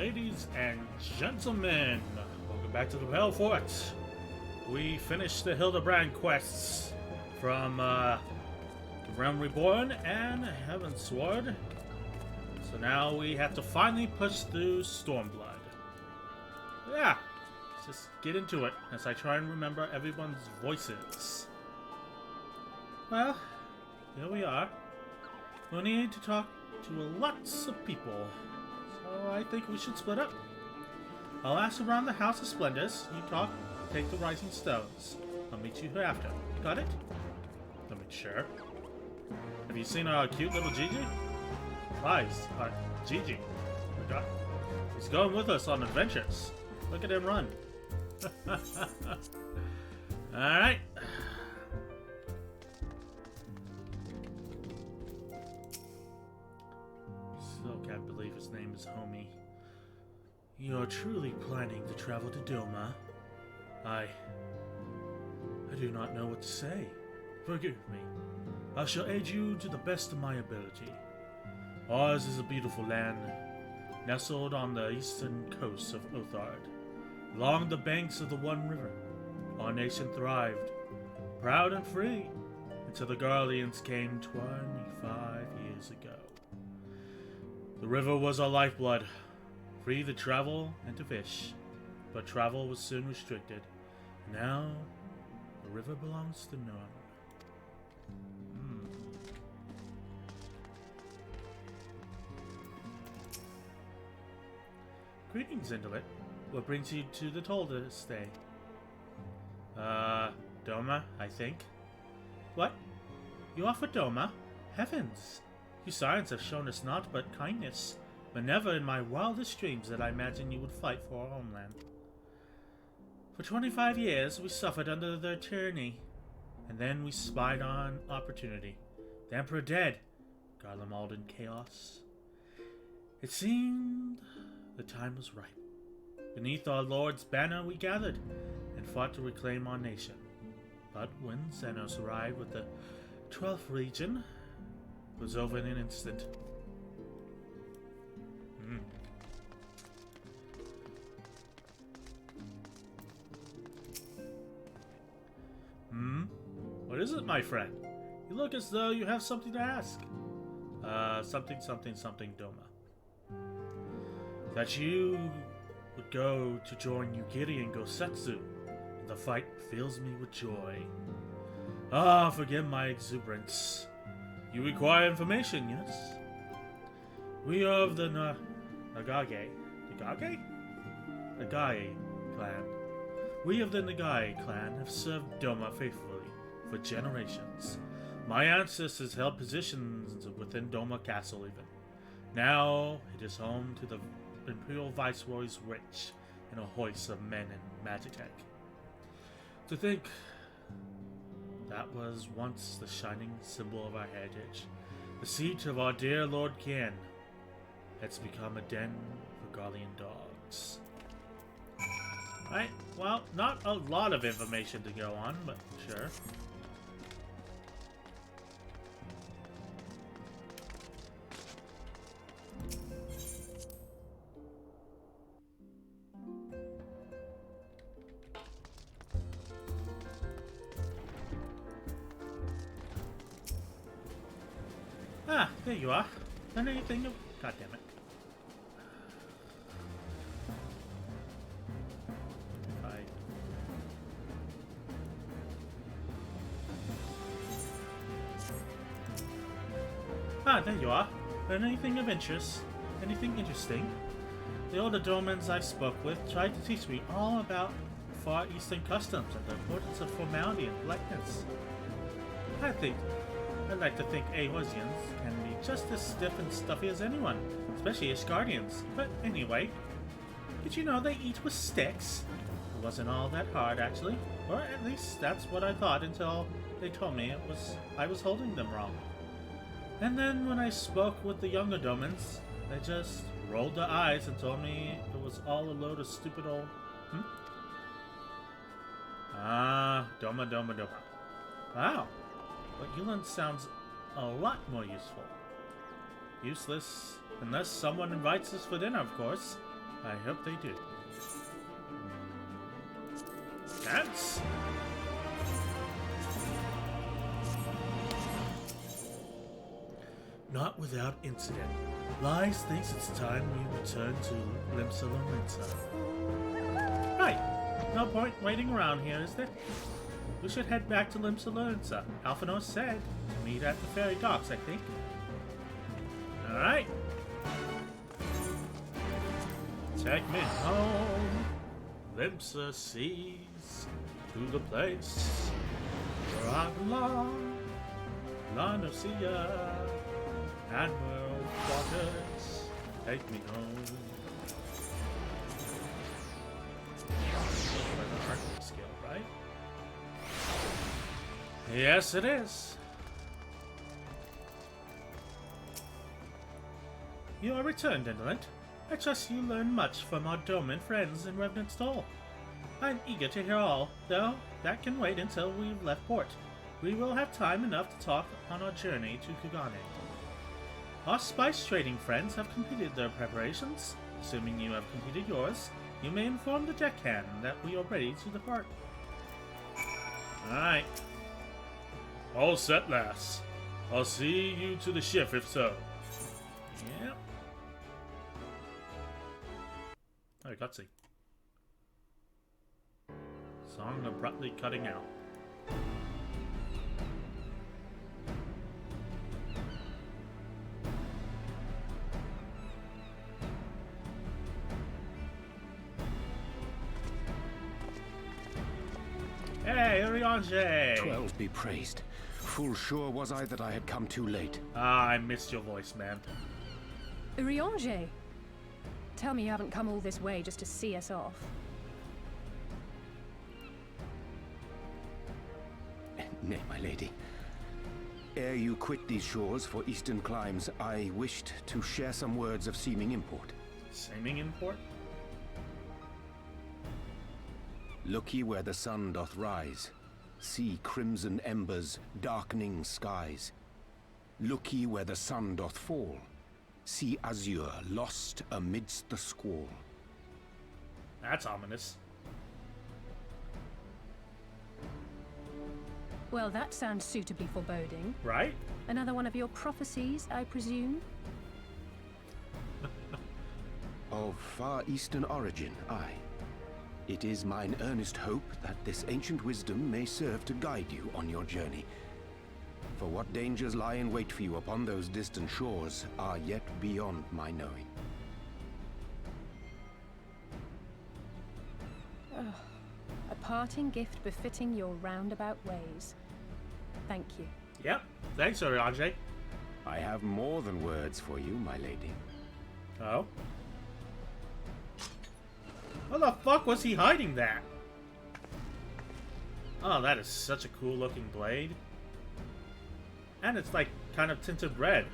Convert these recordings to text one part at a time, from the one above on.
Ladies and gentlemen, welcome back to the Pale Fort. We finished the Hildebrand quests from the Realm Reborn and Heavensward. So now we have to finally push through Stormblood. Yeah, let's just get into it as I try and remember everyone's voices. Well, here we are. We need to talk to lots of people. So I think we should split up. I'll ask around the House of Splendors. You talk, take the Rising Stones. I'll meet you here after. Got it? Let me sure. Have you seen our cute little Gigi? Lies. Gigi. Oh my god. He's going with us on adventures. Look at him run. Alright. Still can't believe his name is Homie. You're truly planning to travel to Doma? I do not know what to say. Forgive me. I shall aid you to the best of my ability. Ours is a beautiful land, nestled on the eastern coast of Othard, along the banks of the One River. Our nation thrived, proud and free, until the Guardians came 25 years ago. The river was our lifeblood, free to travel and to fish, but travel was soon restricted. Now, the river belongs to none. Greetings, Indolent. What brings you to the Toll this day? Doma, I think. What? You are for Doma? Heavens! You Scions have shown us naught but kindness, but never in my wildest dreams did I imagine you would fight for our homeland. For 25 years, we suffered under their tyranny, and then we spied on opportunity. The Emperor dead, Garlemald in chaos. It seemed the time was ripe. Beneath our Lord's banner we gathered, and fought to reclaim our nation. But when Xenos arrived with the 12th Legion, it was over in an instant. What is it, my friend? You look as though you have something to ask. Something, Doma. That you would go to join Yugiri and Gosetsu. The fight fills me with joy. Forgive my exuberance. You require information, yes? We are of the Nagai clan. We of the Nagai clan have served Doma faithfully for generations. My ancestors held positions within Doma Castle even. Now it is home to the Imperial Viceroy's rich and a hoist of men in Magitech. To think that was once the shining symbol of our heritage, the seat of our dear Lord Kian, has become a den for Garlean dogs. Right, well, not a lot of information to go on, but sure. There you are. Done anything? God damn it. There you are. Done anything of interest? Anything interesting? The older Domans I spoke with tried to teach me all about Far Eastern customs and the importance of formality and politeness. I'd like to think Eorzeans can be just as stiff and stuffy as anyone, especially as Guardians. But anyway, did you know they eat with sticks? It wasn't all that hard, actually. Or at least that's what I thought until they told me I was holding them wrong. And then when I spoke with the younger Domans, they just rolled their eyes and told me it was all a load of stupid old... Doma. Wow. But Yulan sounds a lot more useful. Useless, unless someone invites us for dinner, of course. I hope they do. Dance? Not without incident. Lyes thinks it's time we return to Limsa Lorenza. Right. No point waiting around here, is there? We should head back to Limsa Lorenza. Alphanos said to meet at the ferry docks, I think. Alright. Take me home. Limsa seas to the place where I belong. Line of sea and world waters. Take me home. Skill, right? Yes, it is. You are returned, Indolent. I trust you learned much from our dormant friends in Revenant's Stall. I'm eager to hear all, though that can wait until we've left port. We will have time enough to talk on our journey to Kugane. Our spice trading friends have completed their preparations. Assuming you have completed yours, you may inform the deckhand that we are ready to depart. Alright. All set, lass. I'll see you to the ship if so. Yep. Oh, cutscene. Song abruptly cutting out. Hey, Urianger! 12 be praised. Full sure was I that I had come too late. Ah, I missed your voice, man. Urianger! Tell me you haven't come all this way just to see us off. Nay, my lady. Ere you quit these shores for eastern climes, I wished to share some words of seeming import. Seeming import? Look ye where the sun doth rise. See crimson embers, darkening skies. Look ye where the sun doth fall. See azure lost amidst the squall. That's ominous. Well, that sounds suitably foreboding. Right? Another one of your prophecies, I presume? Of far eastern origin, aye. It is mine earnest hope that this ancient wisdom may serve to guide you on your journey. For what dangers lie in wait for you upon those distant shores are yet beyond my knowing. A parting gift befitting your roundabout ways. Thank you. Yep. Thanks, Urianger. I have more than words for you, my lady. Oh? Where the fuck was he hiding that? Oh, that is such a cool looking blade. And it's like kind of tinted red.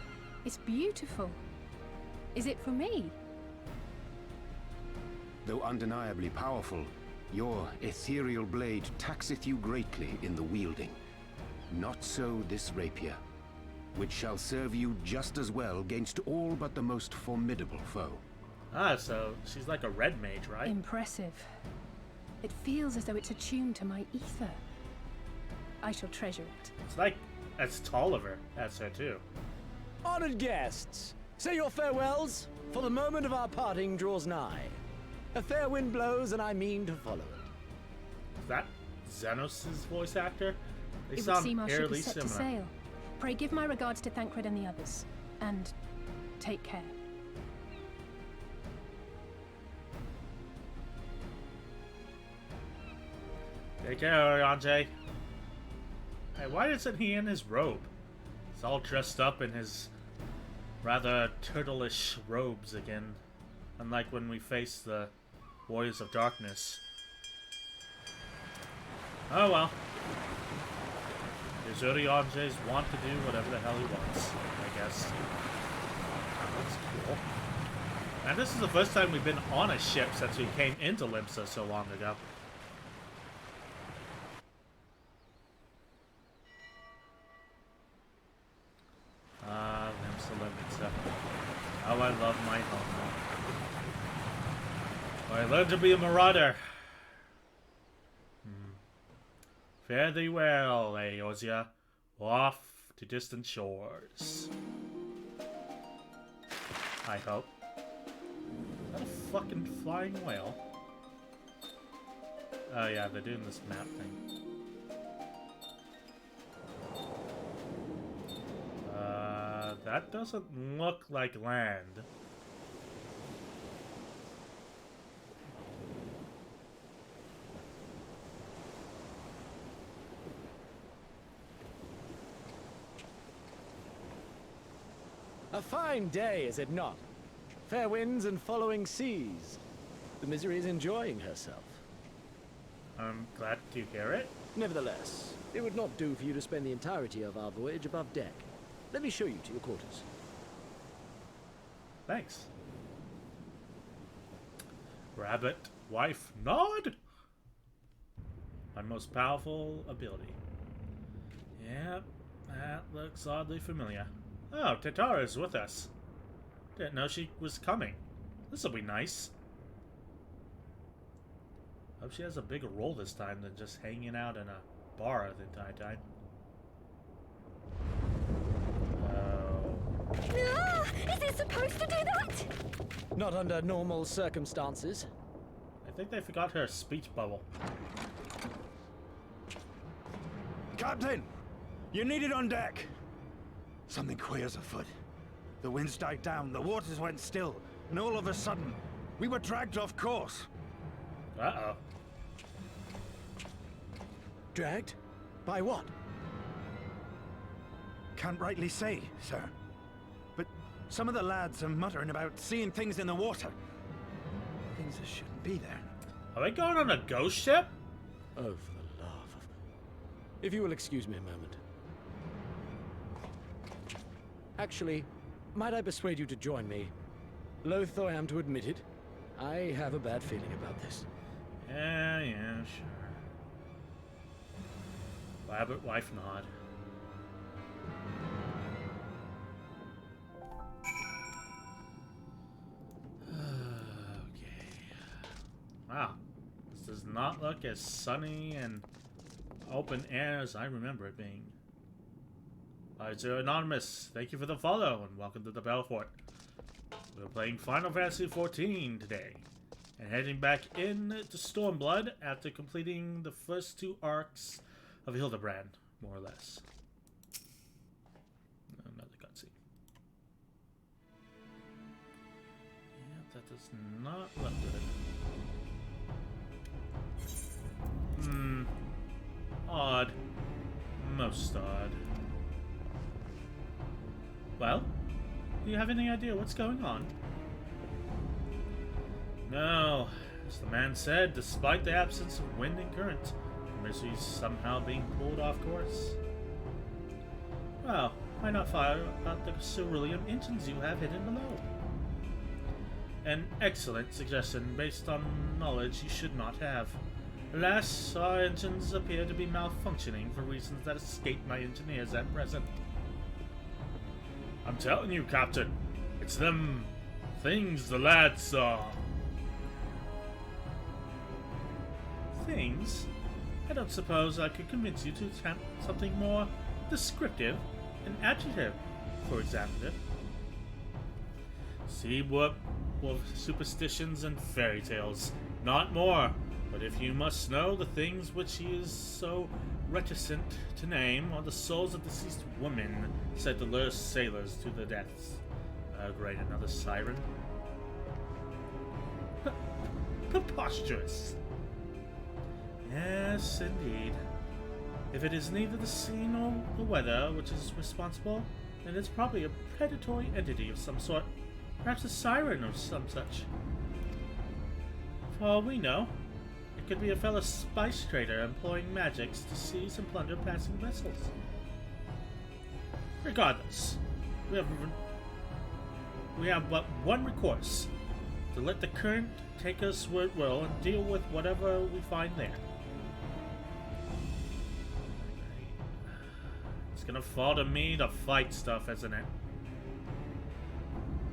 It's beautiful. Is it for me? Though undeniably powerful, your ethereal blade taxeth you greatly in the wielding. Not so this rapier, which shall serve you just as well against all but the most formidable foe. Ah, so she's like a red mage, right? Impressive. It feels as though it's attuned to my ether. I shall treasure it. It's like as tall of her as her too. Honored guests, say your farewells, for the moment of our parting draws nigh. A fair wind blows, and I mean to follow it. Is that Xenos' voice actor? They It would sound seem our ship eerily is set similar. to sail. Pray give my regards to Thancred and the others. And take care. Take care, Urianger. Hey, why isn't he in his robe? He's all dressed up in his rather turtleish robes again. Unlike when we face the Warriors of Darkness. Oh well. It's Urianger's want to do whatever the hell he wants, I guess. Oh, that's cool. And this is the first time we've been on a ship since we came into Limsa so long ago. Ah, Limsa. How I love my home. I learned to be a marauder. Fare thee well, Eorzea. Off to distant shores. I hope. Is that a fucking flying whale? Oh yeah, they're doing this map thing. That doesn't look like land. A fine day, is it not? Fair winds and following seas. The Misery is enjoying herself. I'm glad to hear it. Nevertheless, it would not do for you to spend the entirety of our voyage above deck. Let me show you to your quarters. Thanks. Rabbit wife nod? My most powerful ability. Yep, that looks oddly familiar. Oh, Tatara is with us. Didn't know she was coming. This'll be nice. Hope she has a bigger role this time than just hanging out in a bar the entire time. Ah, is it supposed to do that? Not under normal circumstances. I think they forgot her speech bubble. Captain! You're needed on deck! Something queer's afoot. The winds died down, the waters went still, and all of a sudden, we were dragged off course. Uh-oh. Dragged? By what? Can't rightly say, sir. But some of the lads are muttering about seeing things in the water. Things that shouldn't be there. Are they going on a ghost ship? Oh, for the love of... If you will excuse me a moment. Actually, might I persuade you to join me? Loath though I am to admit it, I have a bad feeling about this. Yeah, sure. Rabbit wife nod. Okay. Wow. This does not look as sunny and open air as I remember it being. Zero Anonymous, thank you for the follow and welcome to the Belfort. We're playing Final Fantasy XIV today and heading back in to Stormblood after completing the first 2 arcs of Hildebrand, more or less. Another cutscene. Yeah, that does not look good. Odd. Most odd. Well, do you have any idea what's going on? No. As the man said, despite the absence of wind and current, the Misery's somehow being pulled off course. Well, why not fire about the cerulean engines you have hidden below? An excellent suggestion based on knowledge you should not have. Alas, our engines appear to be malfunctioning for reasons that escape my engineers at present. I'm telling you, Captain, it's them things the lads saw. Things? I don't suppose I could convince you to attempt something more descriptive, an adjective, for example. See what superstitions and fairy tales, not more. But if you must know, the things which he is so reticent to name are the souls of deceased women said to lure sailors to their deaths. Great, another siren. Preposterous. Yes, indeed. If it is neither the sea nor the weather which is responsible, then it's probably a predatory entity of some sort. Perhaps a siren or some such. For all we know, it could be a fellow spice trader employing magics to seize and plunder passing vessels. Regardless, we have but one recourse: to let the current take us where it will and deal with whatever we find there. It's gonna fall to me to fight stuff, isn't it?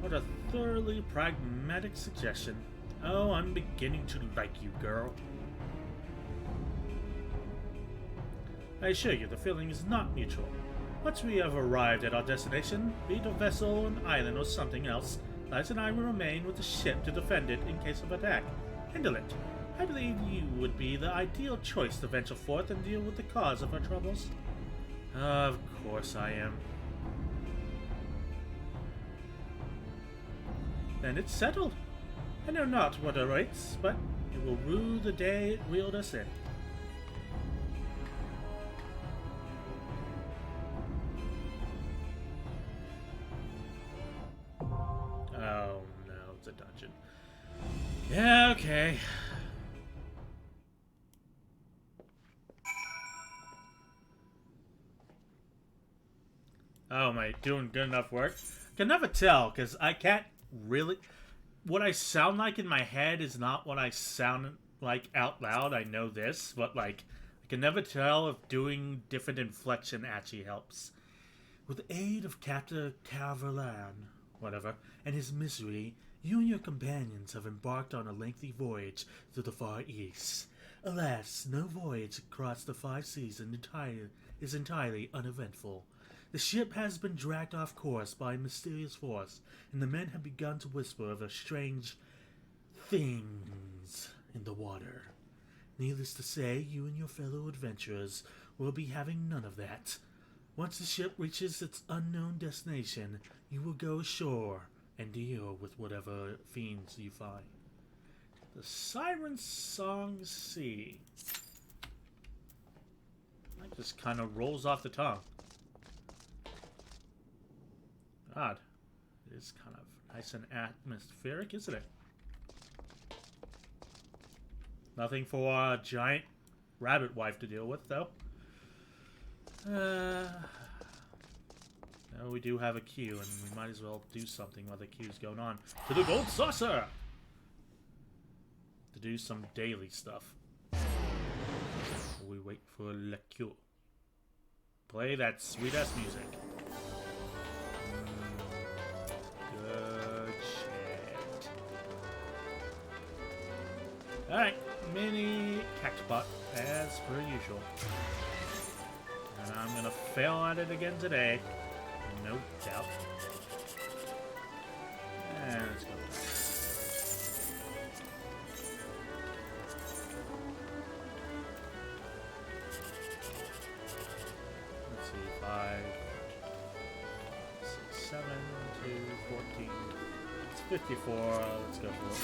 What a thoroughly pragmatic suggestion. Oh, I'm beginning to like you, girl. I assure you, the feeling is not mutual. Once we have arrived at our destination, be it a vessel, an island, or something else, Liza and I will remain with the ship to defend it in case of attack. Handle it. I believe you would be the ideal choice to venture forth and deal with the cause of our troubles. Of course I am. Then it's settled. I know not what awaits, but it will rue the day it reeled us in. Oh no, it's a dungeon. Yeah, okay. Oh, am I doing good enough work? Can never tell, because I can't really... What I sound like in my head is not what I sound like out loud. I know this, but like, I can never tell if doing different inflection actually helps. With the aid of Captain Caverlan, whatever, and his misery, you and your companions have embarked on a lengthy voyage through the Far East. Alas, no voyage across the 5 seas is entirely uneventful. The ship has been dragged off course by a mysterious force, and the men have begun to whisper of strange things in the water. Needless to say, you and your fellow adventurers will be having none of that. Once the ship reaches its unknown destination, you will go ashore and deal with whatever fiends you find. The Siren Song Sea. That just kind of rolls off the tongue. God, it is kind of nice and atmospheric, isn't it? Nothing for a giant rabbit wife to deal with, though. No, we do have a queue, and we might as well do something while the queue's going on. To the Gold Saucer! To do some daily stuff. We wait for la queue. Play that sweet-ass music. Good shit. Alright, mini cactbot, as per usual. And I'm gonna fail at it again today. No doubt. And let's go. Let's see, 5, 6, 7, 2, 14. It's 54. Let's go for it.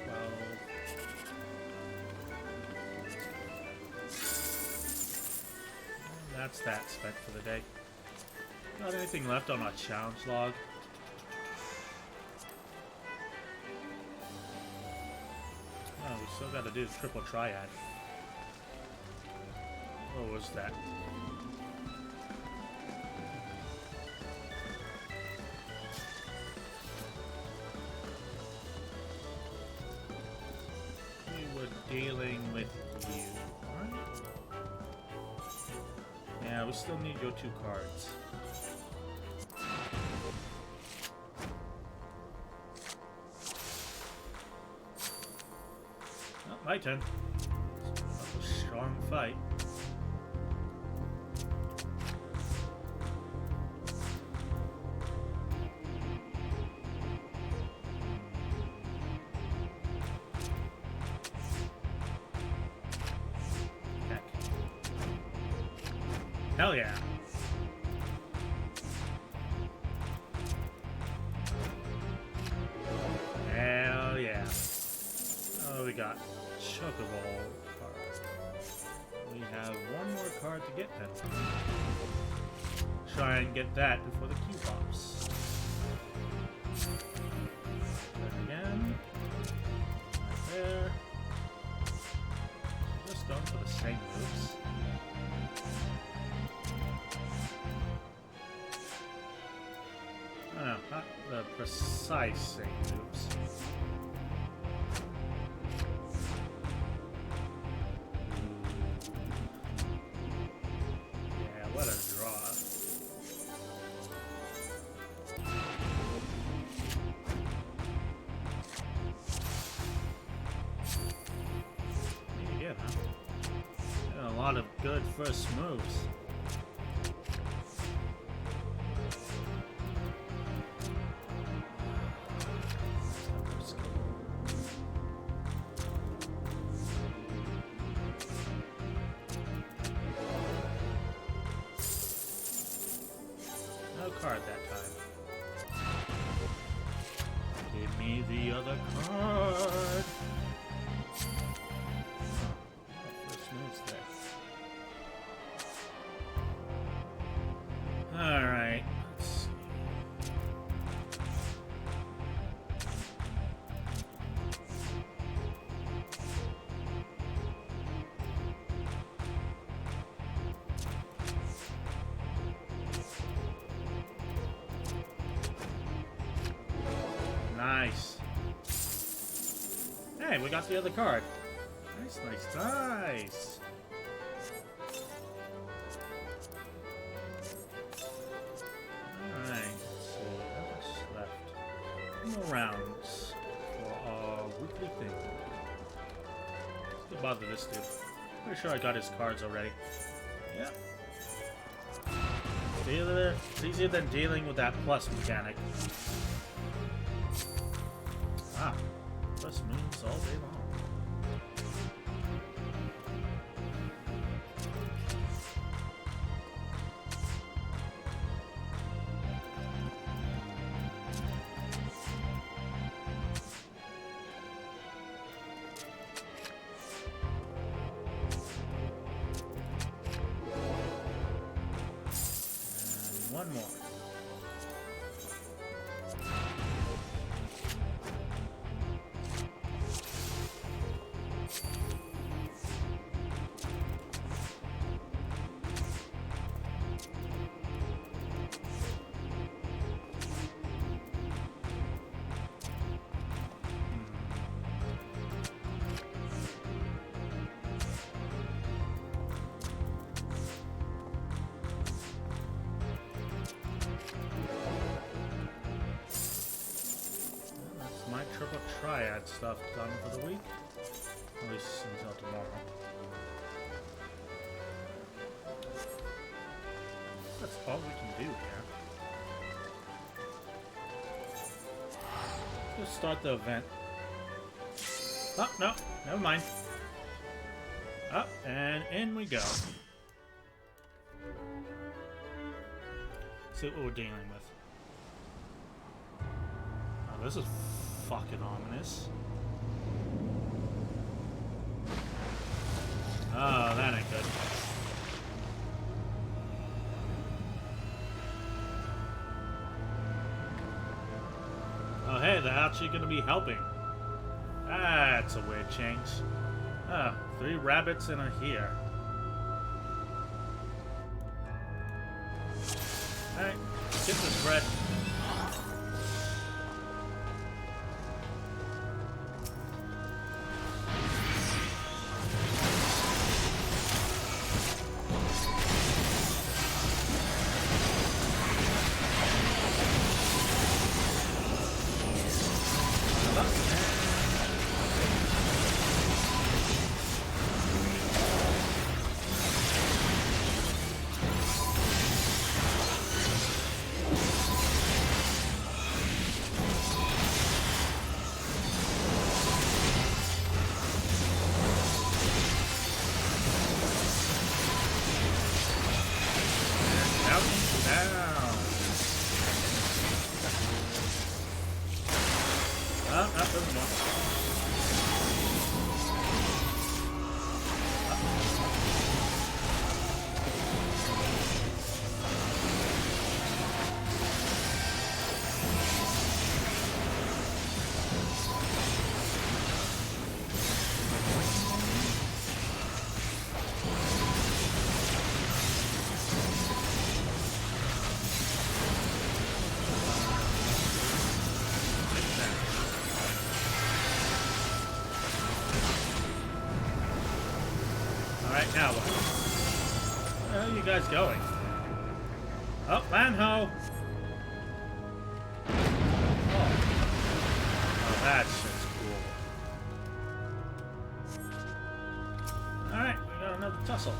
12. That's that spent for the day. Not anything left on our challenge log. Oh, we still got to do the triple triad. What was that? We were dealing with you, right? Yeah, we still need your 2 cards. Oh, my turn. That's a strong fight. Heck. Hell yeah. Hell yeah. Oh, we got Chocobo card. We have one more card to get then. Try and get that before the queue pops. There again. Right there. Just going for the same moves. Oh, no, not the precise same moves. lot of good first moves. No card that time. Give me the other card. First moves there. Alright. Let's see. Nice. Hey, we got the other card. Nice, nice, nice. Alright, let's see. How much left? 2 more rounds for our weekly thing. Let's bother this dude. Pretty sure I got his cards already. Yep. It's easier than dealing with that plus mechanic. Ah, plus moves all day long. And one more. That's my triple triad stuff done for the week. At least until tomorrow. That's all we can do here. Let's start the event. Oh, no, never mind. Up and in we go. See what we're dealing with. Oh, this is fucking ominous. Oh, that ain't good. Oh, hey, they're actually gonna be helping. That's a weird change. Ah, 3 rabbits and a here. Alright, skip this bread. Oh, that doesn't work. Alright, now what? Where are you guys going? Oh, Lanho! Oh, that's just cool. Alright, we got of the tussle.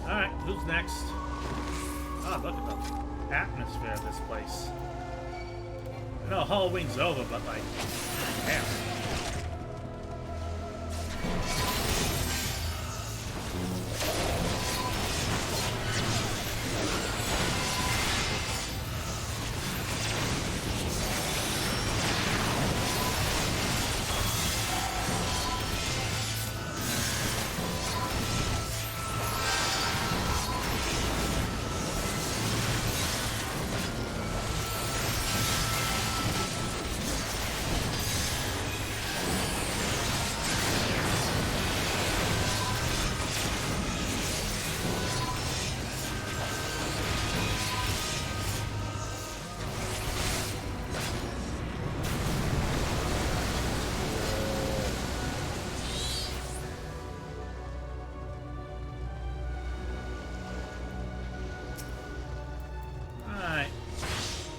Alright, who's next? Oh, look at the atmosphere of this place. I know Halloween's over, but like, damn. Alright,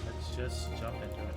let's just jump into it.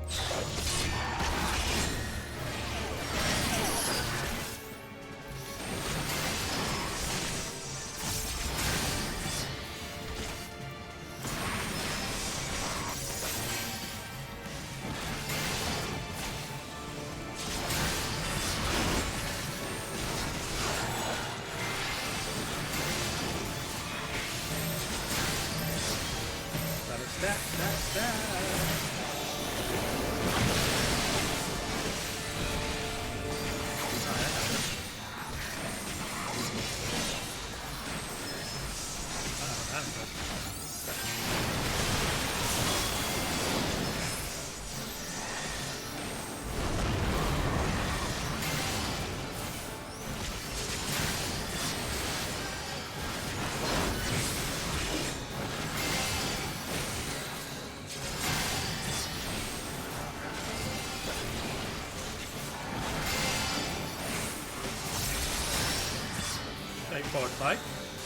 Straightforward fight,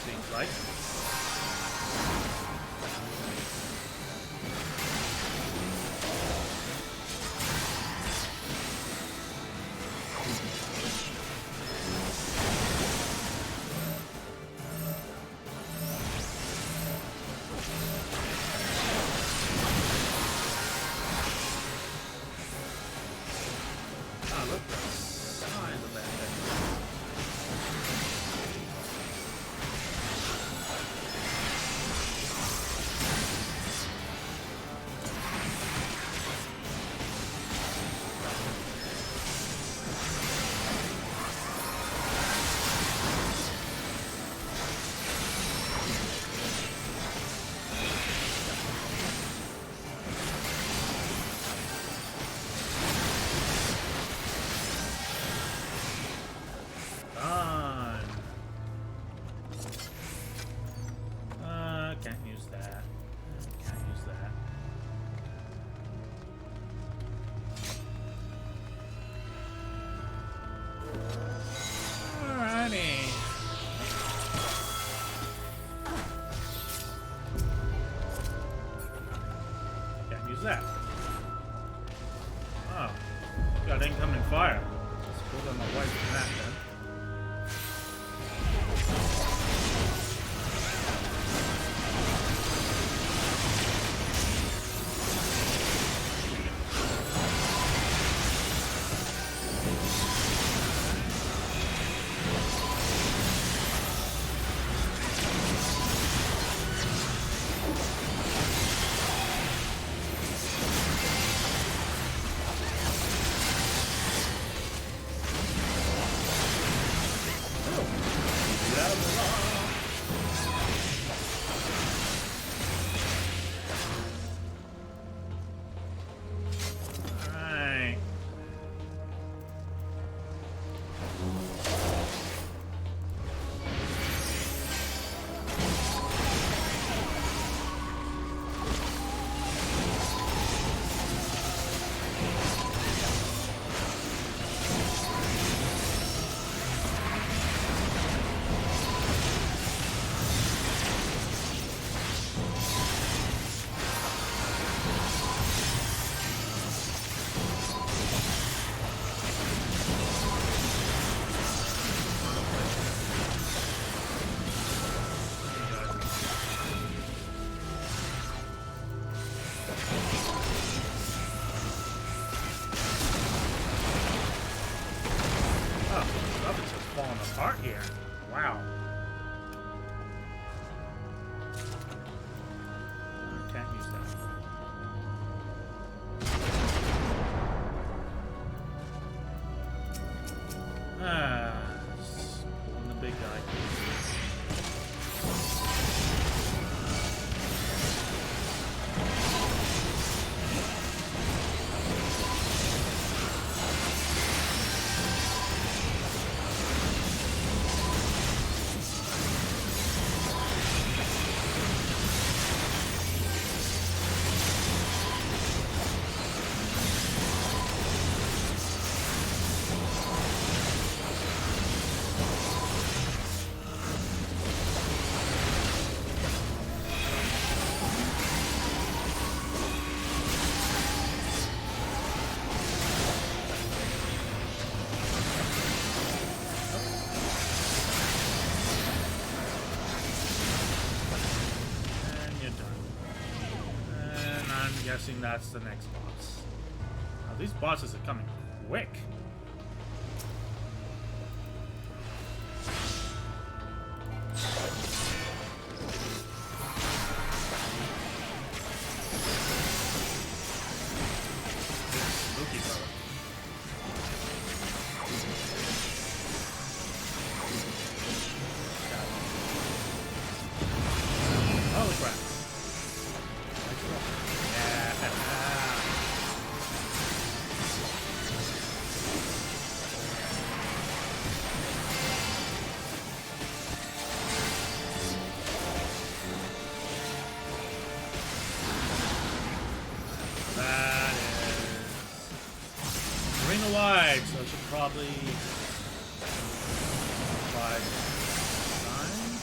seems like. Ah, look, the size of that thing. Can't use that. Can't use that. Alrighty. Can't use that. Oh. Got incoming fire. Let's put on my wife for that then. guessing that's the next boss. Now, these bosses are coming quick. Spooky fella. Holy crap. Yeah. That is arena wide, so it should probably apply signs.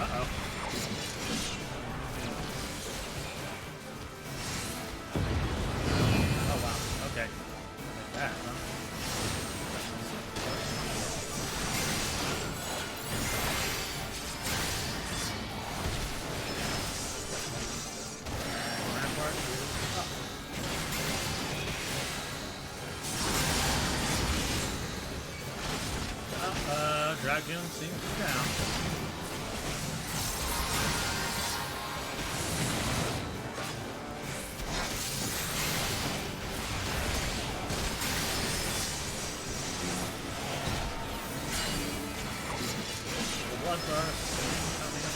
Uh-oh. Oh, wow. Okay. Like that, huh? Rampart is up. Dragoon seems down. Blood burst coming up.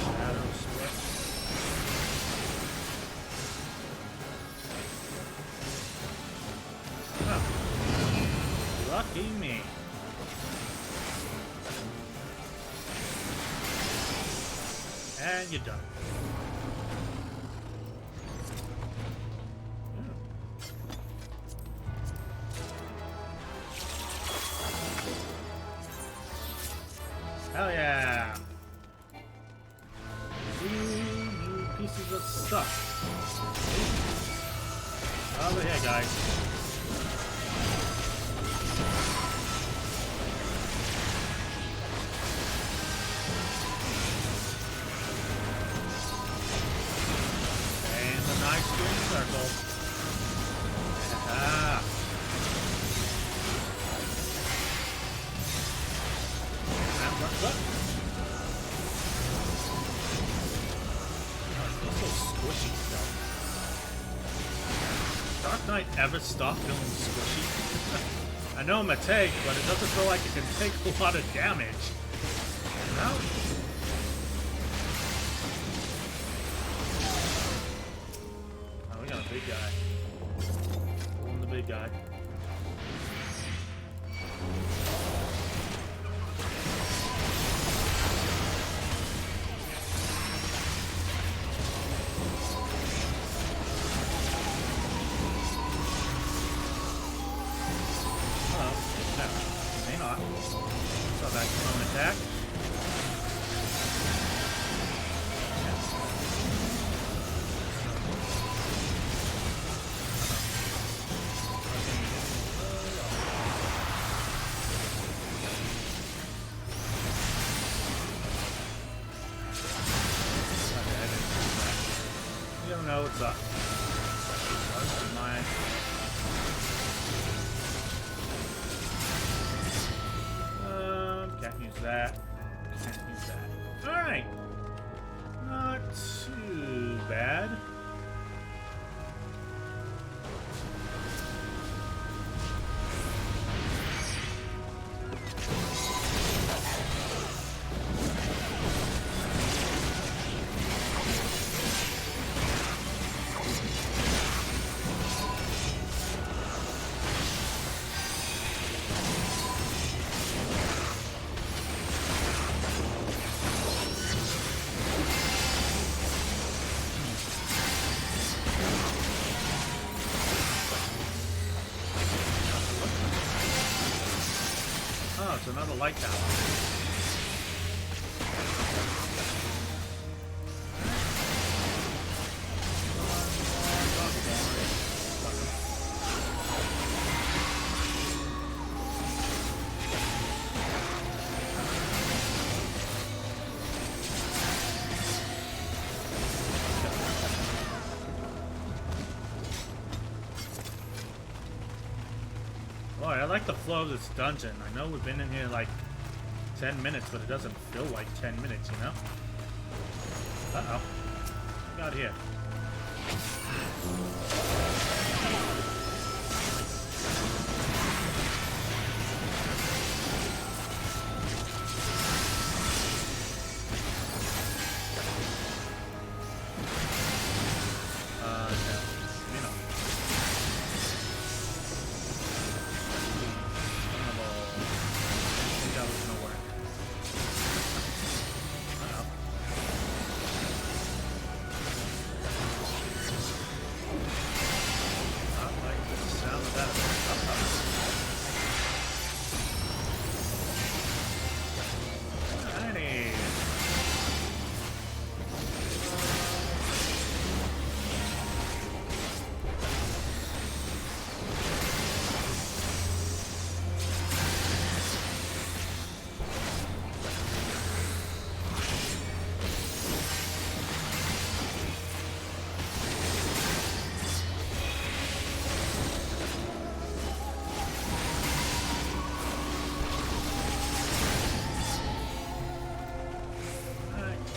Shadow switch. Huh. Lucky me. And you're done. Hell yeah! Three new pieces of stuff. Over here, guys. And the nice green circle. Ah. And what's up? So squishy stuff. Dark Knight ever stop feeling squishy? I know I'm a tank, but it doesn't feel like it can take a lot of damage. You know? Oh, we got a big guy. Pulling the big guy. Back to phone attack. You don't know what's up. That's mine. Can't use that. Can't use that. Alright. Not too bad. light tower. Boy, I like the flow of this dungeon. I know we've been in here like 10 minutes, but it doesn't feel like 10 minutes, you know? Uh-oh. What we got here?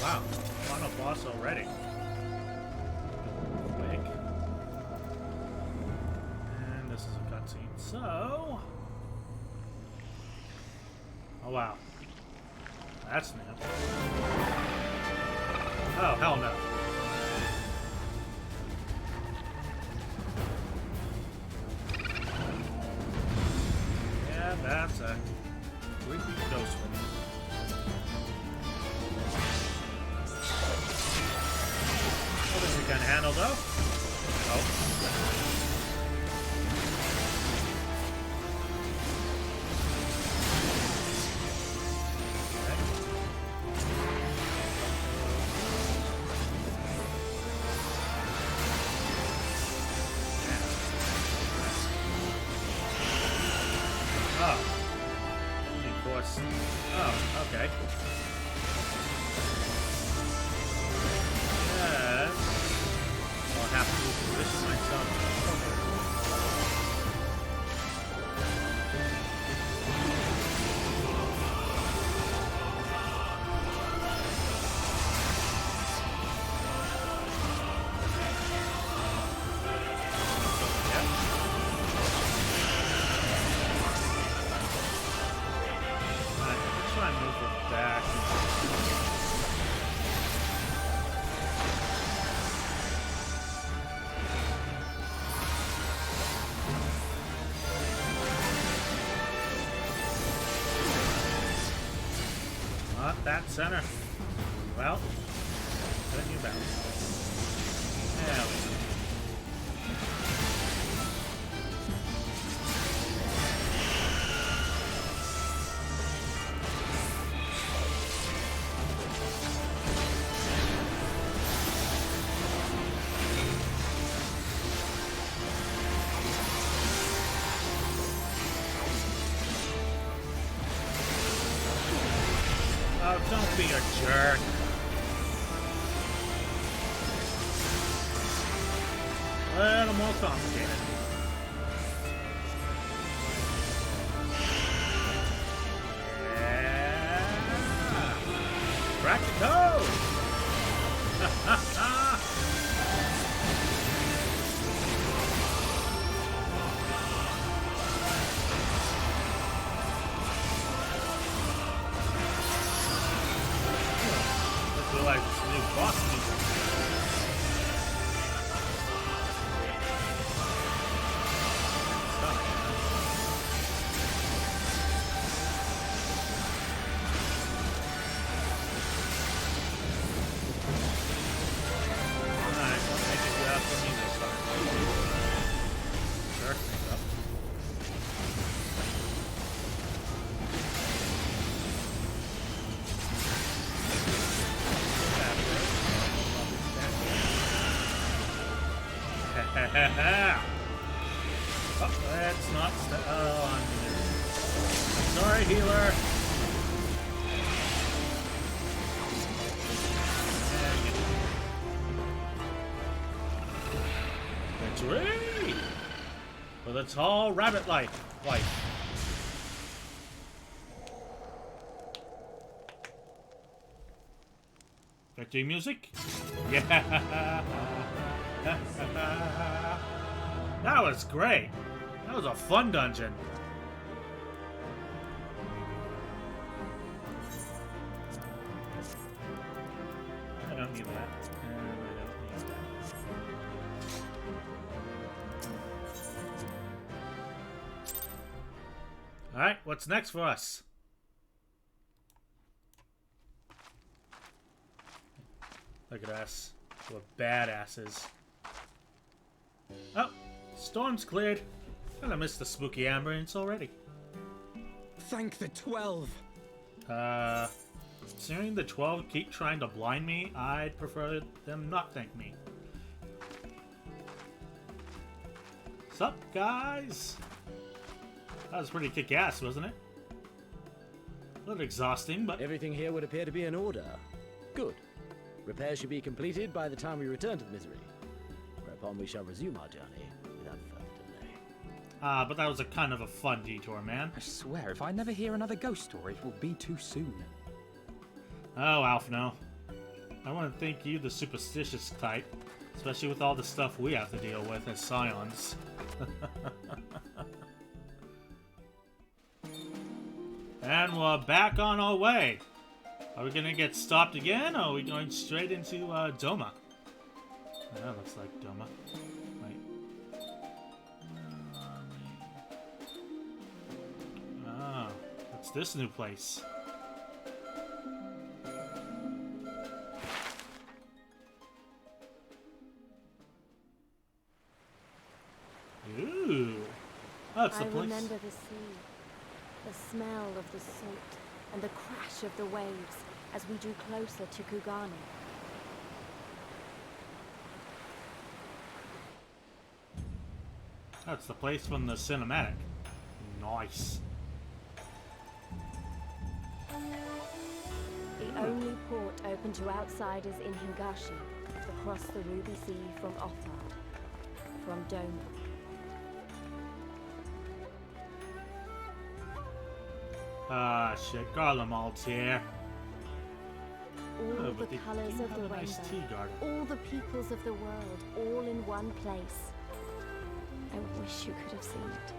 Wow, final boss already. Quick. And this is a cutscene, so... Oh wow. That's new. Oh, hell no. Yeah, that's a creepy ghost one. We can handle though. Oh. Oh. Of course. Oh, okay. Have to position myself. Yep. Let's try and move it back. That center. Well, then you bounce. There we go. Oh, don't be a jerk. A little more complicated. Yeah. Crack the code. Like this new boss music. Alright, don't make it get out for me this time. Jerk things up. Yeah! Oh, let's not on you. Sorry, healer. Victory! For the tall rabbit wife. Victory music? Yeah! That was great! That was a fun dungeon. I don't need that. And I don't need that. Alright, what's next for us? Look at us. We're badasses. Oh, storm's cleared. I missed the spooky ambience already. Thank the 12. Seeing the 12 keep trying to blind me, I'd prefer them not thank me. Sup, guys? That was pretty kick-ass, wasn't it? A little exhausting, but... Everything here would appear to be in order. Good. Repairs should be completed by the time we return to the Misery, whereupon we shall resume our journey without further delay. but that was a kind of a fun detour, man. I swear, if I never hear another ghost story, it will be too soon. Oh, Alphino. I want to think you, the superstitious type, especially with all the stuff we have to deal with as Scions. And we're back on our way. Are we gonna get stopped again, or are we going straight into Doma? That looks like Doma. Wait. Ah, what's this new place? Ooh. Oh, it's the I place. remember the sea, the smell of the salt, and the crash of the waves as we drew closer to Kugane. That's the place from the cinematic. Nice. The only port open to outsiders in Hingashi, across the Ruby Sea from Othard, from Doma. Ah, shit. Garlemald's here. All Oh, the but they colors do of have the a nice rainbow, tea garden. all the peoples of the world, all in one place. I wish you could have seen it.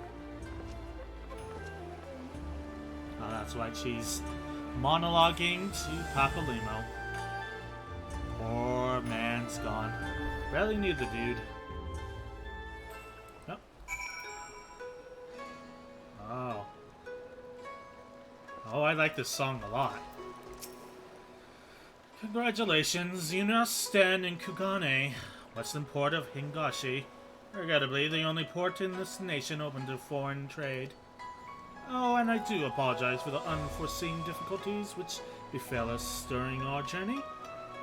Oh, that's right. She's monologuing to Papalymo. Poor man's gone. Barely knew the dude. Nope. Oh. Oh, I like this song a lot. Congratulations, you now stand in Kugane, western port of Hingashi. Regrettably, the only port in this nation open to foreign trade. Oh, and I do apologize for the unforeseen difficulties which befell us during our journey.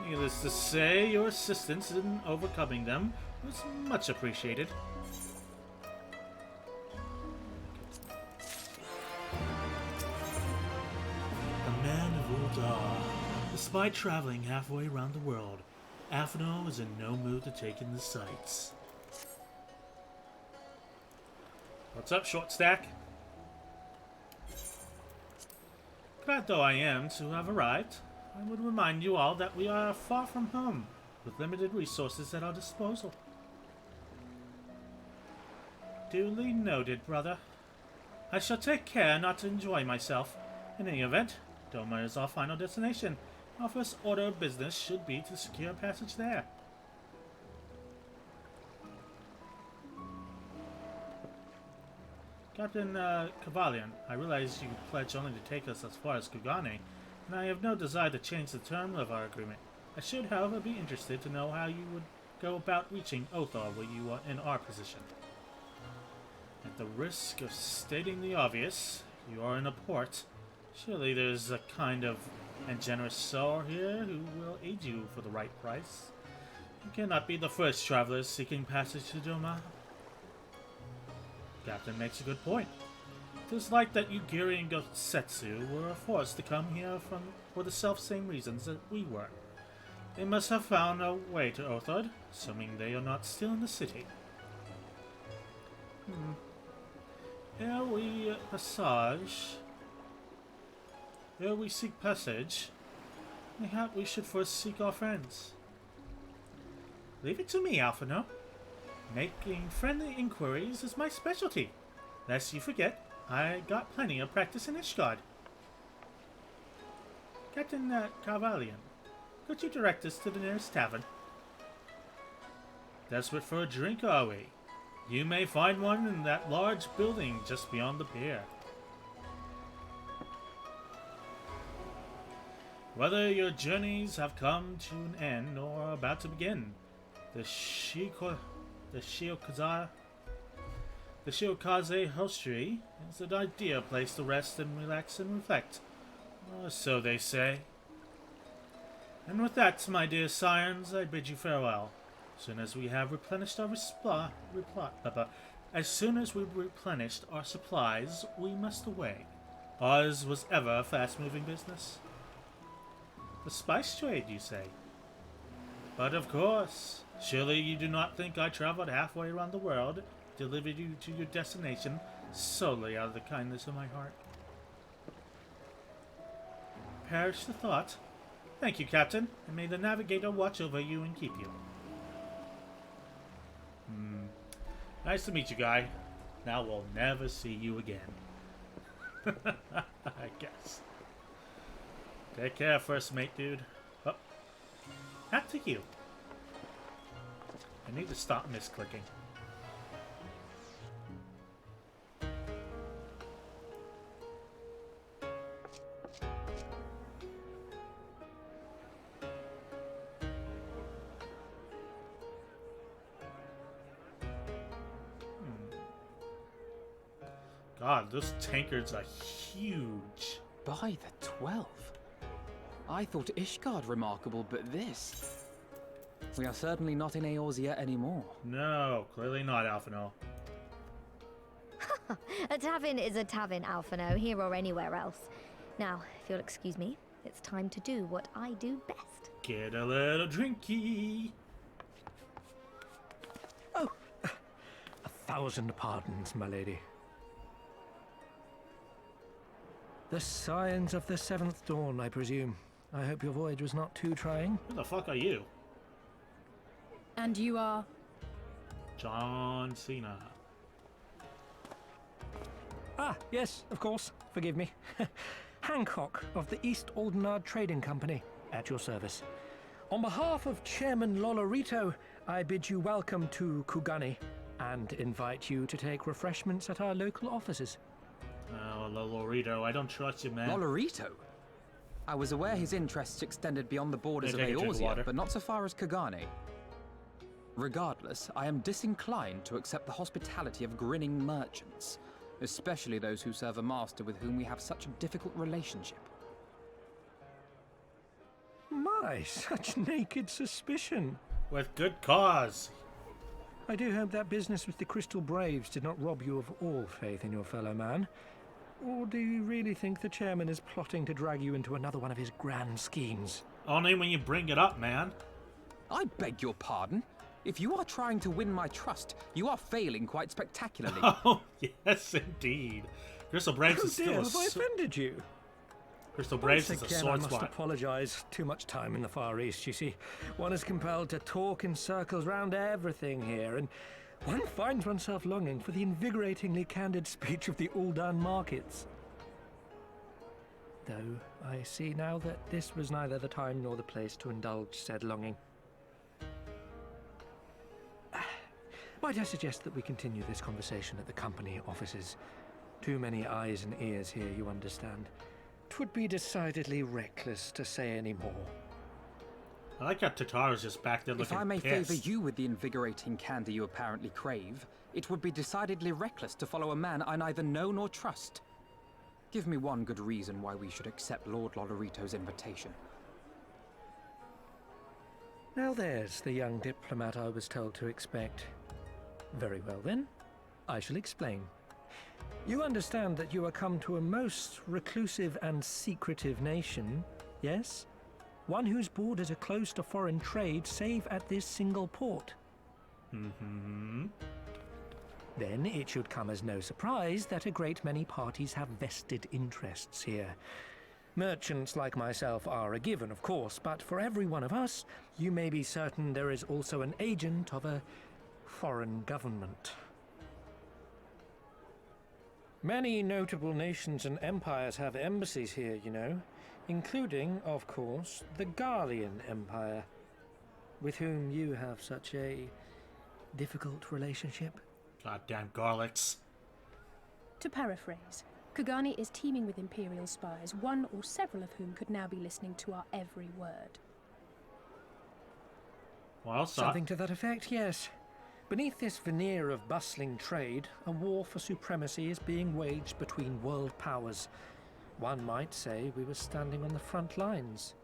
Needless to say, your assistance in overcoming them was much appreciated. A man of Uldar. Despite traveling halfway around the world, Alphino is in no mood to take in the sights. What's up, short stack? Glad though I am to have arrived, I would remind you all that we are far from home, with limited resources at our disposal. Duly noted, brother. I shall take care not to enjoy myself. In any event, Doma is our final destination. Our first order of business should be to secure passage there. Captain Kavalion, I realize you pledged only to take us as far as Kugane, and I have no desire to change the term of our agreement. I should, however, be interested to know how you would go about reaching Othar were you in our position. At the risk of stating the obvious, you are in a port. Surely there's a kind of and generous soul here who will aid you for the right price. You cannot be the first travelers seeking passage to Doma. Captain makes a good point. It is like that Yugiri and Gosetsu were forced to come here for the self-same reasons that we were. They must have found a way to Othard, assuming they are not still in the city. Ere we seek passage, mayhap we should first seek our friends. Leave it to me, Alphino. Making friendly inquiries is my specialty. Lest you forget, I got plenty of practice in Ishgard. Captain Carvalian, could you direct us to the nearest tavern? Desperate for a drink, are we? You may find one in that large building just beyond the pier. Whether your journeys have come to an end or are about to begin, the Shiokaze Hostelry is an ideal place to rest and relax and reflect. Or so they say. And with that, my dear scions, I bid you farewell. As soon as we have replenished our supplies, we must away. Ours was ever a fast-moving business. The spice trade, you say? But of course, surely you do not think I traveled halfway around the world, delivered you to your destination solely out of the kindness of my heart. Perish the thought. Thank you, Captain, and may the Navigator watch over you and keep you. Nice to meet you, guy. Now we'll never see you again. I guess. Take care, first mate, dude. Oh. Hat to you. I need to stop misclicking. God, those tankards are huge. By the 12. I thought Ishgard remarkable, but this... We are certainly not in Eorzea anymore. No, clearly not, Alphino. A tavern is a tavern, Alphino, here or anywhere else. Now, if you'll excuse me, it's time to do what I do best. Get a little drinky. Oh, 1,000 pardons, my lady. The Scions of the Seventh Dawn, I presume. I hope your voyage was not too trying. Who the fuck are you? And you are? John Cena. Ah, yes, of course. Forgive me. Hancock of the East Aldenard Trading Company, at your service. On behalf of Chairman Lolorito, I bid you welcome to Kugani and invite you to take refreshments at our local offices. Oh, Lolorito, I don't trust you, man. Lolorito? I was aware his interests extended beyond the borders of Take a drink of water. Eorzea, but not so far as Kugane. Regardless, I am disinclined to accept the hospitality of grinning merchants, especially those who serve a master with whom we have such a difficult relationship. My, such naked suspicion. With good cause. I do hope that business with the Crystal Braves did not rob you of all faith in your fellow man. Or do you really think the chairman is plotting to drag you into another one of his grand schemes? Only when you bring it up, man. I beg your pardon. If you are trying to win my trust, you are failing quite spectacularly. Oh, yes, indeed. Crystal Braves Oh is dear, still a have I offended you? Crystal Braves Once is a again, I sword must spot. apologise. Too much time in the Far East, you see. One is compelled to talk in circles round everything here, and one finds oneself longing for the invigoratingly candid speech of the Uldan markets. Though I see now that this was neither the time nor the place to indulge said longing. Might I suggest that we continue this conversation at the company offices? Too many eyes and ears here, you understand. 'Twould be decidedly reckless to say any more. I like how Tataro's just back there looking If I may pissed. favour you with the invigorating candy you apparently crave, it would be decidedly reckless to follow a man I neither know nor trust. Give me one good reason why we should accept Lord Lolorito's invitation. Now there's the young diplomat I was told to expect. Very well then, I shall explain. You understand that you are come to a most reclusive and secretive nation, yes? One whose borders are closed to foreign trade save at this single port. Mm-hmm. Then it should come as no surprise that a great many parties have vested interests here. Merchants like myself are a given, of course, but for every one of us, you may be certain there is also an agent of a foreign government. Many notable nations and empires have embassies here, you know, including, of course, the Garlean Empire, with whom you have such a difficult relationship. Goddamn garlics. To paraphrase, Kugani is teeming with Imperial spies, one or several of whom could now be listening to our every word. Well, Something to that effect, yes. Beneath this veneer of bustling trade, a war for supremacy is being waged between world powers. One might say we were standing on the front lines,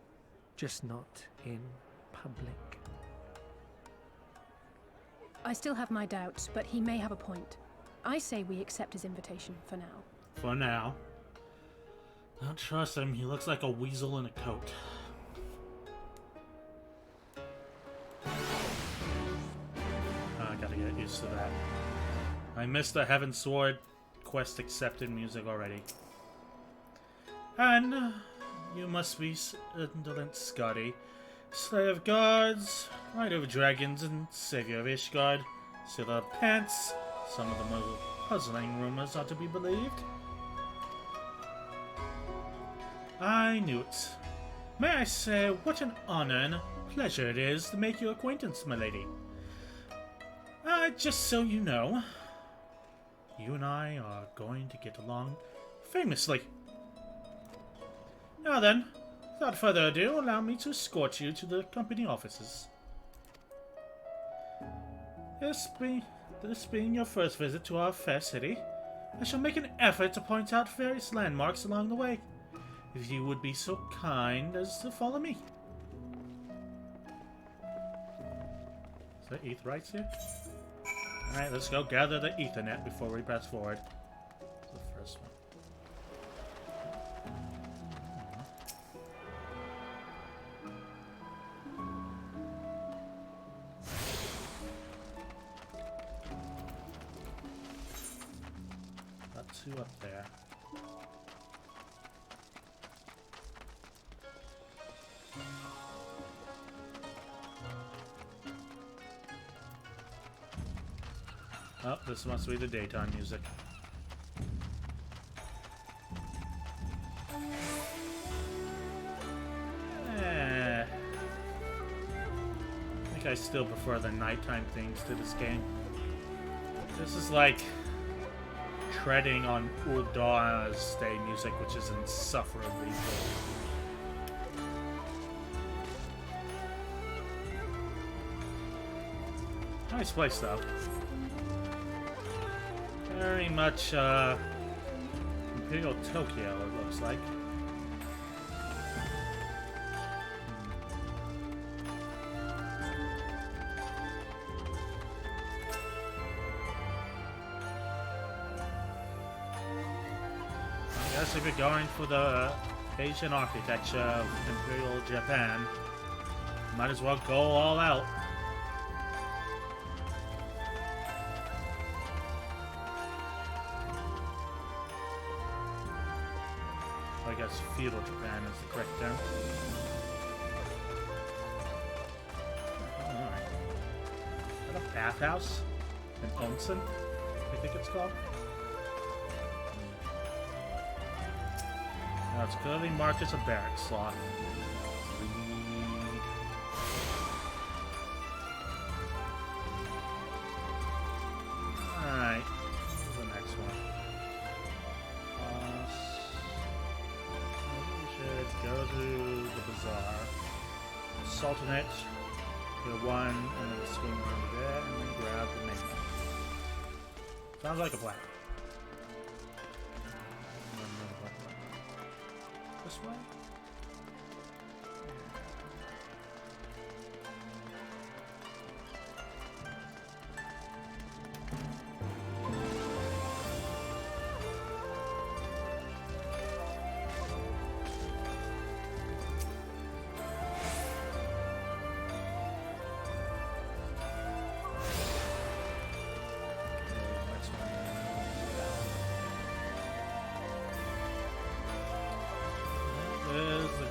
just not in public. I still have my doubts, but he may have a point. I say we accept his invitation for now. For now. Don't trust him. He looks like a weasel in a coat. I gotta get used to that. I missed the Heaven Sword quest accepted music already. And you must be indolent Scotty, slayer of gods, rider of dragons, and savior of Ishgard, sealer of pants. Some of the most puzzling rumors are to be believed. I knew it. May I say what an honor and pleasure it is to make your acquaintance, my lady. Just so you know, you and I are going to get along famously. Now then, without further ado, allow me to escort you to the company offices. This being your first visit to our fair city, I shall make an effort to point out various landmarks along the way, if you would be so kind as to follow me. Is there Aetherytes here? Alright, let's go gather the Ethernet before we press forward. That's the first one. Got two up there. Oh, this must be the daytime music. I think I still prefer the nighttime things to this game. This is like treading on Ul'Dah's Day music, which is insufferably good. Nice place, though. Very much, Imperial Tokyo, it looks like. I guess if you're going for the Asian architecture of Imperial Japan, might as well go all out. I guess feudal Japan is the correct term. Alright. Is that a bathhouse? An onsen, I think it's called. Now it's clearly marked as a barrack slot. Alright. What's the next one? Go to the bazaar, Sultanate, get one, and then swing over there, and then grab the main one. Sounds like a plan. This way?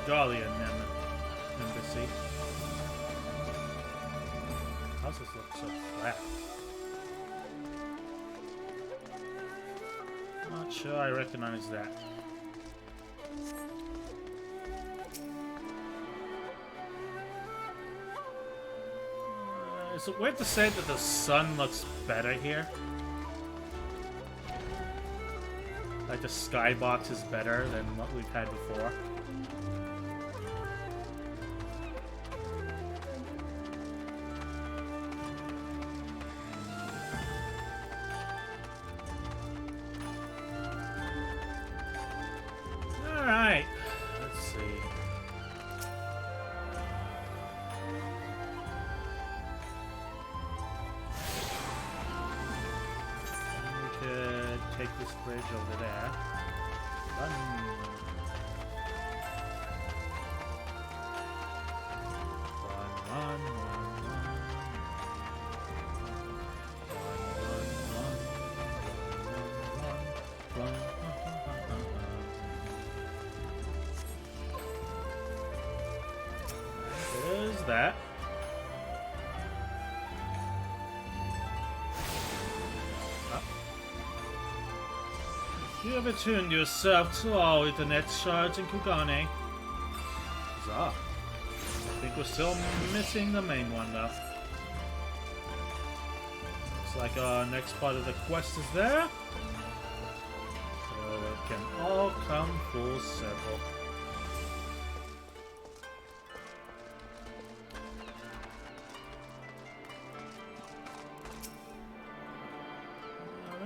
Dalian embassy. Houses look so flat. Not sure I recognize that. Is it weird to say that the sun looks better here? Like the skybox is better than what we've had before? Alright, let's see. We could take this bridge over there. Run. Run, run, run, run. Run, run, run, run, run, run, run, run, run, run. There's that. You have attuned yourself to all Ethernet shards in Kugane. Huzzah. I think we're still missing the main one though. Looks like our next part of the quest is there. So it can all come full circle.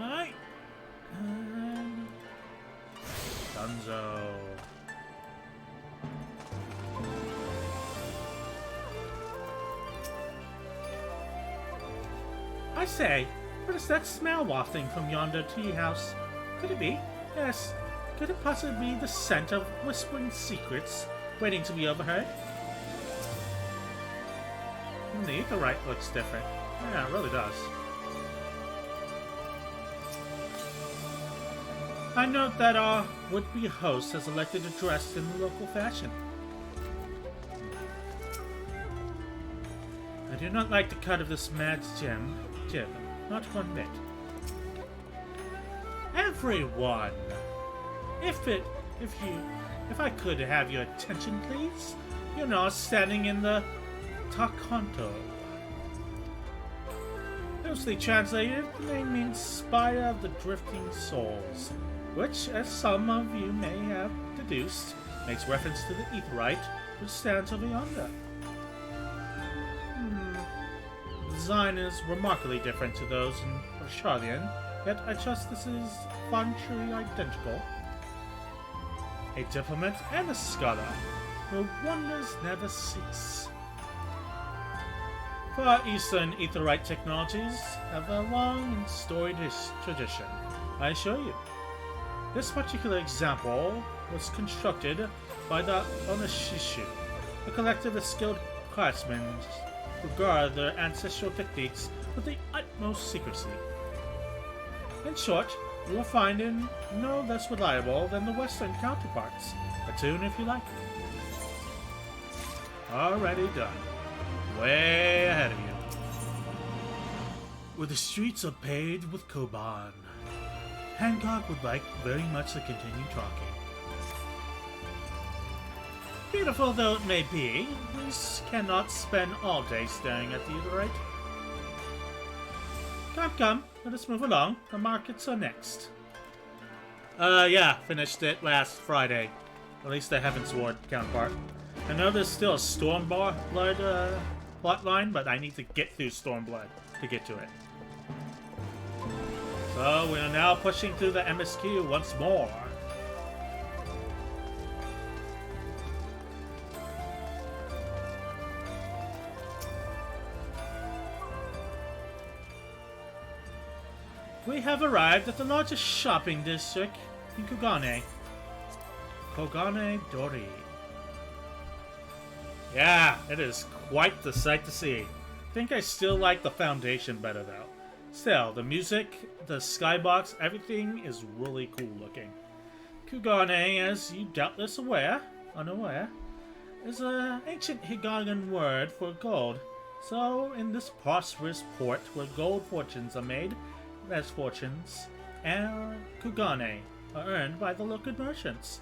Alright. And Dunzo. I say, what is that smell wafting from yonder tea house? Could it be? Yes. Could it possibly be the scent of whispering secrets waiting to be overheard? The Aetheryte looks different. Yeah, it really does. I note that our would-be host has elected to dress in the local fashion. I do not like the cut of this man's jib, not one bit. Everyone! If I could have your attention, please. You're now standing in the Takanto. Loosely translated, may mean Spire of the Drifting Souls, which, as some of you may have deduced, makes reference to the Aetheryte, which stands over yonder. The design is remarkably different to those in Rashalion, yet I trust this is functionally identical. A diplomat and a scholar, where wonders never cease. Far Eastern Aetheryte technologies have a long and storied tradition, I assure you. This particular example was constructed by the Onishishu, a collective of skilled craftsmen who guard their ancestral techniques with the utmost secrecy. In short, you will find it no less reliable than the Western counterparts. Attune if you like. Already done. Way ahead of you. Where the streets are paved with Koban. Hancock would like very much to continue talking. Beautiful though it may be, we cannot spend all day staring at the Aetheryte. Come, let us move along. The markets are next. Yeah, finished it last Friday. At least the Heavensward counterpart. I know there's still a Stormblood plotline, but I need to get through Stormblood to get to it. So we are now pushing through the MSQ once more. We have arrived at the largest shopping district in Kugane. Kogane Dori. Yeah, it is quite the sight to see. I think I still like the Foundation better though. Still, the music, the skybox, everything is really cool looking. Kugane, as you doubtless unaware, is an ancient Higarian word for gold. So, in this prosperous port where gold fortunes are made, best fortunes, and Kugane are earned by the local merchants.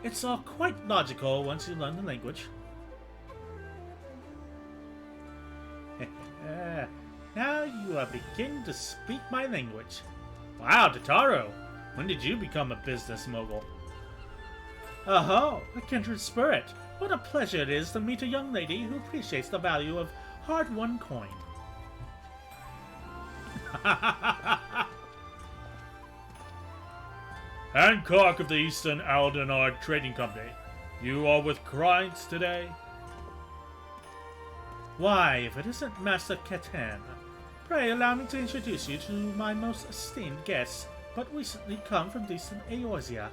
It's all quite logical once you learn the language. Now you are beginning to speak my language. Wow, Totaro! When did you become a business mogul? Oh, a kindred spirit! What a pleasure it is to meet a young lady who appreciates the value of hard-won coin. Hancock of the Eastern Aldenard Trading Company. You are with clients today? Why, if it isn't Master Catan. Pray allow me to introduce you to my most esteemed guests, but recently come from distant Eorzea.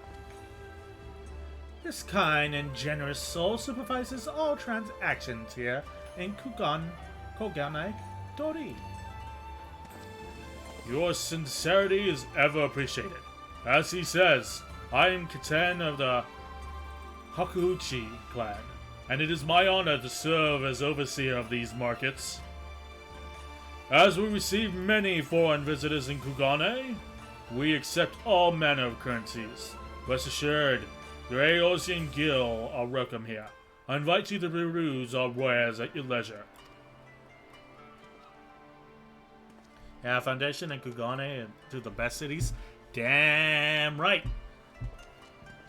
This kind and generous soul supervises all transactions here in Kugane Dori. Your sincerity is ever appreciated. As he says, I am Catan of the Hakuuchi clan, and it is my honor to serve as overseer of these markets. As we receive many foreign visitors in Kugane, we accept all manner of currencies. Rest assured, your Eorzean Guild are welcome here. I invite you to peruse our wares at your leisure. Yeah, Foundation and Kugane are two of the best cities. Damn right!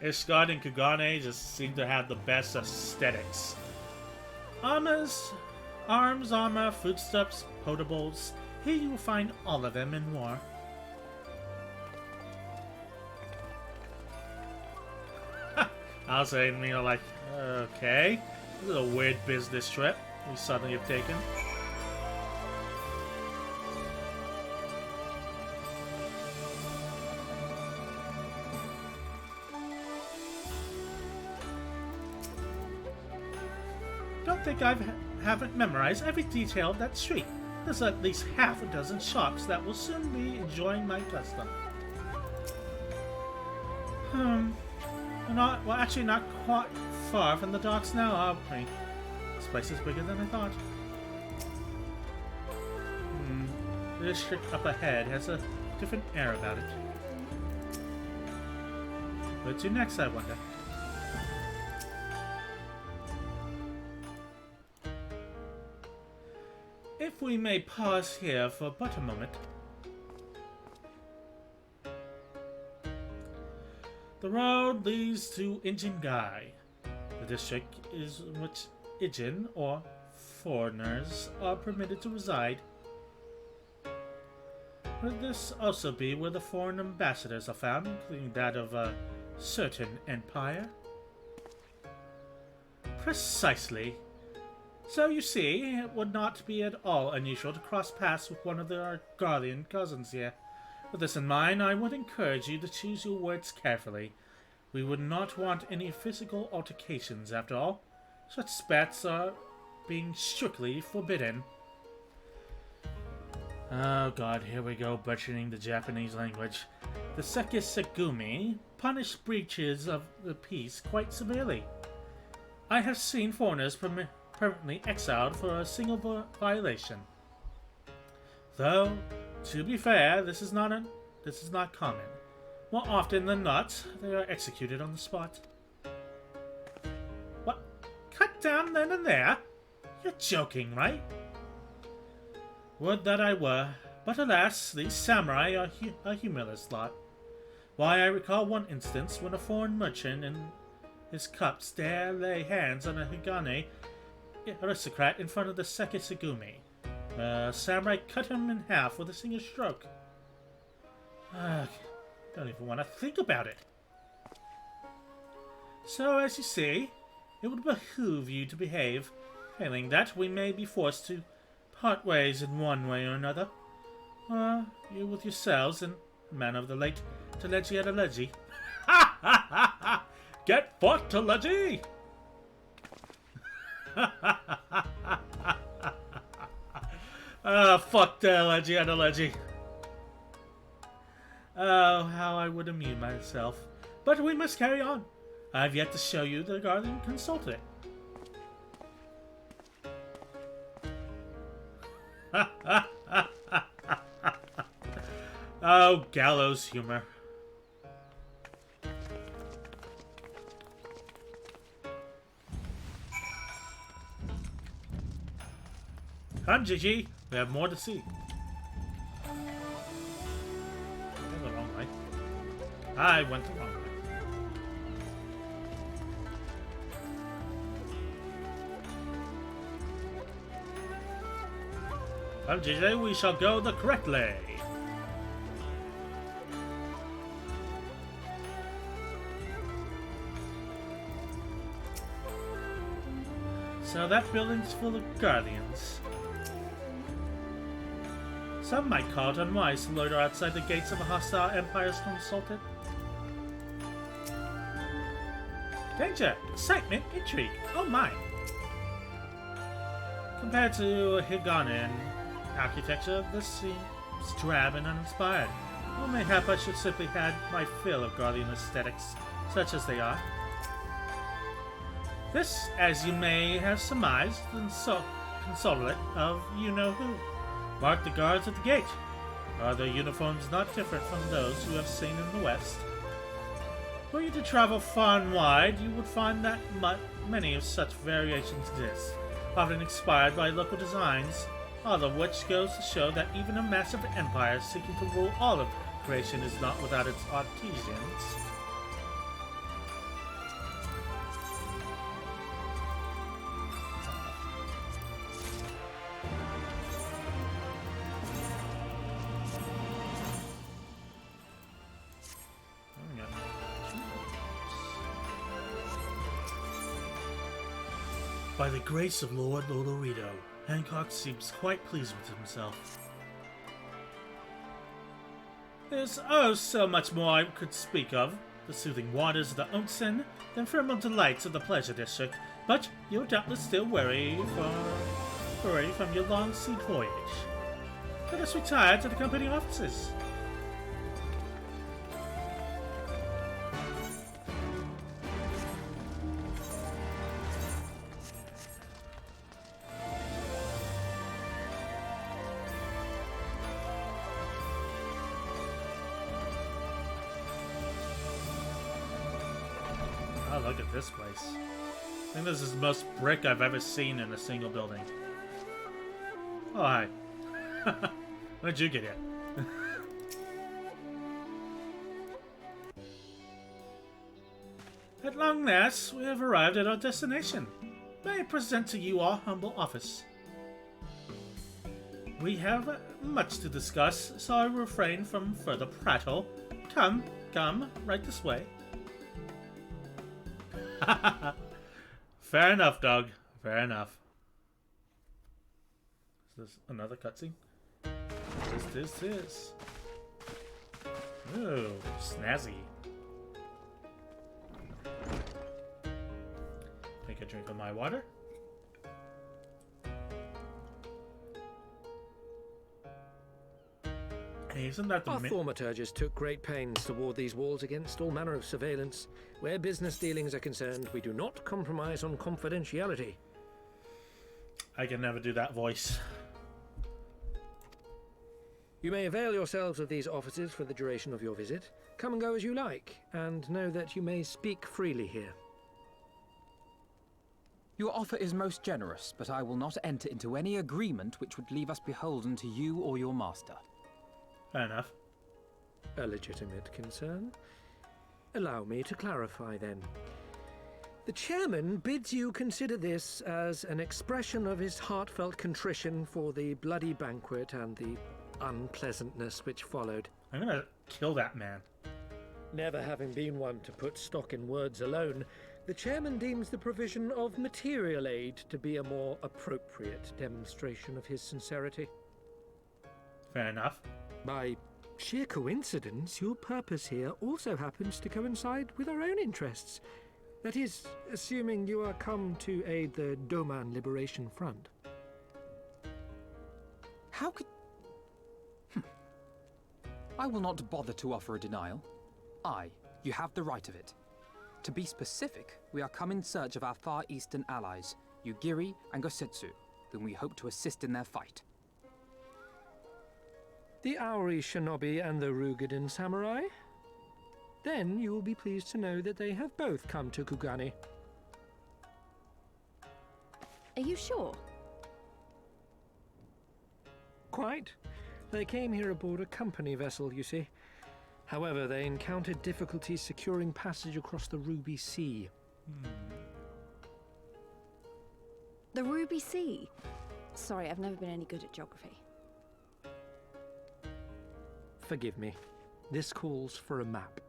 Ishgard and Kugane just seem to have the best aesthetics. Arms, armor, foodstuffs, potables. Here you will find all of them and more. I was saying, like, okay, this is a weird business trip we suddenly have taken. Don't think I haven't memorized every detail of that street. There's at least half a dozen shops that will soon be enjoying my custom. Well, actually not quite far from the docks now, are we? This place is bigger than I thought. The district up ahead has a different air about it. Where to next, I wonder? If we may pause here for but a moment. The road leads to Ijingai. The district is in which Ijin, or foreigners, are permitted to reside. Would this also be where the foreign ambassadors are found, including that of a certain empire? Precisely. So you see, it would not be at all unusual to cross paths with one of our Guardian cousins here. With this in mind, I would encourage you to choose your words carefully. We would not want any physical altercations, after all. Such spats are being strictly forbidden. Oh god, here we go, butchering the Japanese language. The Sekisegumi punish breaches of the peace quite severely. I have seen foreigners permanently exiled for a single violation. Though, to be fair, this is not common. More often than not, they are executed on the spot. What? Cut down then and there? You're joking, right? Would that I were, but alas, these samurai are a humorless lot. Why, I recall one instance when a foreign merchant and his cups dare lay hands on a Higane aristocrat in front of the Sekisegumi. Samurai cut him in half with a single stroke. Don't even want to think about it. So, as you see, it would behoove you to behave. Failing that, we may be forced to part ways in one way or another. You with yourselves and the man of the late Teleji Adeleji. Ha ha ha ha! Get fucked, Teleji! Fuck Teleji Adeleji. Oh, how I would amuse myself. But we must carry on. I've yet to show you the Guardian Consulate. Oh, gallows humor. Come, Gigi. We have more to see. I went the wrong way. I went the wrong way. Come, Gigi. We shall go the correct way. So that building's full of guardians. Some might call it unwise to loiter outside the gates of a hostile empire unconsulted. Danger, excitement, intrigue, oh my! Compared to Higanen architecture, this seems drab and uninspired. Or mayhap I should simply had my fill of guardian aesthetics, such as they are. This, as you may have surmised, consulate of you-know-who. Mark the guards at the gate. Are their uniforms not different from those you have seen in the West? Were you to travel far and wide, you would find that many of such variations exist, often inspired by local designs, all of which goes to show that even a massive empire seeking to rule all of creation is not without its artisans. By the grace of Lord Lolorito, Hancock seems quite pleased with himself. There's so much more I could speak of. The soothing waters of the onsen, the ephemeral delights of the pleasure district, but you're doubtless still weary from your long sea voyage. Let us retire to the company offices. Oh, look at this place. I think this is the most brick I've ever seen in a single building. Oh, hi. When did you get here? At long last, we have arrived at our destination. May I present to you our humble office. We have much to discuss, so I refrain from further prattle. Come, right this way. Fair enough, dog. Fair enough. Is this another cutscene? This. Ooh, snazzy. Take a drink of my water. Hey, isn't that the Our thaumaturges took great pains to ward these walls against all manner of surveillance. Where business dealings are concerned, we do not compromise on confidentiality. I can never do that voice. You may avail yourselves of these offices for the duration of your visit. Come and go as you like, and know that you may speak freely here. Your offer is most generous, but I will not enter into any agreement which would leave us beholden to you or your master. Fair enough. A legitimate concern. Allow me to clarify then. The chairman bids you consider this as an expression of his heartfelt contrition for the bloody banquet and the unpleasantness which followed. I'm gonna kill that man. Never having been one to put stock in words alone, the chairman deems the provision of material aid to be a more appropriate demonstration of his sincerity. Fair enough. By sheer coincidence, your purpose here also happens to coincide with our own interests. That is, assuming you are come to aid the Doman Liberation Front. How could... I will not bother to offer a denial. You have the right of it. To be specific, we are come in search of our Far Eastern allies, Yugiri and Gosetsu, whom we hope to assist in their fight. the Auri Shinobi and the Rugadin Samurai? Then you will be pleased to know that they have both come to Kugani. Are you sure? Quite. They came here aboard a company vessel, you see. However, they encountered difficulties securing passage across the Ruby Sea. The Ruby Sea? Sorry, I've never been any good at geography. Forgive me. This calls for a map.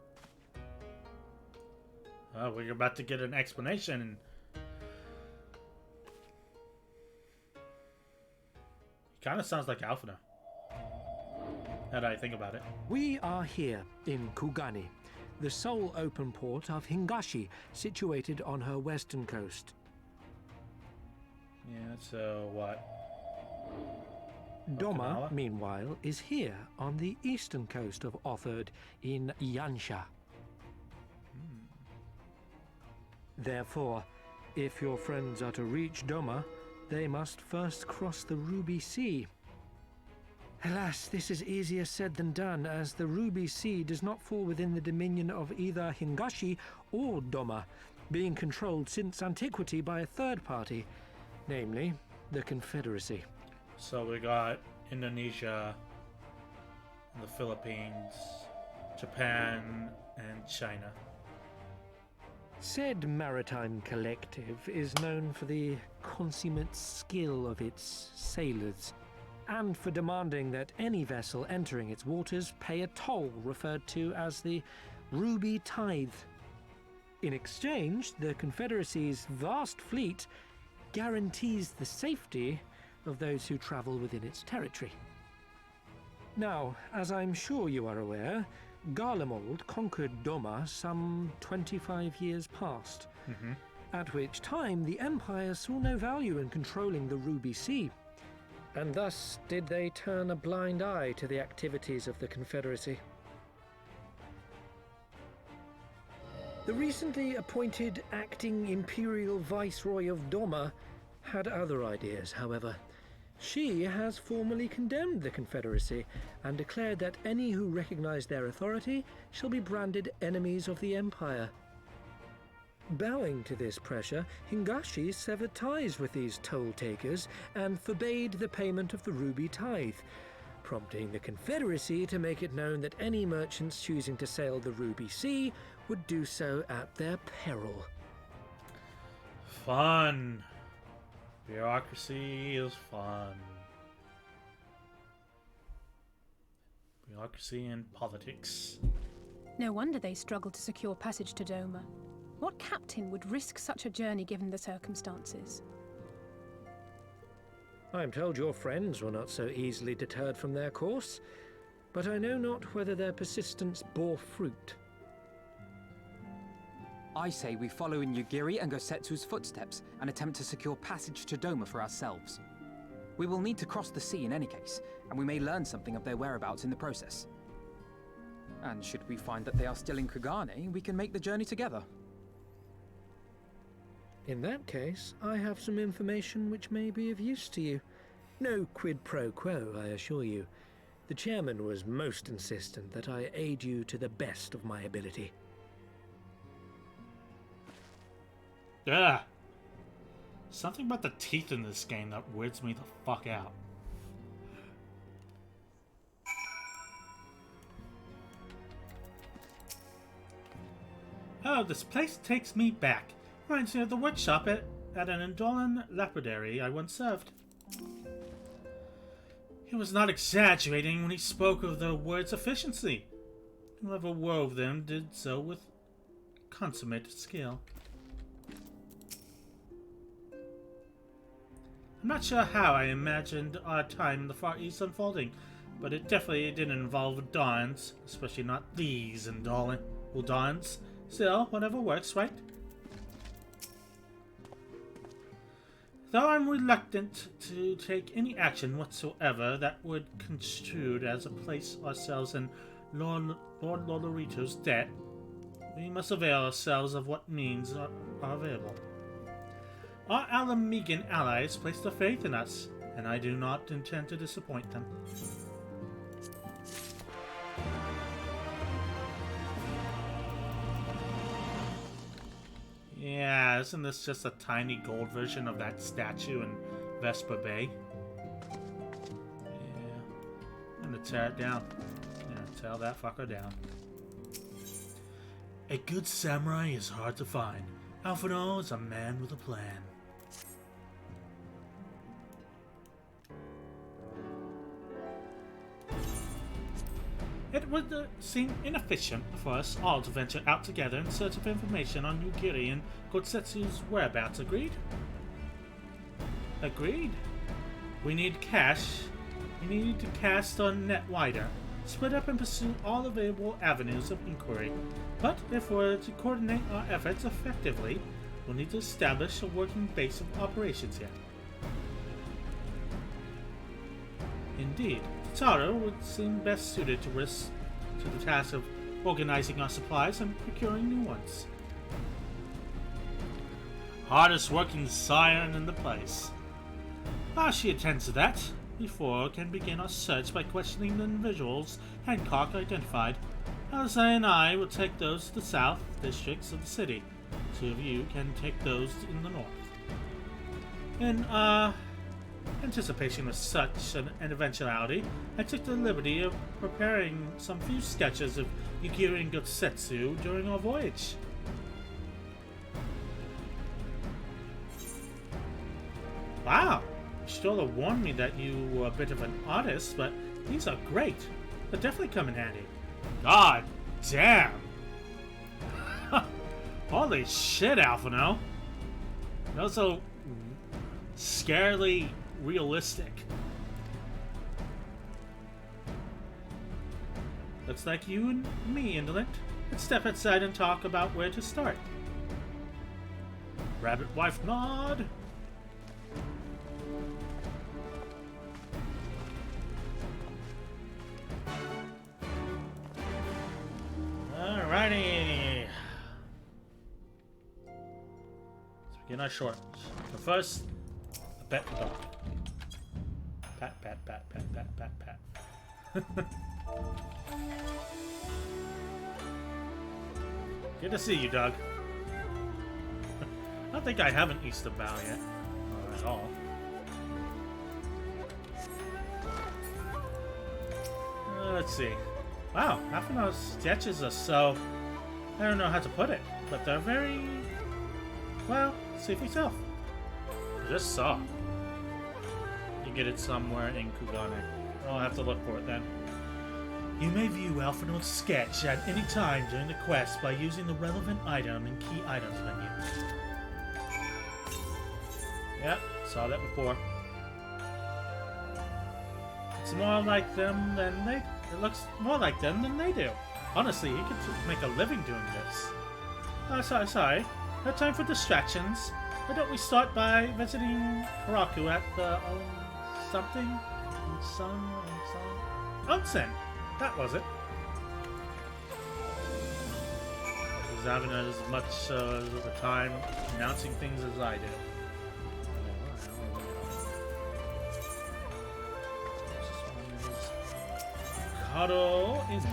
Oh, we're about to get an explanation. Kind of sounds like Alphina. Now that I think about it. We are here in Kugani, the sole open port of Hingashi, situated on her western coast. Yeah, so what? Doma, Okinawa? meanwhile, is here on the eastern coast of Othard in Yansha. Therefore, if your friends are to reach Doma, they must first cross the Ruby Sea. Alas, this is easier said than done, as the Ruby Sea does not fall within the dominion of either Hingashi or Doma, being controlled since antiquity by a third party, namely the Confederacy. So we got Indonesia, the Philippines, Japan, and China. Said maritime collective is known for the consummate skill of its sailors, and for demanding that any vessel entering its waters pay a toll referred to as the Ruby Tithe. In exchange, the Confederacy's vast fleet guarantees the safety of those who travel within its territory. Now, as I'm sure you are aware, Garlemald conquered Doma some 25 years past, at which time the Empire saw no value in controlling the Ruby Sea, and thus did they turn a blind eye to the activities of the Confederacy. The recently appointed acting Imperial Viceroy of Doma had other ideas, however. She has formally condemned the Confederacy and declared that any who recognize their authority shall be branded enemies of the Empire. Bowing to this pressure, Hingashi severed ties with these toll-takers and forbade the payment of the Ruby Tithe, prompting the Confederacy to make it known that any merchants choosing to sail the Ruby Sea would do so at their peril. Fun. Bureaucracy is fun. Bureaucracy and politics. No wonder they struggled to secure passage to Doma. What captain would risk such a journey given the circumstances? I'm told your friends were not so easily deterred from their course, but I know not whether their persistence bore fruit. I say we follow in Yugiri and Gosetsu's footsteps and attempt to secure passage to Doma for ourselves. We will need to cross the sea in any case, and we may learn something of their whereabouts in the process. And should we find that they are still in Kugane, we can make the journey together. In that case, I have some information which may be of use to you. No quid pro quo, I assure you. The chairman was most insistent that I aid you to the best of my ability. Ugh. Something about the teeth in this game that weirds me the fuck out. Oh, this place takes me back. Reminds me of the workshop at an Andolan lapidary I once served. He was not exaggerating when he spoke of the word's efficiency. Whoever wove them did so with consummate skill. I'm not sure how I imagined our time in the Far East unfolding, but it definitely didn't involve Dawns, especially not these Dawns. Still, whatever works, right? Though I'm reluctant to take any action whatsoever that would construed as a place ourselves in Lord Lolorito's debt, we must avail ourselves of what means are available. Our Alamegan allies place their faith in us, and I do not intend to disappoint them. Yeah, isn't this just a tiny gold version of that statue in Vespa Bay? Yeah. I'm gonna tear it down. Yeah, tear that fucker down. A good samurai is hard to find. Alphinaud is a man with a plan. It would seem inefficient for us all to venture out together in search of information on Yugiri and Kotsetsu's whereabouts. Agreed? Agreed. We need cash. We need to cast our net wider, split up and pursue all available avenues of inquiry. But if we're to coordinate our efforts effectively, we'll need to establish a working base of operations here. Indeed, Taro would seem best suited to the task of organizing our supplies and procuring new ones. Hardest working scion in the place. While she attends to that, we four can begin our search by questioning the individuals Hancock identified. Alisaie and I will take those to the south districts of the city. Two of you can take those in the north. In anticipation of such an eventuality, I took the liberty of preparing some few sketches of Yugiri and Kotsetsu during our voyage. Wow! You should have warned me that you were a bit of an artist, but these are great. They'll definitely come in handy. God damn! Holy shit, Alphinaud! They're so scarily realistic. Looks like you and me, Indolent. Let's step outside and talk about where to start. Rabbit wife nod. Alrighty. Let's begin our short. But first, a pet dog. Pat, pat, pat, pat, pat, pat, pat. Good to see you, Doug. I don't think I have an Easter bow yet. Not at all. Let's see. Wow, half of those sketches are so... I don't know how to put it, but they're very... Well, see for yourself. I just saw. You get it somewhere in Kugane. I'll have to look for it then. You may view Alphinaud's sketch at any time during the quest by using the relevant item in Key Items menu. Yep, saw that before. It's more like them than they... It looks more like them than they do. Honestly, you could make a living doing this. Oh, sorry. No time for distractions. Why don't we start by visiting Karaku at the... something? Onsen! That was it. He's having as much of a time announcing things as I do. Kado is...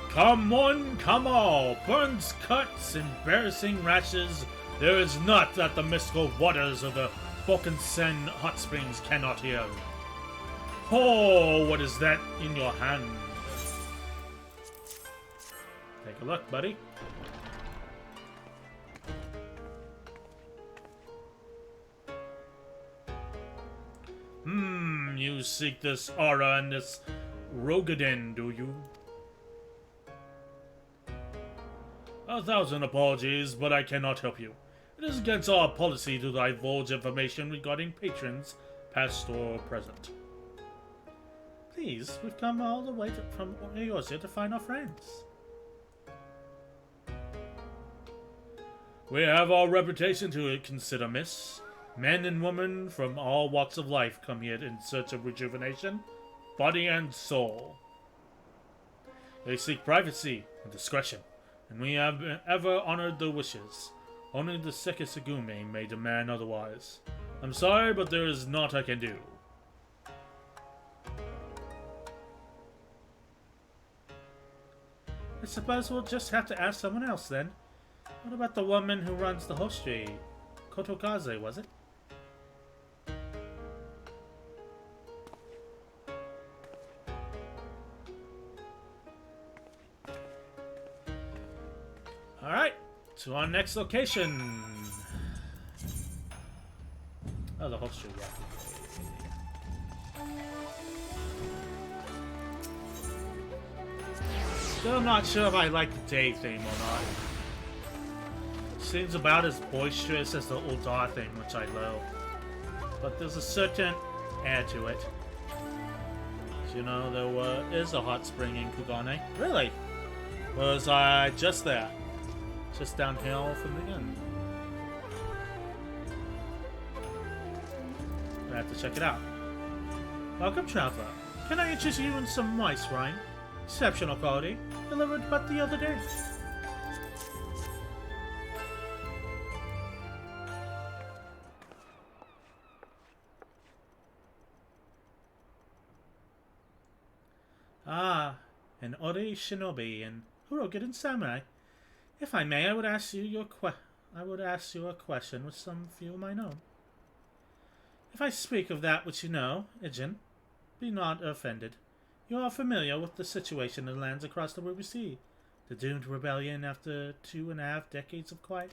Come one, come all, burns, cuts, embarrassing rashes, there is naught that the mystical waters of the Bokensen hot springs cannot heal. Oh, what is that in your hand? Take a look, buddy. You seek this aura and this Rogaden, do you? 1,000 apologies, but I cannot help you. It is against our policy to divulge information regarding patrons, past or present. Please, we've come all the way from Eorzea to find our friends. We have our reputation to consider, miss. Men and women from all walks of life come here in search of rejuvenation, body and soul. They seek privacy and discretion, and we have ever honored their wishes. Only the Sekisugume may demand otherwise. I'm sorry, but there is naught I can do. I suppose we'll just have to ask someone else then. What about the woman who runs the hostelry? Kotokaze, was it? Alright, to our next location. Oh, the hostelry, yeah. Still not sure if I like the day theme or not. Seems about as boisterous as the Uldar thing, which I love. But there's a certain air to it. You know, there is a hot spring in Kugane. Really? Was I just there? Just downhill from the inn. I have to check it out. Welcome, traveler. Can I interest you in some rice wine? Exceptional quality. Delivered but the other day. Ah, an Ori Shinobi and Hurogen Samurai. If I may, I would ask you a question with some few of my own. If I speak of that which you know, Ijin, be not offended. You are familiar with the situation in the lands across the Ruby Sea, the doomed rebellion after 2.5 decades of quiet.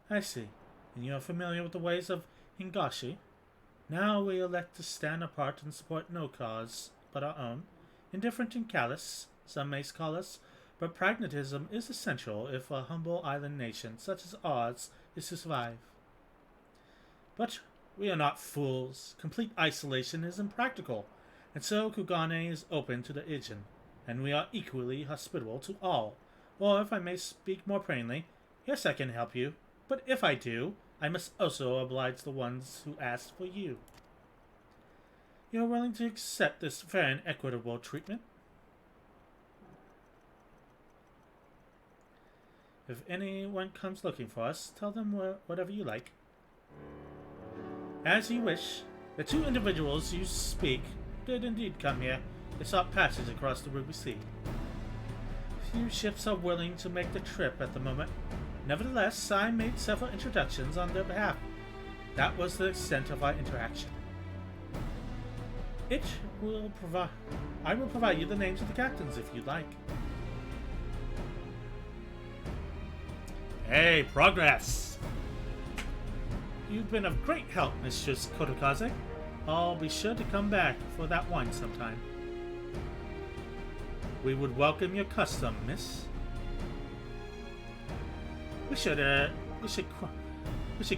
I see, and you are familiar with the ways of Hingashi. Now we elect to stand apart and support no cause but our own, indifferent and callous, some may call us, but pragmatism is essential if a humble island nation such as ours is to survive. But we are not fools. Complete isolation is impractical, and so Kugane is open to the Ijin, and we are equally hospitable to all. Or, if I may speak more plainly, yes, I can help you, but if I do, I must also oblige the ones who asked for you. You are willing to accept this fair and equitable treatment? If anyone comes looking for us, tell them whatever you like. As you wish. The two individuals you speak did indeed come here. They sought passage across the Ruby Sea. Few ships are willing to make the trip at the moment. Nevertheless, I made several introductions on their behalf. That was the extent of our interaction. I will provide you the names of the captains if you'd like. Hey, progress! You've been of great help, Mistress Kotokaze. I'll be sure to come back for that wine sometime. We would welcome your custom, miss. We should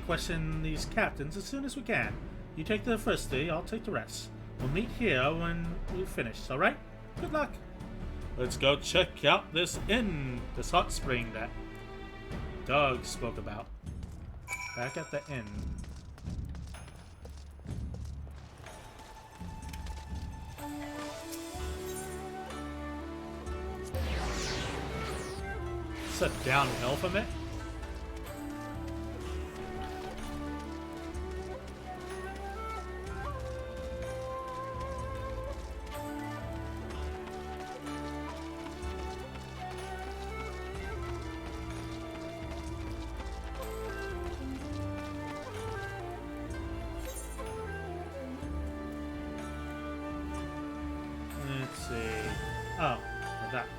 question these captains as soon as we can. You take the first day, I'll take the rest. We'll meet here when we've finished, alright? Good luck. Let's go check out this inn, this hot spring that Doug spoke about. Back at the inn. It's a downhill from it. Let's see. Oh, that way.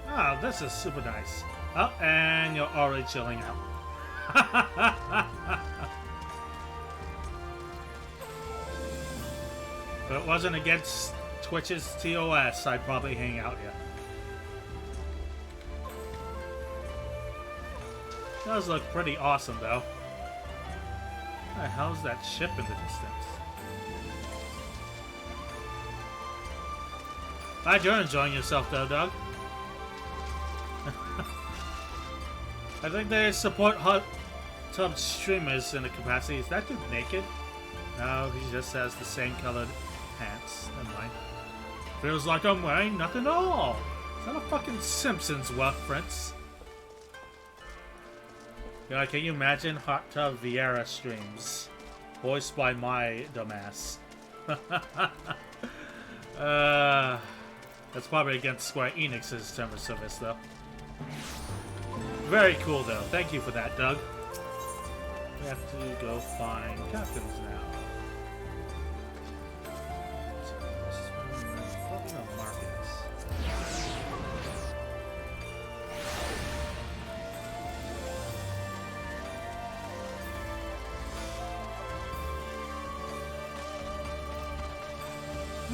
Oh, this is super nice. Oh, and you're already chilling out. If it wasn't against Twitch's TOS, I'd probably hang out here. Does look pretty awesome, though. What the hell's that ship in the distance? Glad you're enjoying yourself, though, Doug. I think they support tub streamers in the capacity. Is that dude naked? No, he just has the same colored pants. Never mind. Feels like I'm wearing nothing at all. Is that a fucking Simpsons reference? Yeah, can you imagine Hot Tub Vieira streams? Voiced by my dumbass. That's probably against Square Enix's term of service, though. Very cool, though. Thank you for that, Doug. We have to go find captains now.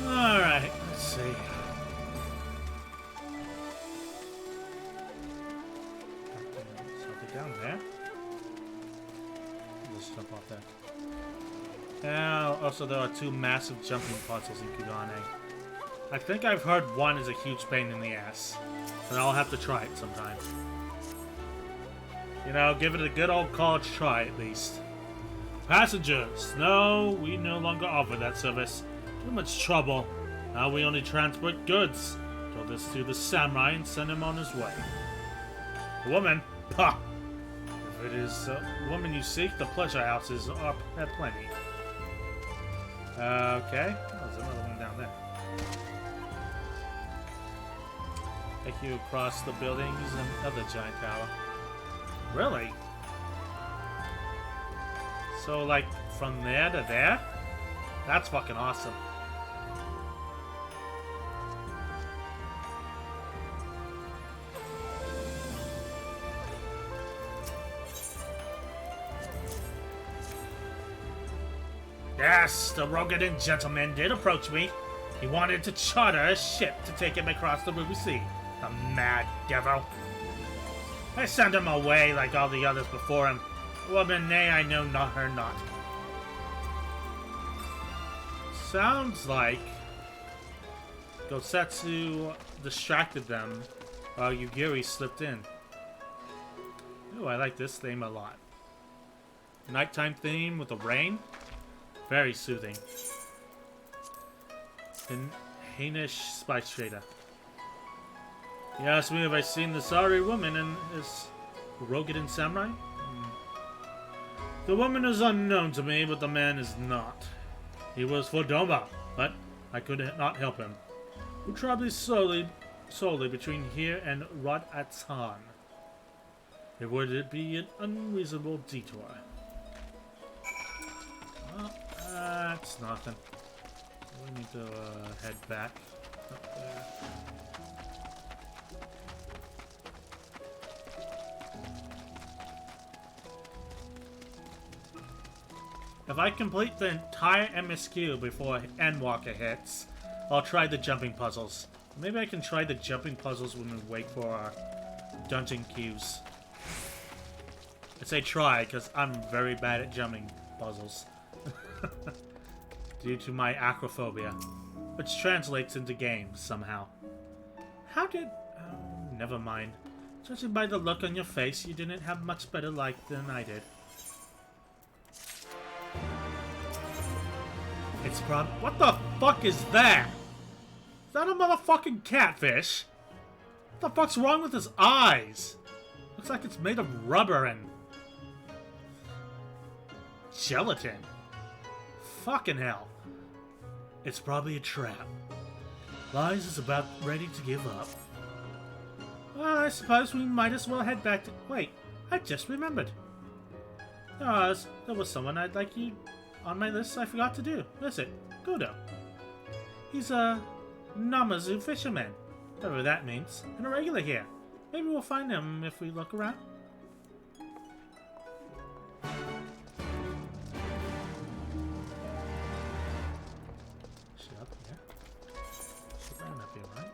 Alright, let's see. Something down there. Let's jump off that. Now, also there are 2 massive jumping puzzles in Kugane. I think I've heard one is a huge pain in the ass. And I'll have to try it sometime. You know, give it a good old college try at least. Passengers! No, we no longer offer that service. Too much trouble. Now we only transport goods. Tell this to the samurai and send him on his way. A woman? Pah! If it is a woman you seek, the pleasure houses are at plenty. Okay. Oh, there's another one down there. Take you across the buildings and another giant tower. Really? So, like, from there to there? That's fucking awesome. Yes, the Rogadin gentleman did approach me. He wanted to charter a ship to take him across the Ruby Sea. The mad devil. I sent him away like all the others before him. Woman, nay, I know not her not. Sounds like Gosetsu distracted them while Yugiri slipped in. Ooh, I like this theme a lot. Nighttime theme with the rain. Very soothing. And Hainish Spice Trader. He asked me if I seen the sorry woman and his Rogadin samurai. The woman is unknown to me, but the man is not. He was for Doma, but I could not help him. We traveled solely between here and Rod Atan. It would be an unreasonable detour. Well, that's nothing. We need to head back up there. If I complete the entire MSQ before Endwalker hits, I'll try the jumping puzzles. Maybe I can try the jumping puzzles when we wait for our dungeon queues. I say try, because I'm very bad at jumping puzzles. Due to my acrophobia, which translates into games somehow. How did... Oh, never mind. Judging by the look on your face, you didn't have much better luck than I did. It's what the fuck is that? Is that a motherfucking catfish? What the fuck's wrong with his eyes? Looks like it's made of rubber and... gelatin. Fucking hell. It's probably a trap. Lies is about ready to give up. Well, I suppose we might as well head back to... Wait, I just remembered. There was someone I'd like you... on my list I forgot to do. Listen, Godo. He's a Namazu fisherman, whatever that means, and a regular here. Maybe we'll find him if we look around. Shit up here. Shit around up here, right?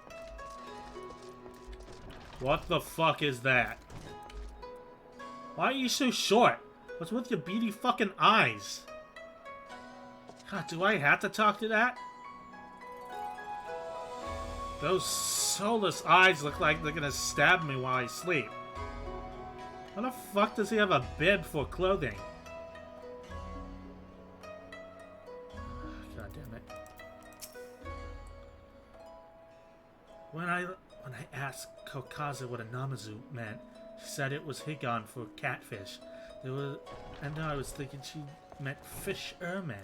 What the fuck is that? Why are you so short? What's with your beady fucking eyes? God, do I have to talk to that? Those soulless eyes look like they're gonna stab me while I sleep. How the fuck does he have a bib for clothing? God damn it. When I asked Kokaza what a Namazu meant, she said it was Higan for catfish. And now I was thinking she meant fisherman.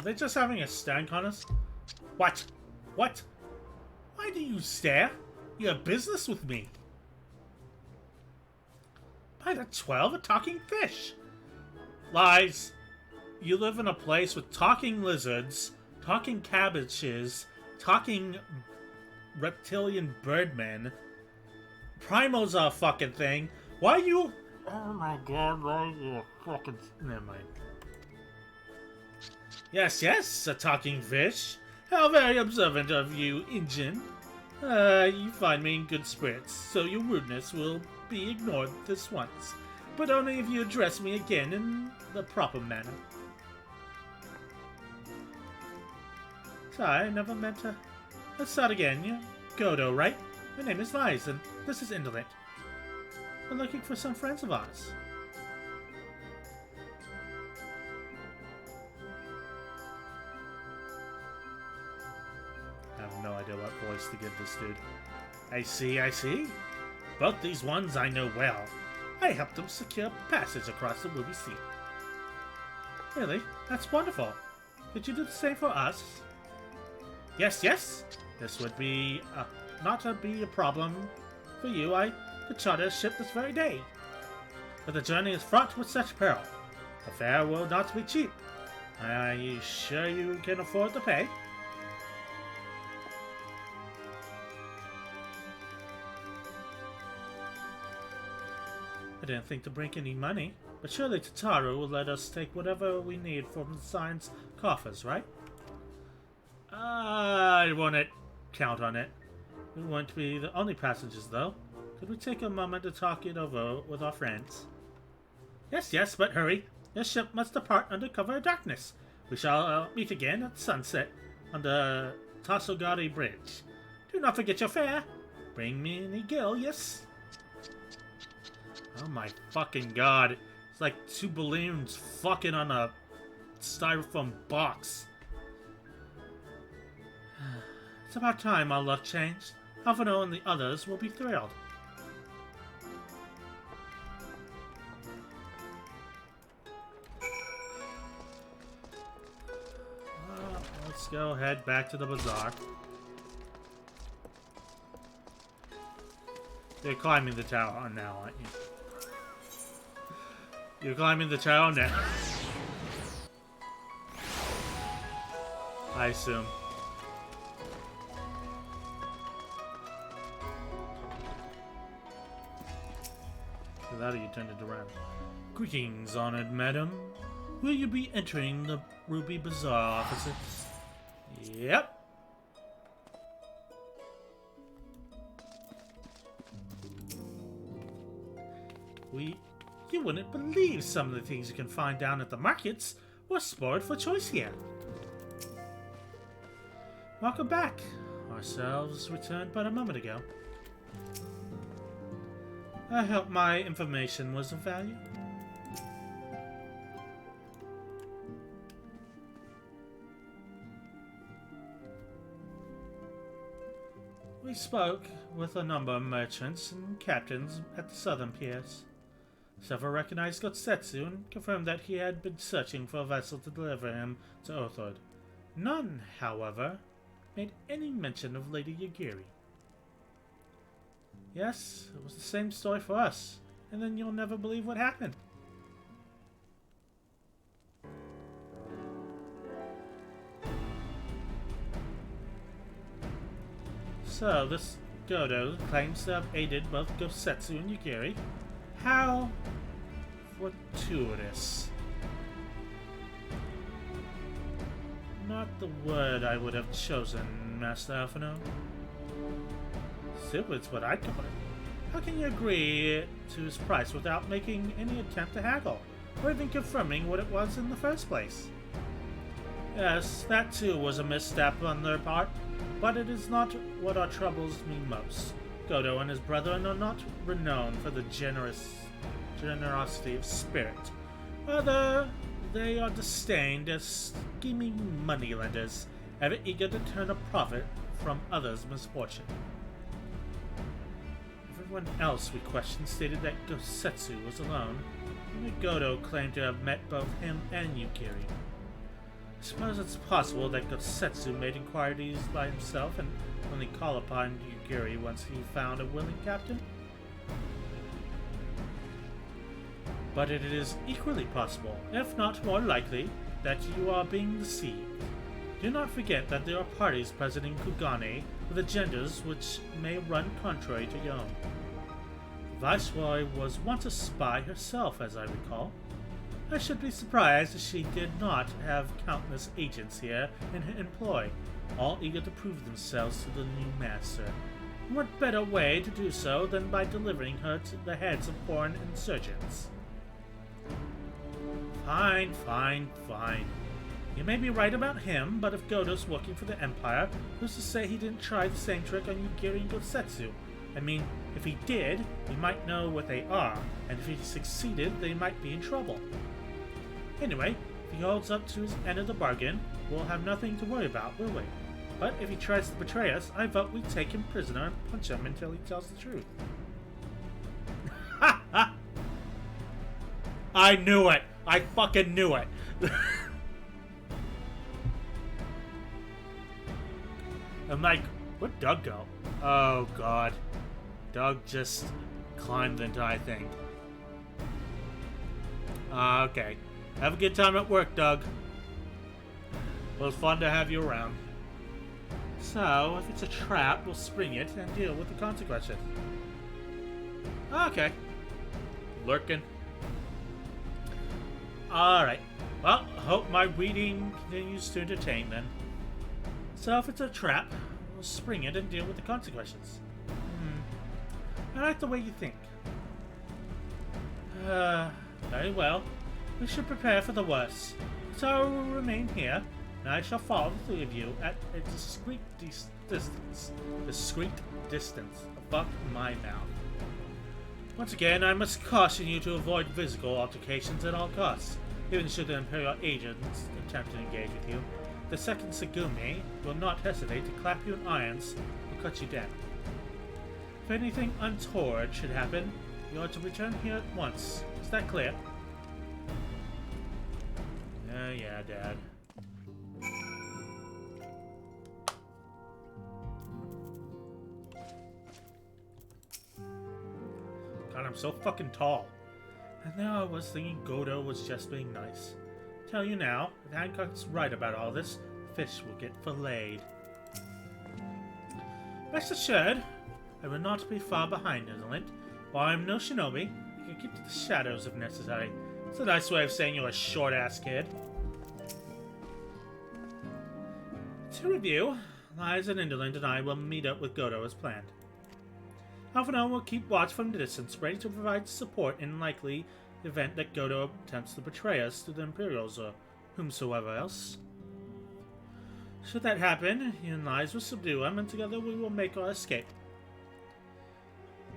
Are they just having a stank on us? What? What? Why do you stare? You have business with me. By the 12, a talking fish. Lies. You live in a place with talking lizards, talking cabbages, talking reptilian birdmen. Primo's a fucking thing. Why you... Oh my god, why you fucking... Never mind. Yes, yes, a talking fish. How very observant of you, Injin. You find me in good spirits, so your rudeness will be ignored this once. But only if you address me again in the proper manner. Sorry, I never meant to... Let's start again. You're Godo, right? Your name is Lies, and this is Indolent. We're looking for some friends of ours. I have no idea what voice to give this dude. I see, I see. Both these ones I know well. I helped them secure passage across the Ruby Sea. Really? That's wonderful. Could you do the same for us? Yes, yes. This would be not be a problem for you. I could charter a ship this very day. But the journey is fraught with such peril. The fare will not be cheap. Are you sure you can afford to pay? I didn't think to bring any money, but surely Tataru will let us take whatever we need from the Sign's coffers, right? I wouldn't count on it. We won't be the only passengers, though. Could we take a moment to talk it over with our friends? Yes, yes, but hurry. Your ship must depart under cover of darkness. We shall meet again at sunset on the Tasogari Bridge. Do not forget your fare. Bring me any gill, yes? Oh my fucking god. It's like two balloons fucking on a styrofoam box. It's about time our luck changed. Alphino and the others will be thrilled. Let's go head back to the bazaar. You're climbing the tower now, aren't you? You're climbing the tower now. I assume. Without it, you turned it around. Greetings, honored madam. Will you be entering the Ruby Bazaar, officer? Yep. You wouldn't believe some of the things you can find down at the markets. We're spoiled for choice here. Welcome back. Ourselves returned but a moment ago. I hope my information was of value. We spoke with a number of merchants and captains at the southern piers. Several recognized Gotsetsu and confirmed that he had been searching for a vessel to deliver him to Othord. None, however, made any mention of Lady Yagiri. Yes, it was the same story for us, and then you'll never believe what happened. So, this Godo claims to have aided both Gotsetsu and Yagiri. How fortuitous. Not the word I would have chosen, Master Alphino. Stupid's what I'd call it. How can you agree to his price without making any attempt to haggle? or even confirming what it was in the first place. Yes, that too was a misstep on their part, but it is not what troubles me most. Godo and his brethren are not renowned for the generosity of spirit. Rather, they are disdained as scheming moneylenders, ever eager to turn a profit from others' misfortune. Everyone else we questioned stated that Gosetsu was alone. Only Godo claimed to have met both him and Yukiri. I suppose it's possible that Gosetsu made inquiries by himself and only called upon Yukiri once he found a willing captain. But it is equally possible, if not more likely, that you are being deceived. Do not forget that there are parties present in Kugane with agendas which may run contrary to your own. The Viceroy was once a spy herself, as I recall. I should be surprised if she did not have countless agents here in her employ, all eager to prove themselves to the new master. What better way to do so than by delivering her to the heads of foreign insurgents? Fine, fine, fine. You may be right about him, but if Godo's working for the Empire, who's to say he didn't try the same trick on Yukiri and Gosetsu? I mean, if he did, we might know what they are, and if he succeeded, they might be in trouble. Anyway, if he holds up to his end of the bargain, we'll have nothing to worry about, will we? But if he tries to betray us, I vote we take him prisoner and punch him until he tells the truth. Ha ha! I knew it! I fucking knew it! I'm like, where'd Doug go? Oh god. Doug just climbed the entire thing. Okay. Have a good time at work, Doug. Well, it's fun to have you around. So, if it's a trap, we'll spring it and deal with the consequences. Okay. Lurking. Alright. Well, hope my reading continues to entertain then. So if it's a trap, we'll spring it and deal with the consequences. I like the way you think. Very well. We should prepare for the worst. So I will remain here, and I shall follow the three of you at a discreet distance. Discreet distance. Fuck my mouth. Once again, I must caution you to avoid physical altercations at all costs, even should the Imperial agents attempt to engage with you. The second Segumi will not hesitate to clap you in irons or cut you down. If anything untoward should happen, you are to return here at once. Is that clear? Yeah, Dad. God, I'm so fucking tall. And now I was thinking Godo was just being nice. Tell you now, if Hancock's right about all this, fish will get filleted. Rest assured, I will not be far behind, Indolent. While I'm no shinobi, I can keep to the shadows if necessary. It's a nice way of saying you're a short-ass kid. To review, Liza and Indolent and I will meet up with Godo as planned. Alphinaud will keep watch from the distance, ready to provide support in likely event that Godo attempts to betray us to the Imperials or whomsoever else. Should that happen, he and Liza will subdue him, and together we will make our escape.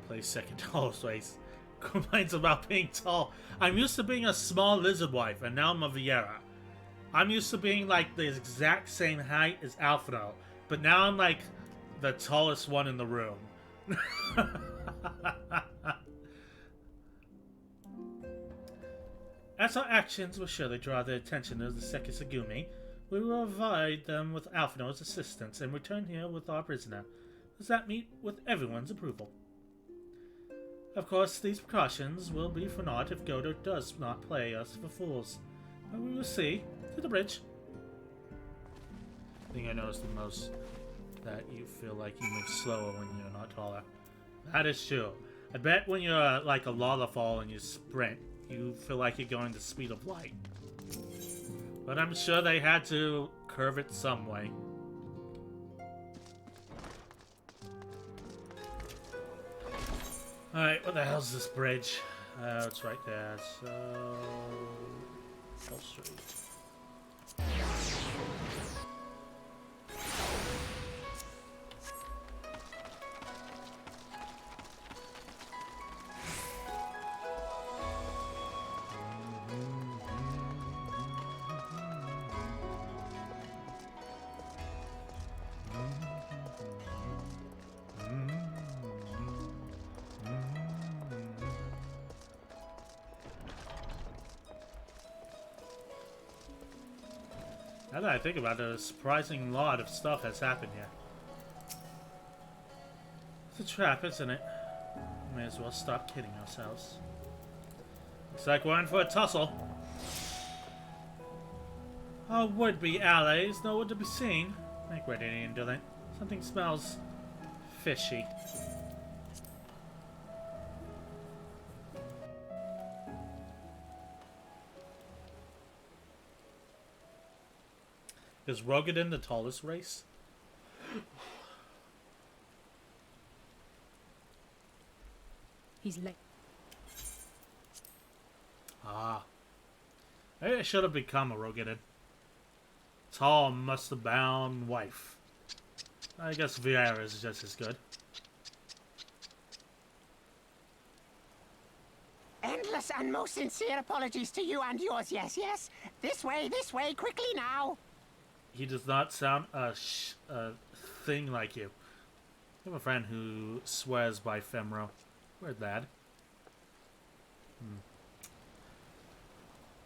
Play second always. Complains about being tall. I'm used to being a small lizard wife, and now I'm a Viera. I'm used to being like the exact same height as Alphinaud, but now I'm like the tallest one in the room. As our actions will surely draw the attention of the Second Segumi, we will provide them with Alphinaud's assistance and return here with our prisoner. Does that meet with everyone's approval? Of course, these precautions will be for naught if Godo does not play us for fools. But we will see. To the bridge. I think I noticed the most that you feel like you move slower when you're not taller. That is true. I bet when you're like a Lollafall and you sprint, you feel like you're going the speed of light. But I'm sure they had to curve it some way. Alright, what the hell's this bridge? It's right there. So, Hill Street. Now that I think about it, a surprising lot of stuff has happened here. It's a trap, isn't it? May as well stop kidding ourselves. Looks like we're in for a tussle. Our would-be allies nowhere to be seen. Make ready, Indian Dylan. Something smells fishy. Is Rogadin the tallest race? He's late. Ah. Maybe I should have become a Rogadin. Tall, muscle-bound wife. I guess Viera is just as good. Endless and most sincere apologies to you and yours, yes, yes. This way, quickly now. He does not sound a thing like you. I have a friend who swears by Femro. Weird lad.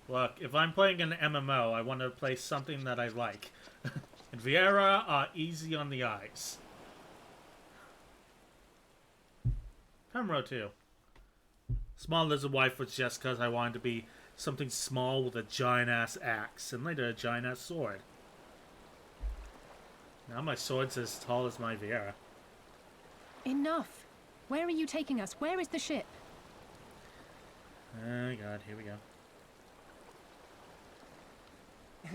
Look, if I'm playing an MMO, I want to play something that I like. And Viera are easy on the eyes. Femro too. Small Lizard Wife was just because I wanted to be something small with a giant-ass axe, and later a giant-ass sword. Now my sword's as tall as my Viera. Enough! Where are you taking us? Where is the ship? Oh god, here we go.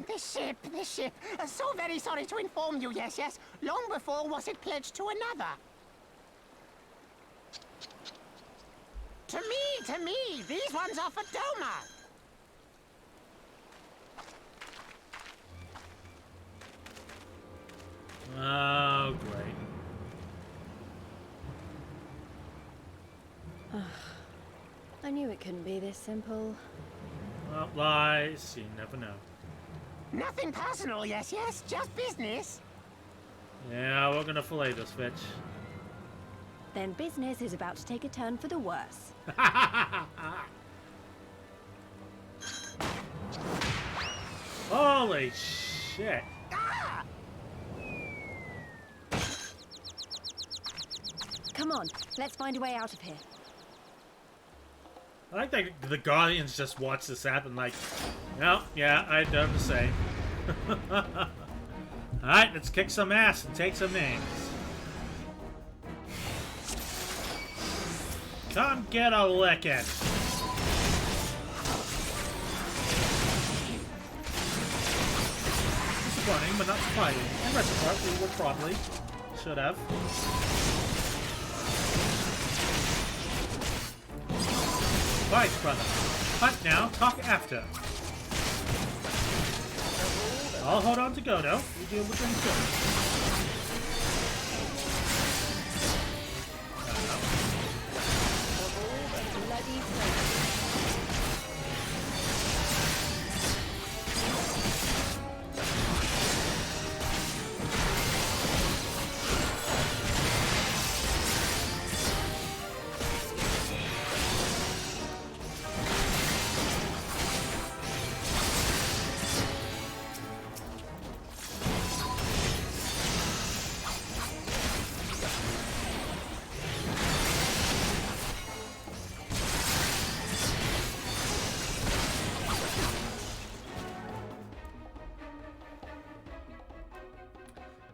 This ship. So very sorry to inform you, yes, yes. Long before was it pledged to another. To me, these ones are for Doma. Oh, great. I knew it couldn't be this simple. Well, lies, you never know. Nothing personal, yes, yes. Just business. Yeah, we're gonna fillet this bitch. Then business is about to take a turn for the worse. Holy shit. Ah! Come on, let's find a way out of here. I like that the Guardians just watch this happen like, no, yeah, I'd done the same. Alright, let's kick some ass and take some names. Come get a licking. Disappointing, but not surprising. In retrospect, we would probably should have. Right, brother. Hunt now, talk after. I'll hold on to Godo. You deal with them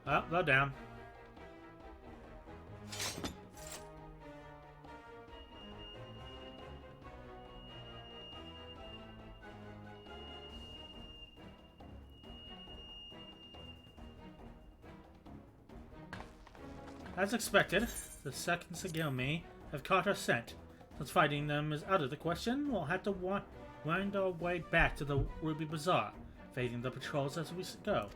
Oh, they're down. As expected, the second Sagilmi have caught our scent. Since fighting them is out of the question, we'll have to wind our way back to the Ruby Bazaar, evading the patrols as we go.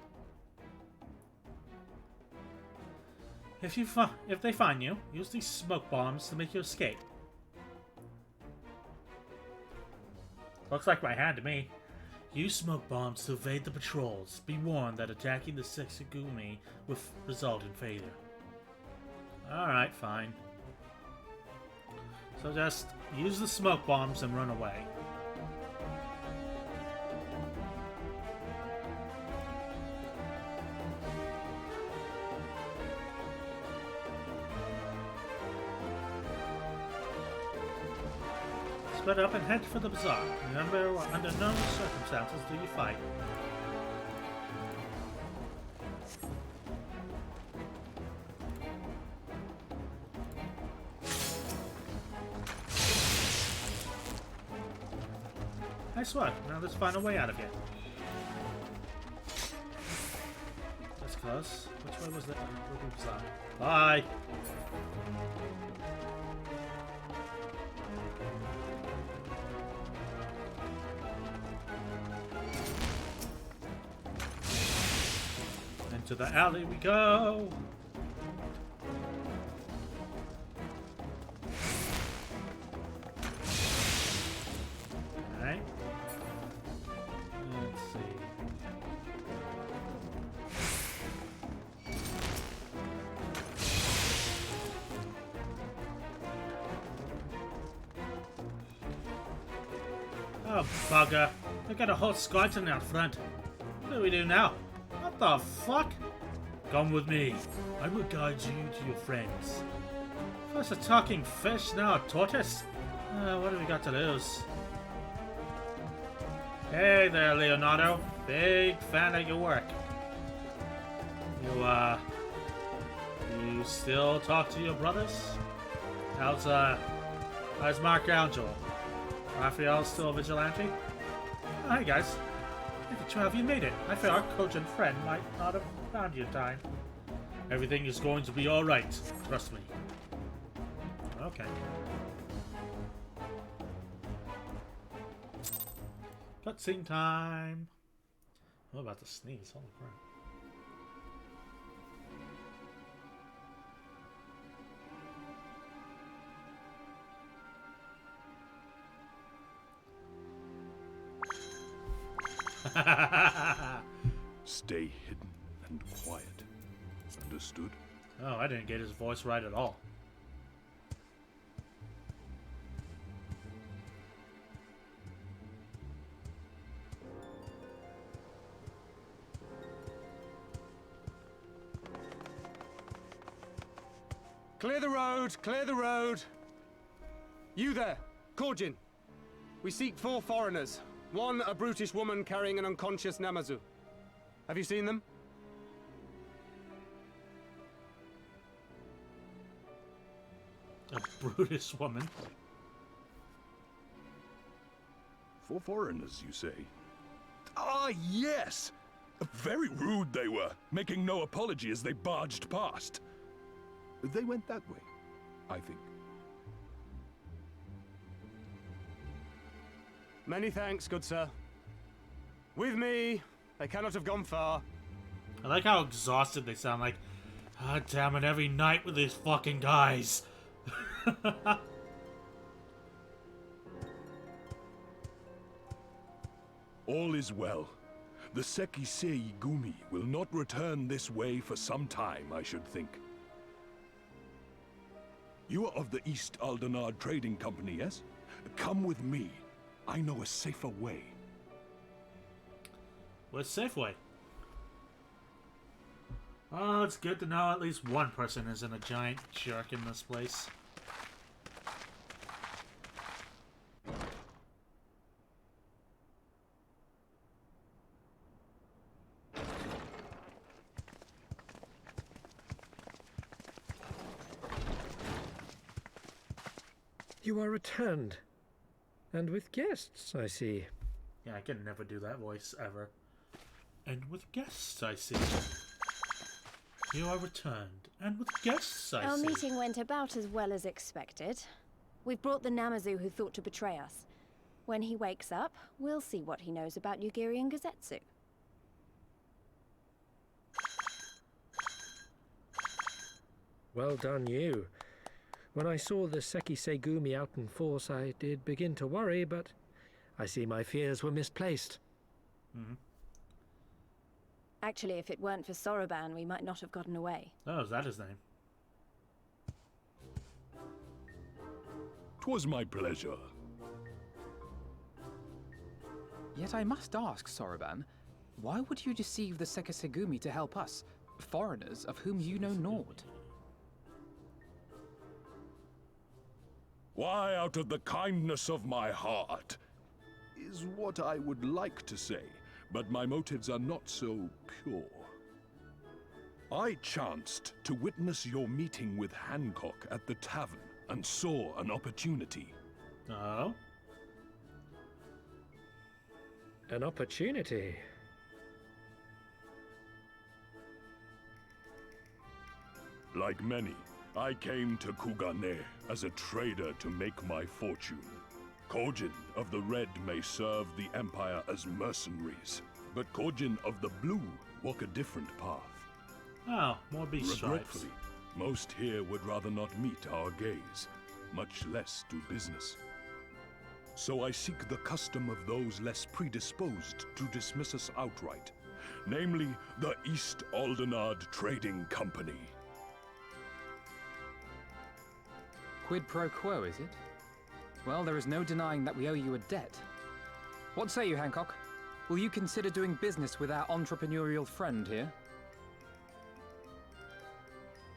If they find you, use these smoke bombs to make your escape. Looks like my hand to me. Use smoke bombs to evade the patrols. Be warned that attacking the Sexagumi will result in failure. Alright, fine. So just use the smoke bombs and run away. Split up and head for the bazaar. Remember, under no circumstances do you fight. Nice work. Now let's find a way out of here. That's close. Which way was that? Ruby Bazaar. Bye! Into the alley we go! Alright. Let's see. Oh, bugger. They got a whole skeleton out front. What do we do now? What the fuck? Come with me. I will guide you to your friends. First a talking fish, now a tortoise? What have we got to lose? Hey there, Leonardo. Big fan of your work. You still talk to your brothers? How's Mark Angel? Raphael still a vigilante? Oh, hey guys. Look at you, have you made it? I fear our cogent friend might not have found you in time. Everything is going to be alright. Trust me. Okay. Cutscene time. I'm about to sneeze. Holy crap. Stay hidden and quiet. Understood? Oh, I didn't get his voice right at all. Clear the road! Clear the road! You there, Korjin. We seek 4 foreigners. One, a brutish woman carrying an unconscious Namazu. Have you seen them? A brutish woman. 4 foreigners, you say? Ah, yes! Very rude they were, making no apology as they barged past. They went that way, I think. Many thanks, good sir. With me, they cannot have gone far. I like how exhausted they sound. Like, ah, damn it, every night with these fucking guys. All is well. The Sekisei Gumi will not return this way for some time, I should think. You are of the East Aldenard Trading Company, yes? Come with me. I know a safer way. What's safe way? Oh, it's good to know at least one person isn't a giant jerk in this place. You are returned. And with guests, I see. Yeah, I can never do that voice, ever. And with guests, I see. You are returned. And with guests, I Our see. meeting went about as well as expected. We've brought the Namazu who thought to betray us. When he wakes up, we'll see what he knows about Yugiri and Gazetsu. Well done, you. When I saw the Seki Segumi out in force, I did begin to worry, but I see my fears were misplaced. Actually, if it weren't for Soroban, we might not have gotten away. Oh, is that his name? 'Twas my pleasure. Yet I must ask, Soroban, why would you deceive the Sekisegumi to help us, foreigners of whom you know naught? Why, out of the kindness of my heart, is what I would like to say, but my motives are not so pure. I chanced to witness your meeting with Hancock at the tavern and saw an opportunity. Oh? An opportunity? Like many, I came to Kugane as a trader to make my fortune. Kojin of the Red may serve the Empire as mercenaries, but Kojin of the Blue walk a different path. Oh, more beast stripes. Regretfully, most here would rather not meet our gaze, much less do business. So I seek the custom of those less predisposed to dismiss us outright, namely the East Aldenard Trading Company. Quid pro quo, is it? Well, there is no denying that we owe you a debt. What say you, Hancock? Will you consider doing business with our entrepreneurial friend here?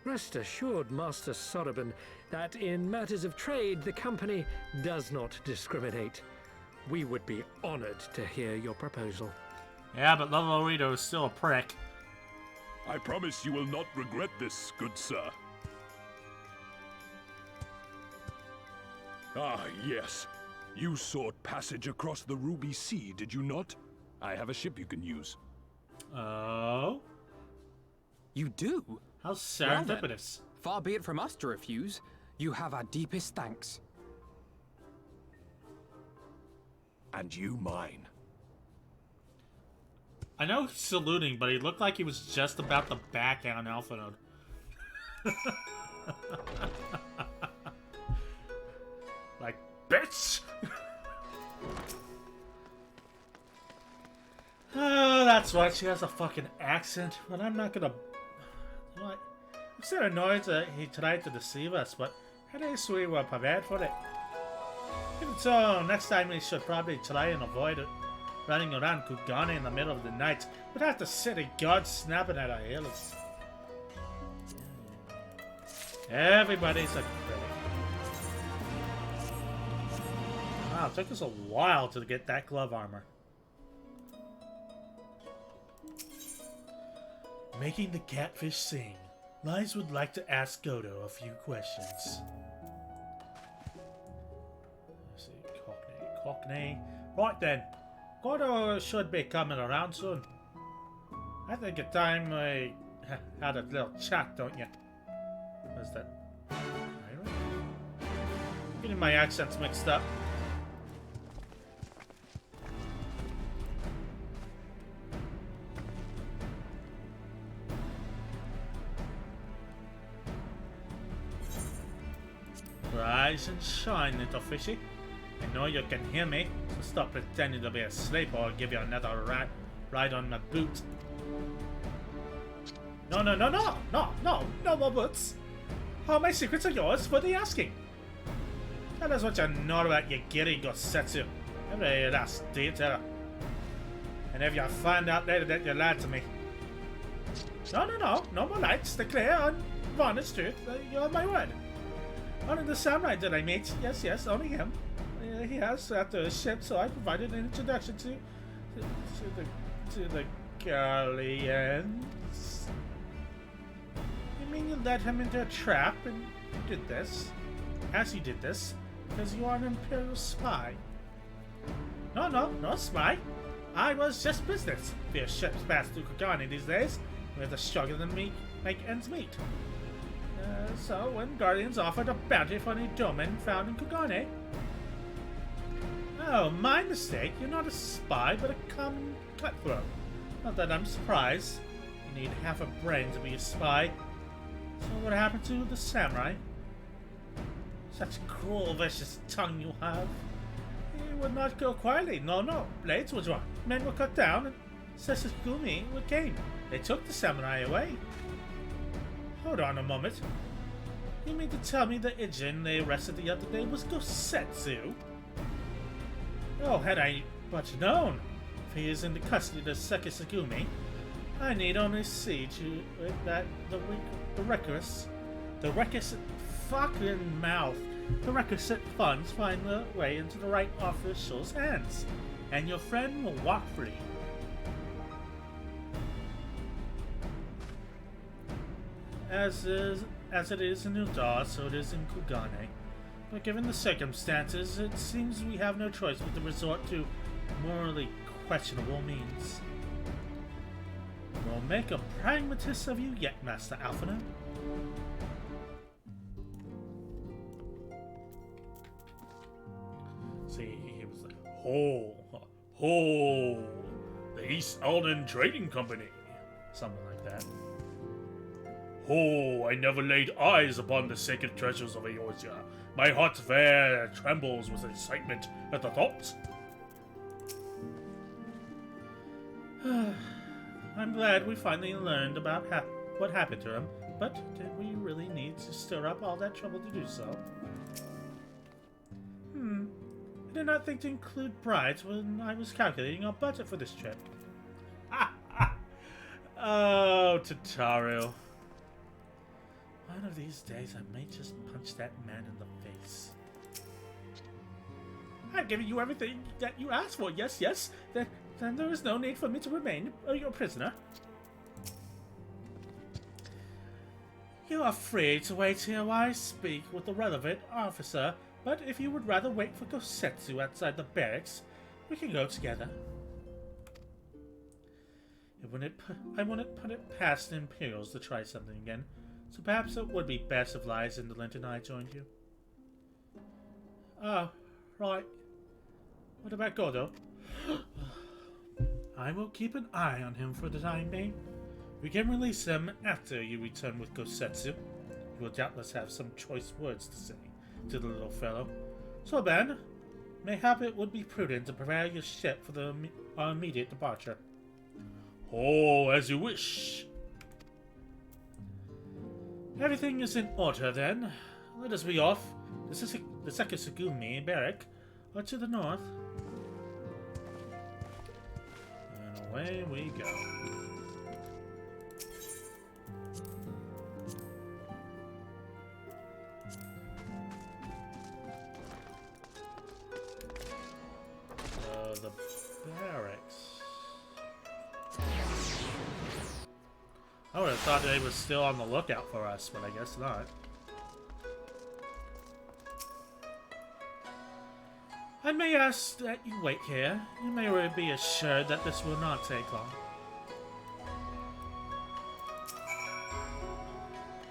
Rest assured, Master Soroban, that in matters of trade, the company does not discriminate. We would be honored to hear your proposal. Yeah, but Lolorito is still a prick. I promise you will not regret this, good sir. Ah, yes. You sought passage across the Ruby Sea, did you not? I have a ship you can use. Oh? You do? How Well serendipitous. then, far be it from us to refuse. You have our deepest thanks. And you mine. I know he's saluting, but he looked like he was just about to back out on Alpha Node. Like, bitch! Oh, that's right, she has a fucking accent, but I'm not gonna... You know what? I'm so annoyed that he tried to deceive us, but at least we were prepared for it. Even so, next time we should probably try and avoid it. Running around Kugane in the middle of the night without the city guards snapping at our heels. Everybody's a critic. Wow, it took us a while to get that glove armor. Making the catfish sing. Lies would like to ask Godo a few questions. Let's see, Cockney. Right then. Godo should be coming around soon. I think it's time we had a little chat, don't you? What's that? Getting my accents mixed up. Rise and shine, little fishy. I know you can hear me, so stop pretending to be asleep or I'll give you another ride on my boot. No more boots. All my secrets are yours for the asking. Tell us what you know about Yugiri Gosetsu. Every last detail. And if you find out later that you lied to me. No more lights. The clear and honest truth. You have my word. Only the samurai did I meet. Yes, only him. He has at the ship, so I provided an introduction to the Galleons. You mean you led him into a trap and you did this? As you did this, because you are an Imperial spy. No spy. I was just business. Their ships pass through Kugane these days. We're the struggle to make ends meet. So, when Guardians offered a bounty for any domain found in Kugane? Oh, my mistake. You're not a spy, but a common cutthroat. Not that I'm surprised. You need half a brain to be a spy. So what happened to the samurai? Such cruel, vicious tongue you have. You would not go quietly. No. Blades were drawn. Men were cut down, and Sesagumi came. They took the samurai away. Hold on a moment. You mean to tell me the Ijin they arrested the other day was Gosetsu? Oh, had I but known. If he is in the custody of Sekisagumi, I need only see to that the requisite fucking mouth. The requisite funds find their way into the right official's hands, and your friend will walk free. As it is in Udar, so it is in Kugane. But given the circumstances, it seems we have no choice but to resort to morally questionable means. We'll make a pragmatist of you yet, Master Alphinaud. See, he was like, ho, the East Alden Trading Company. Something like that. Oh, I never laid eyes upon the sacred treasures of Eorzea. My heart there trembles with excitement at the thought. I'm glad we finally learned about what happened to him, but did we really need to stir up all that trouble to do so? I did not think to include brides when I was calculating our budget for this trip. Oh, Tataru. One of these days I may just punch that man in the face. I've given you everything that you asked for, yes. Then there is no need for me to remain your prisoner. You are free to wait here while I speak with the relevant officer, but if you would rather wait for Gosetsu outside the barracks, we can go together. I wouldn't put it past the Imperials to try something again, so perhaps it would be best if Lies and Indolent and I joined you. Oh, right. What about Godo? I will keep an eye on him for the time being. We can release him after you return with Gosetsu. You will doubtless have some choice words to say to the little fellow. So Ben, mayhap it would be prudent to prepare your ship for our immediate departure. Oh, as you wish. Everything is in order then. Let us be off. This is the Sekisagumi barrack, or to the north. And away we go. The barracks. I would have thought they were still on the lookout for us, but I guess not. I may ask that you wait here. You may be assured that this will not take long.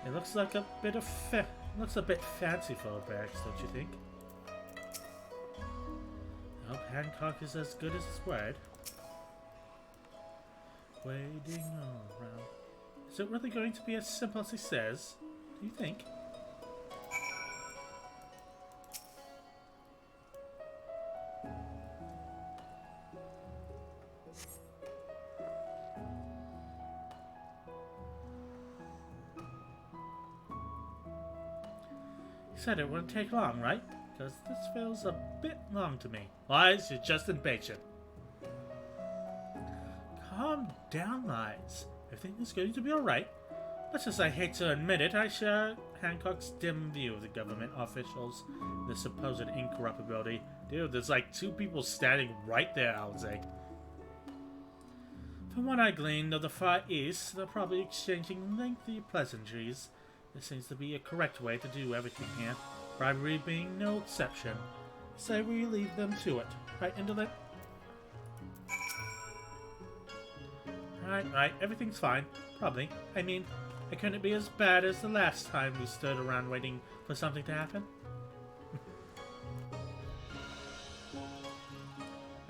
It looks like a bit of looks a bit fancy for a barracks, don't you think? I hope Hancock is as good as his word. Waiting around. Is it really going to be as simple as he says? Do you think? He said it wouldn't take long, right? Because this feels a bit long to me. Lies, you're just impatient. Calm down, Lies. Everything is going to be alright. Much as I hate to admit it, I share Hancock's dim view of the government officials, the supposed incorruptibility. Dude, there's like two people standing right there, I would say. From what I gleaned of the Far East, they're probably exchanging lengthy pleasantries. This seems to be a correct way to do everything here, bribery being no exception. Say we leave them to it. Right, Indolent? Right, everything's fine. Probably. I mean, It couldn't be as bad as the last time we stood around waiting for something to happen.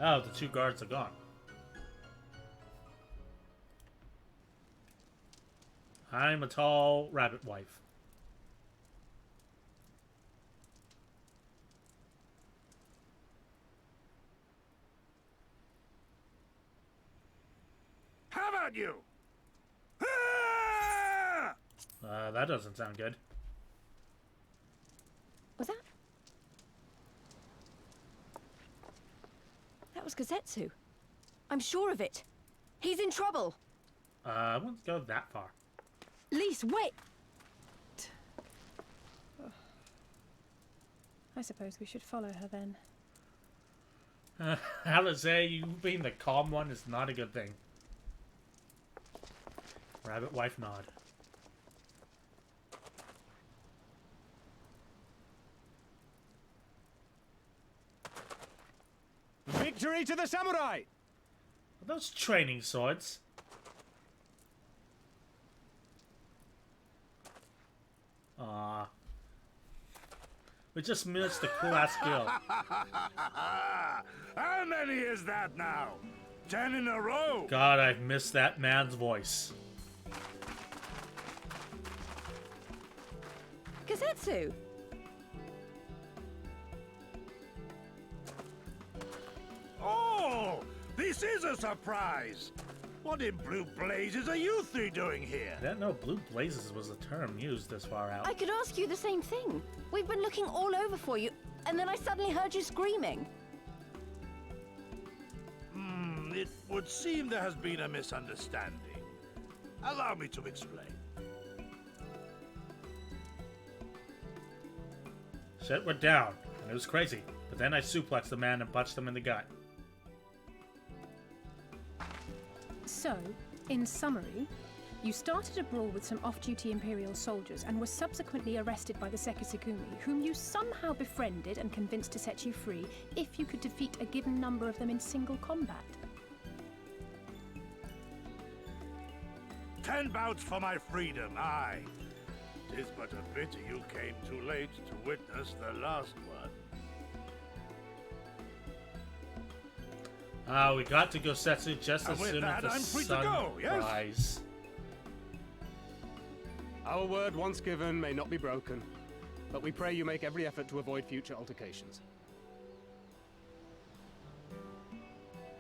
Oh, the 2 guards are gone. I'm a tall rabbit wife. How about you? That doesn't sound good. Was that? That was Gazetsu. I'm sure of it. He's in trouble. I won't go that far. Lise, wait! I suppose we should follow her then. Alisaie, you being the calm one is not a good thing. Rabbit wife nod. Victory to the samurai! Are those training swords? Ah. We just missed a cool ass skill. How many is that now? 10 in a row? God, I've missed that man's voice. Gazetsu! Oh, this is a surprise. What in blue blazes are you three doing here? I didn't know blue blazes was a term used this far out. I could ask you the same thing. We've been looking all over for you, and then I suddenly heard you screaming. It would seem there has been a misunderstanding. Allow me to explain. Shit went down, and it was crazy. But then I suplexed the man and punched him in the gut. So, in summary, you started a brawl with some off-duty Imperial soldiers and were subsequently arrested by the Sekisukumi, whom you somehow befriended and convinced to set you free if you could defeat a given number of them in single combat. 10 bouts for my freedom, aye. 'Tis but a pity you came too late to witness the last one. We got to Gosetsu just as And with soon that, as the I'm free to sun go, yes? rise. Our word once given may not be broken, but we pray you make every effort to avoid future altercations.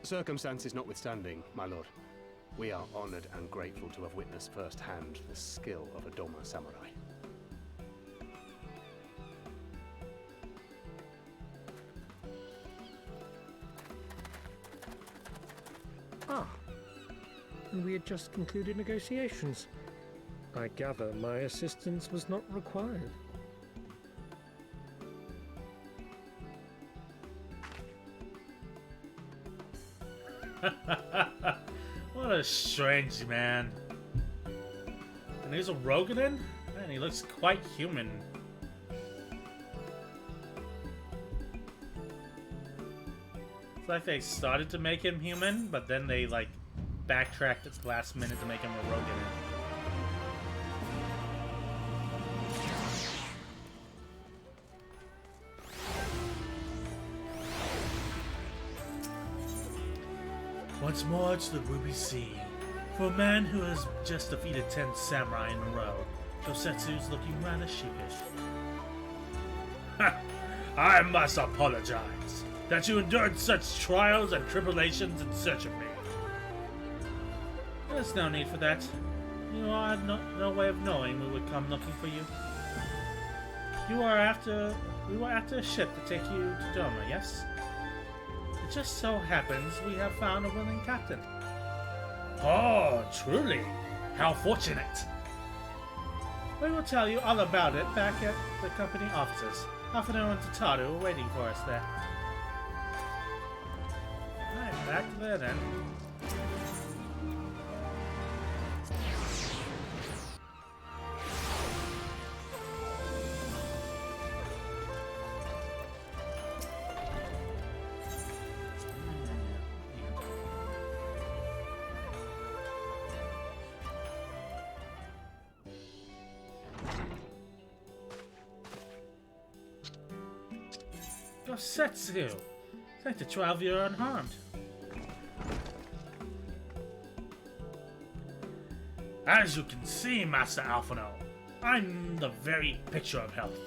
Circumstances notwithstanding, my lord, we are honored and grateful to have witnessed firsthand the skill of a Doma samurai. Ah, and we had just concluded negotiations. I gather my assistance was not required. What a strange man. And he's a Rogadan? Man, he looks quite human. It's like they started to make him human, but then they, like, backtracked at the last minute to make him a Rogadan. Once more to the Ruby Sea. For a man who has just defeated 10 samurai in a row, Gosetsu's looking rather sheepish. I must apologize that you endured such trials and tribulations in search of me. There's no need for that. You had no way of knowing we would come looking for you. We were after a ship to take you to Doma, yes? It just so happens we have found a willing captain. Oh, truly. How fortunate. We will tell you all about it back at the company offices. Afano and Tataru are waiting for us there. Alright, back there then. of Setsu. Thank the 12-year unharmed. As you can see, Master Alphino, I'm the very picture of health.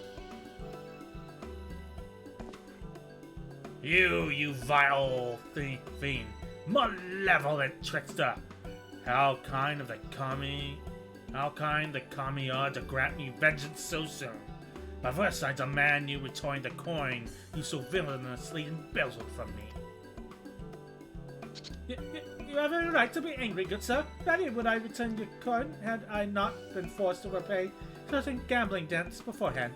You vile fiend, malevolent trickster! How kind the kami are to grant me vengeance so soon. But first I demand you return the coin you so villainously embezzled from me. You have every right to be angry, good sir. Gladly would I return your coin had I not been forced to repay certain gambling debts beforehand.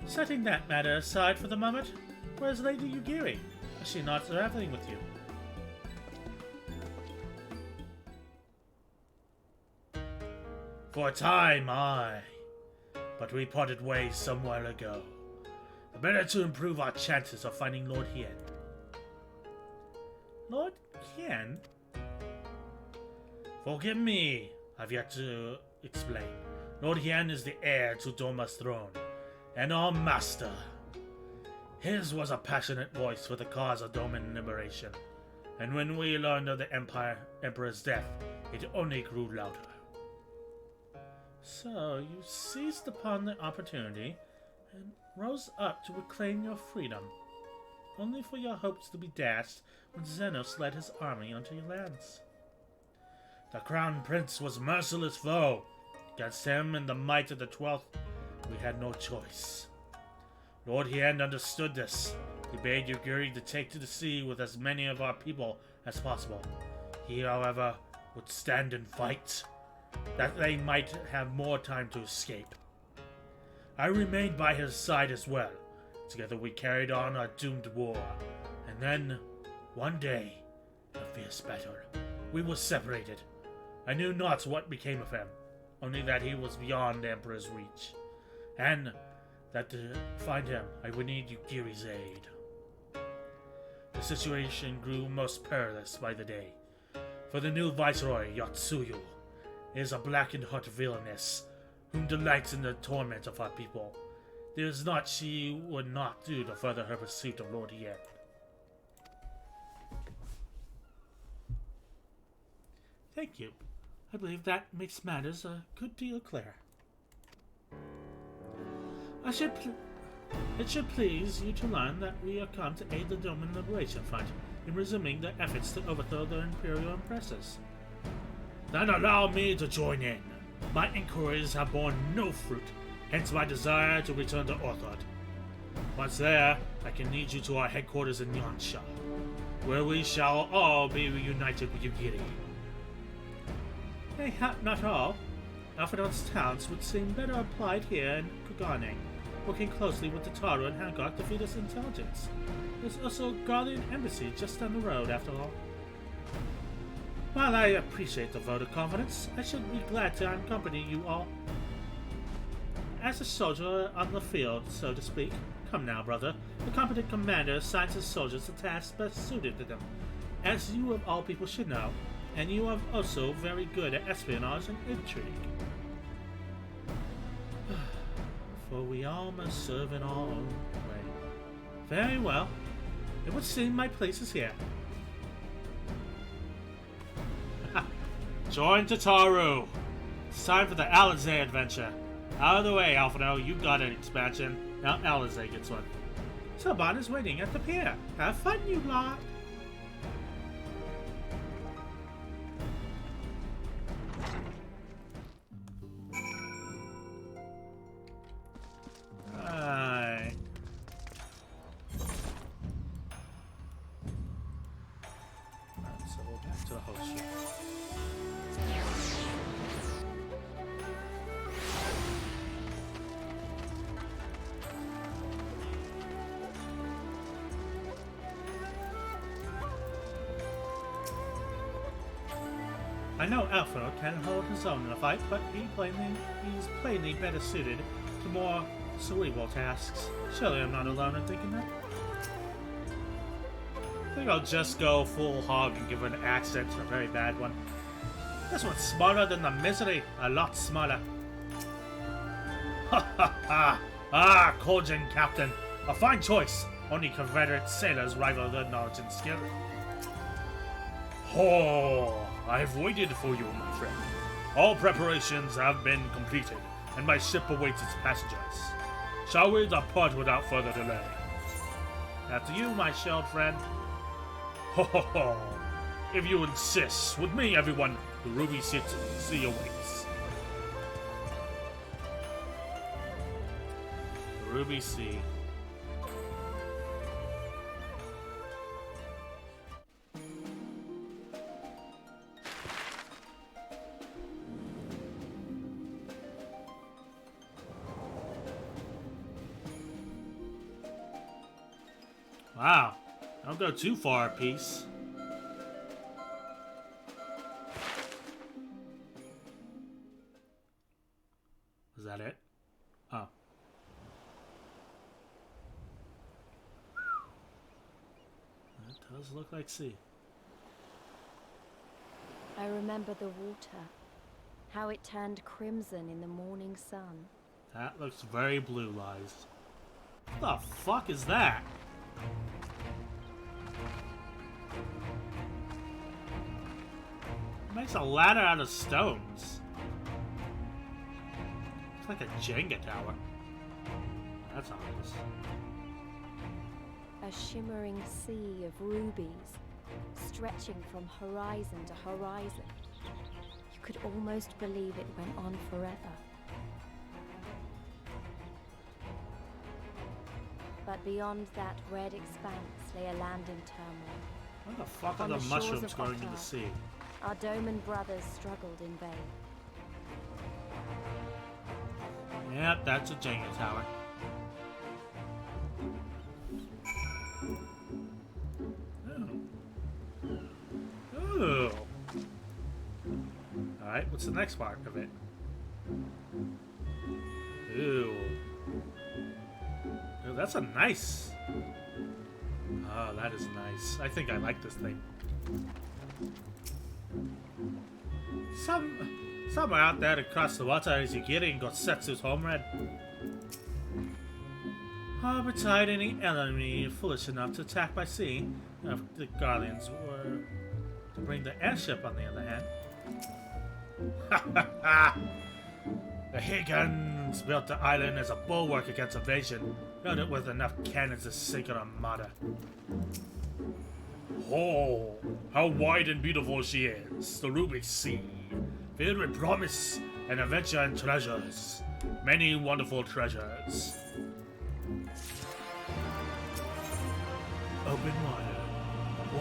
Setting that matter aside for the moment, where's Lady Yugiri? Is she not traveling with you? For a time, aye. But we parted ways some while ago. The better to improve our chances of finding Lord Hien. Lord Hien? Forgive me, I've yet to explain. Lord Hien is the heir to Doma's throne, and our master. His was a passionate voice for the cause of Doman liberation, and when we learned of the Emperor's death, it only grew louder. So, you seized upon the opportunity and rose up to reclaim your freedom, only for your hopes to be dashed when Zenos led his army onto your lands. The Crown Prince was a merciless foe. Against him and the might of the 12th, we had no choice. Lord Hien understood this. He bade Yugiri to take to the sea with as many of our people as possible. He, however, would stand and fight, that they might have more time to escape. I remained by his side as well. Together we carried on our doomed war. And then, one day, in a fierce battle, we were separated. I knew not what became of him, only that he was beyond the Emperor's reach, and that to find him, I would need Yugiri's aid. The situation grew most perilous by the day, for the new Viceroy, Yotsuyu, is a blackened-hearted villainess whom delights in the torment of our people. There is naught she would not do to further her pursuit of Lord Hien. Thank you. I believe that makes matters a good deal clearer. It should please you to learn that we are come to aid the Doman Liberation Front in resuming their efforts to overthrow their Imperial oppressors. Then allow me to join in. My inquiries have borne no fruit, hence my desire to return to Orthod. Once there, I can lead you to our headquarters in Yansha, where we shall all be reunited with Yugiri. Not all. Alphinaud's talents would seem better applied here in Kugane, working closely with the Taru and Hancock to feed us intelligence. There's also a Guardian Embassy just down the road, after all. While I appreciate the vote of confidence, I should be glad to accompany you all. As a soldier on the field, so to speak, come now, brother. The competent commander assigns his soldiers the tasks best suited to them, as you of all people should know, and you are also very good at espionage and intrigue. For we all must serve in our own way. Very well. It would seem my place is here. Join Tataru. It's time for the Alizé adventure. Out of the way, Alphino. You got an expansion. Now Alizé gets one. Soban is waiting at the pier. Have fun, you lot. Right. So we'll back to the host ship. I know Alphinaud can hold his own in a fight, but he's plainly better suited to more cerebral tasks. Surely I'm not alone in thinking that. I think I'll just go full hog and give her an accent, a very bad one. This one's smarter than the misery, a lot smarter. Ha ha ha! Ah, Kojin Captain, A fine choice. Only Confederate sailors rival their knowledge and skill. Oh, I've waited for you, my friend. All preparations have been completed, and my ship awaits its passengers. Shall we depart without further delay? After you, my shelled friend. Ho ho ho! If you insist, with me, everyone, the Ruby Sea awaits. The Ruby Sea. Wow, don't go too far, Peace. Is that it? Oh. That does look like sea. I remember the water, how it turned crimson in the morning sun. That looks very blue, Lies. What the fuck is that? It makes a ladder out of stones. It's like a Jenga tower. That's obvious. A shimmering sea of rubies, stretching from horizon to horizon. You could almost believe it went on forever. But beyond that red expanse lay a land in turmoil. Where the fuck are On the the shores mushrooms of going to Ottar, the sea? Our Doman brothers struggled in vain. Yep, that's a Jenga tower. Oh. Ooh. Alright, what's the next part of it? Ooh. Ooh, that's a nice. Oh, that is nice. I think I like this thing. Somewhere out there across the water is Yugiri and Gotsetsu's homeland. Beside any enemy foolish enough to attack by sea, if the Guardians were to bring the airship on the other hand. Ha ha ha! The Higgins built the island as a bulwark against invasion, filled it with enough cannons to sink an armada. Oh, how wide and beautiful she is, the Ruby Sea, filled with promise and adventure and treasures. Many wonderful treasures. Open water.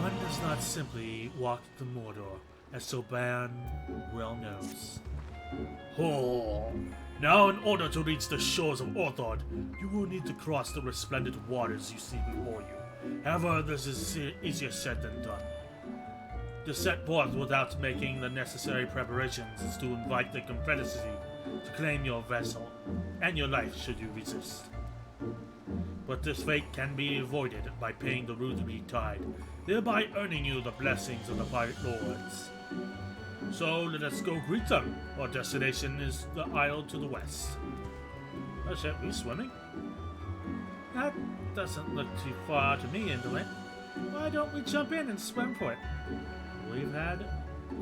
One does not simply walk the Mordor, as Soban well knows. Oh, now in order to reach the shores of Orthod, you will need to cross the resplendent waters you see before you. However, this is easier said than done. To set forth without making the necessary preparations is to invite the Confederacy to claim your vessel, and your life should you resist. But this fate can be avoided by paying the Ruby Tide, thereby earning you the blessings of the pirate lords. So let us go greet them. Our destination is the isle to the west. Oh shit, we swimming? That doesn't look too far to me, Indolent. Why don't we jump in and swim for it?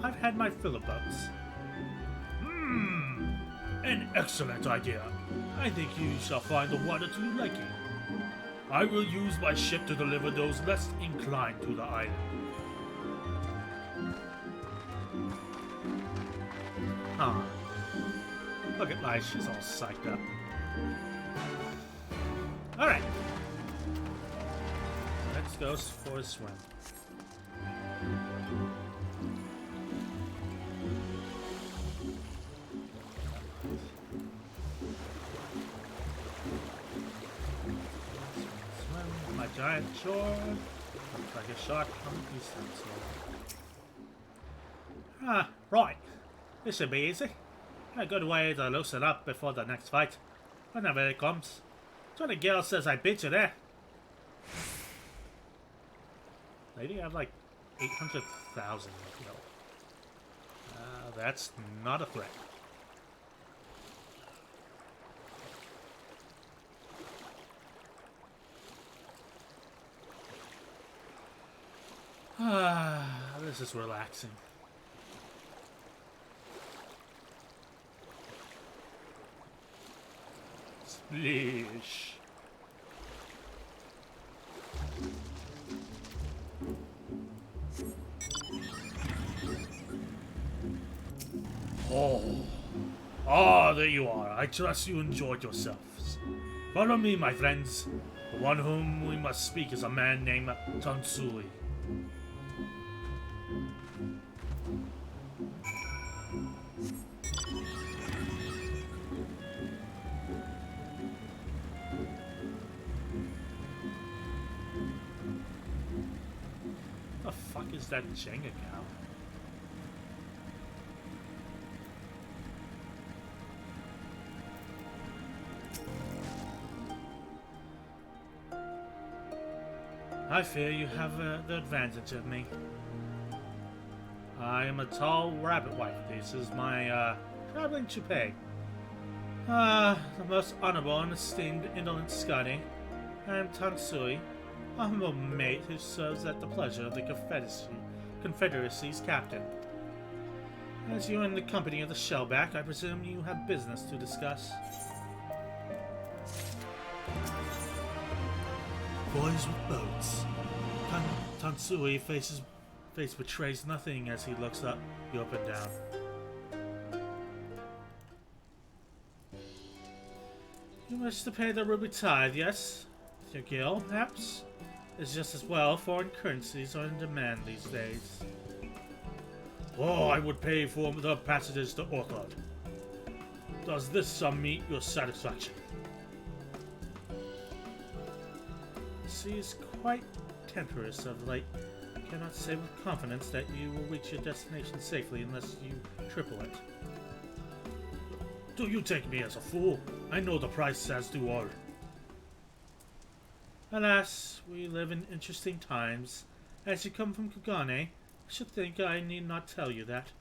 I've had my fill of boats. An excellent idea. I think you shall find the water to your liking. I will use my ship to deliver those less inclined to the island. Ah, look at Lice, she's all psyched up. Alright. Let's go for a swim. Swim my giant shore. Looks like a shark on the eastern shore. Ah, right. This should be easy. A good way to loosen up before the next fight, whenever it comes. Johnny Gale says I beat you there. Lady, I have like 800,000. That's not a threat. This is relaxing. Splish. Oh, there you are. I trust you enjoyed yourselves. Follow me, my friends. The one whom we must speak is a man named Tansui. The fuck is that Jenga cow? I fear you have the advantage of me. I am a tall rabbit wife. This is my traveling toupee. The most honorable and esteemed indolent Scotty. I am Tansui, a humble mate who serves at the pleasure of the Confederacy's captain. As you are in the company of the Shellback, I presume you have business to discuss. Boys with boats. Tansui face betrays nothing as he looks up you up and down. You wish to pay the ruby tithe, yes? With your guild, perhaps? It's just as well foreign currencies are in demand these days. Oh, I would pay for the passages to Orthold. Does this sum meet your satisfaction? She is quite temperous of late. I cannot say with confidence that you will reach your destination safely unless you triple it. Do you take me as a fool? I know the price as do all. Alas, we live in interesting times. As you come from Kugane, I should think I need not tell you that.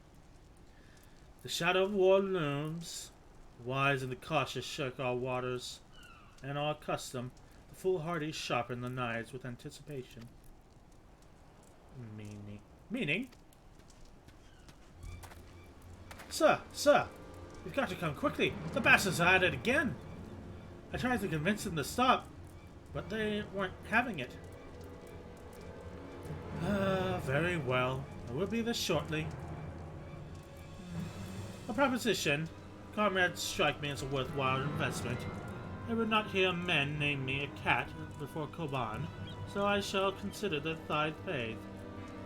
The shadow of war looms. The wise and the cautious shirk our waters, and are accustomed. The foolhardy sharpen the knives with anticipation. Meaning? Sir! You've got to come quickly! The bastards are at it again! I tried to convince them to stop, but they weren't having it. Very well. I will be there shortly. A proposition. Comrades strike me as a worthwhile investment. I would not hear men name me a cat before Koban, so I shall consider the tithe paid.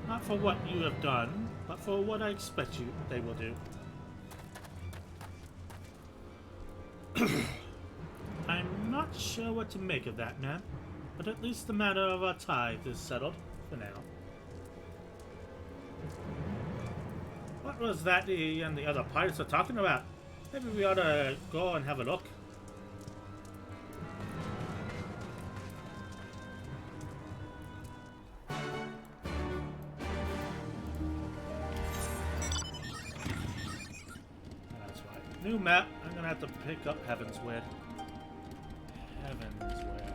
Not for what you have done, but for what I expect they will do. I'm not sure what to make of that, man, but at least the matter of our tithe is settled for now. What was that he and the other pirates are talking about? Maybe we ought to go and have a look. That's right. New map. I'm gonna have to pick up Heavensward. Heavensward.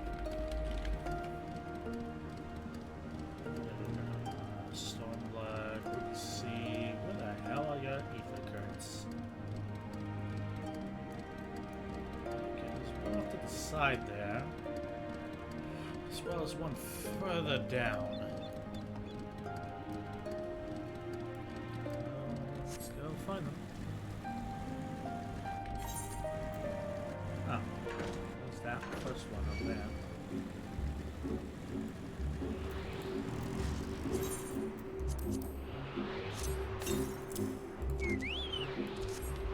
Stormblood, Root Sea. Where the hell are your ether currents? Okay, there's one off to the side there, as well as one further down. Let's go find them. Oh, there's that first one over there.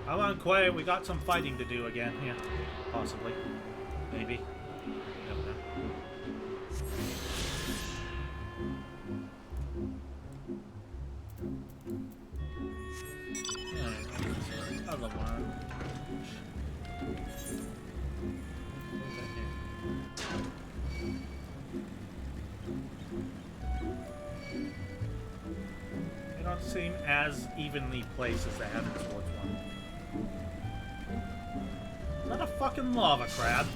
Hold on, quiet. We got some fighting to do again here. Possibly. Maybe. Never know. Alright, other one. They don't seem as evenly placed as the Heavensward one. Is that a fucking lava crab?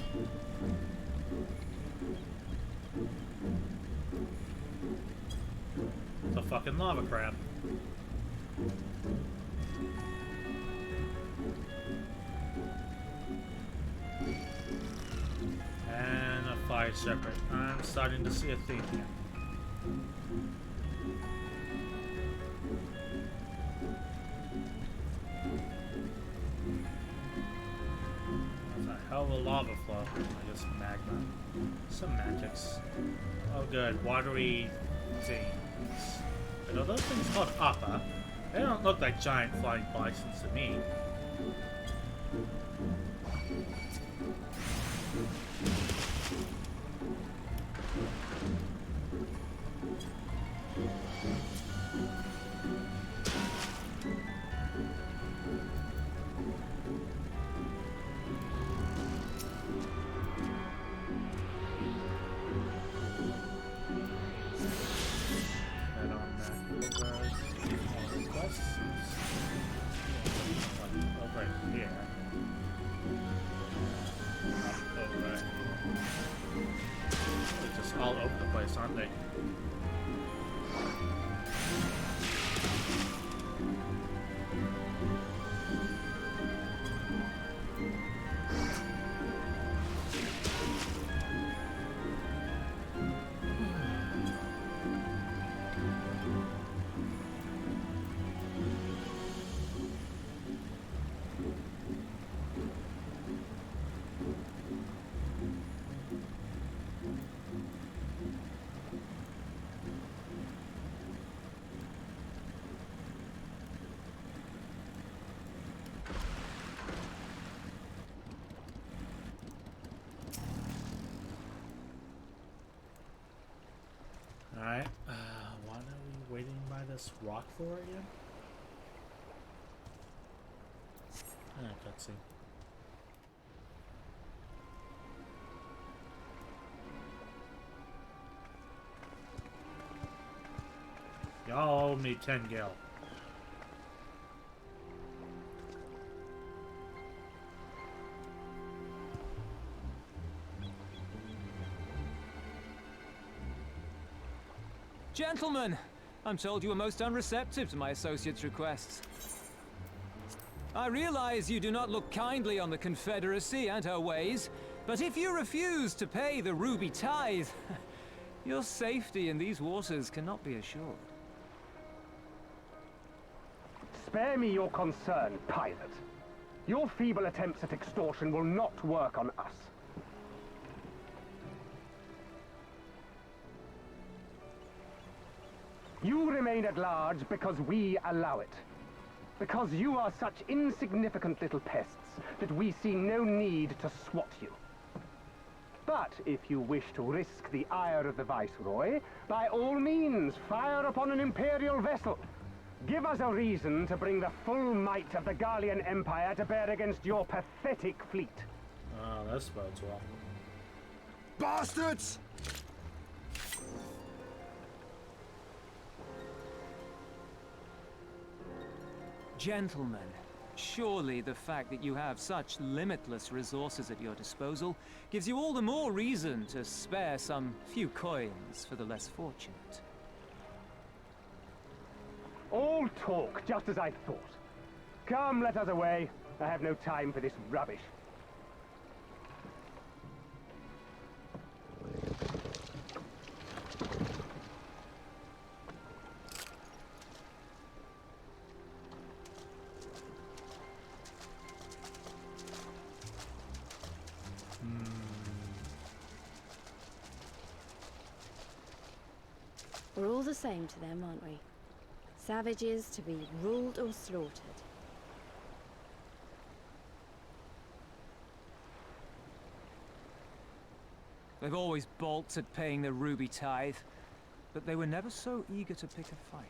It's a fucking lava crab. And a fire separate. I'm starting to see a theme here. There's a hell of a lava flow. I guess magma. Semantics. Oh good, watery things. And are those things called Appa? They don't look like giant flying bisons to me. Aren't they? Alright, what are we waiting by this rock for again? Cutscene. Y'all owe me 10 gil. Gentlemen, I'm told you were most unreceptive to my associate's requests. I realize you do not look kindly on the Confederacy and her ways, but if you refuse to pay the ruby tithe, your safety in these waters cannot be assured. Spare me your concern, pilot. Your feeble attempts at extortion will not work on us. You remain at large because we allow it. Because you are such insignificant little pests that we see no need to swat you. But if you wish to risk the ire of the Viceroy, by all means, fire upon an Imperial vessel. Give us a reason to bring the full might of the Garlean Empire to bear against your pathetic fleet. Oh, that bodes well. Bastards! Gentlemen, surely the fact that you have such limitless resources at your disposal gives you all the more reason to spare some few coins for the less fortunate. All talk, just as I thought. Come, let us away. I have no time for this rubbish. We're all the same to them, aren't we? Savages to be ruled or slaughtered. They've always balked at paying the ruby tithe, but they were never so eager to pick a fight.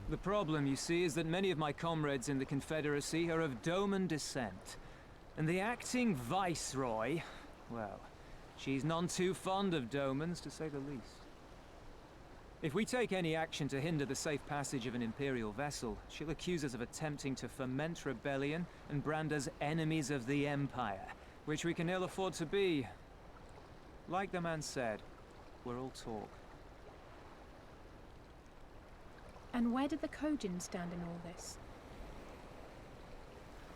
The problem, you see, is that many of my comrades in the Confederacy are of Doman descent. And the acting Viceroy, well, she's none too fond of Domans, to say the least. If we take any action to hinder the safe passage of an Imperial vessel, she'll accuse us of attempting to foment rebellion and brand us enemies of the Empire, which we can ill afford to be. Like the man said, we're all talk. And where did the Kojin stand in all this?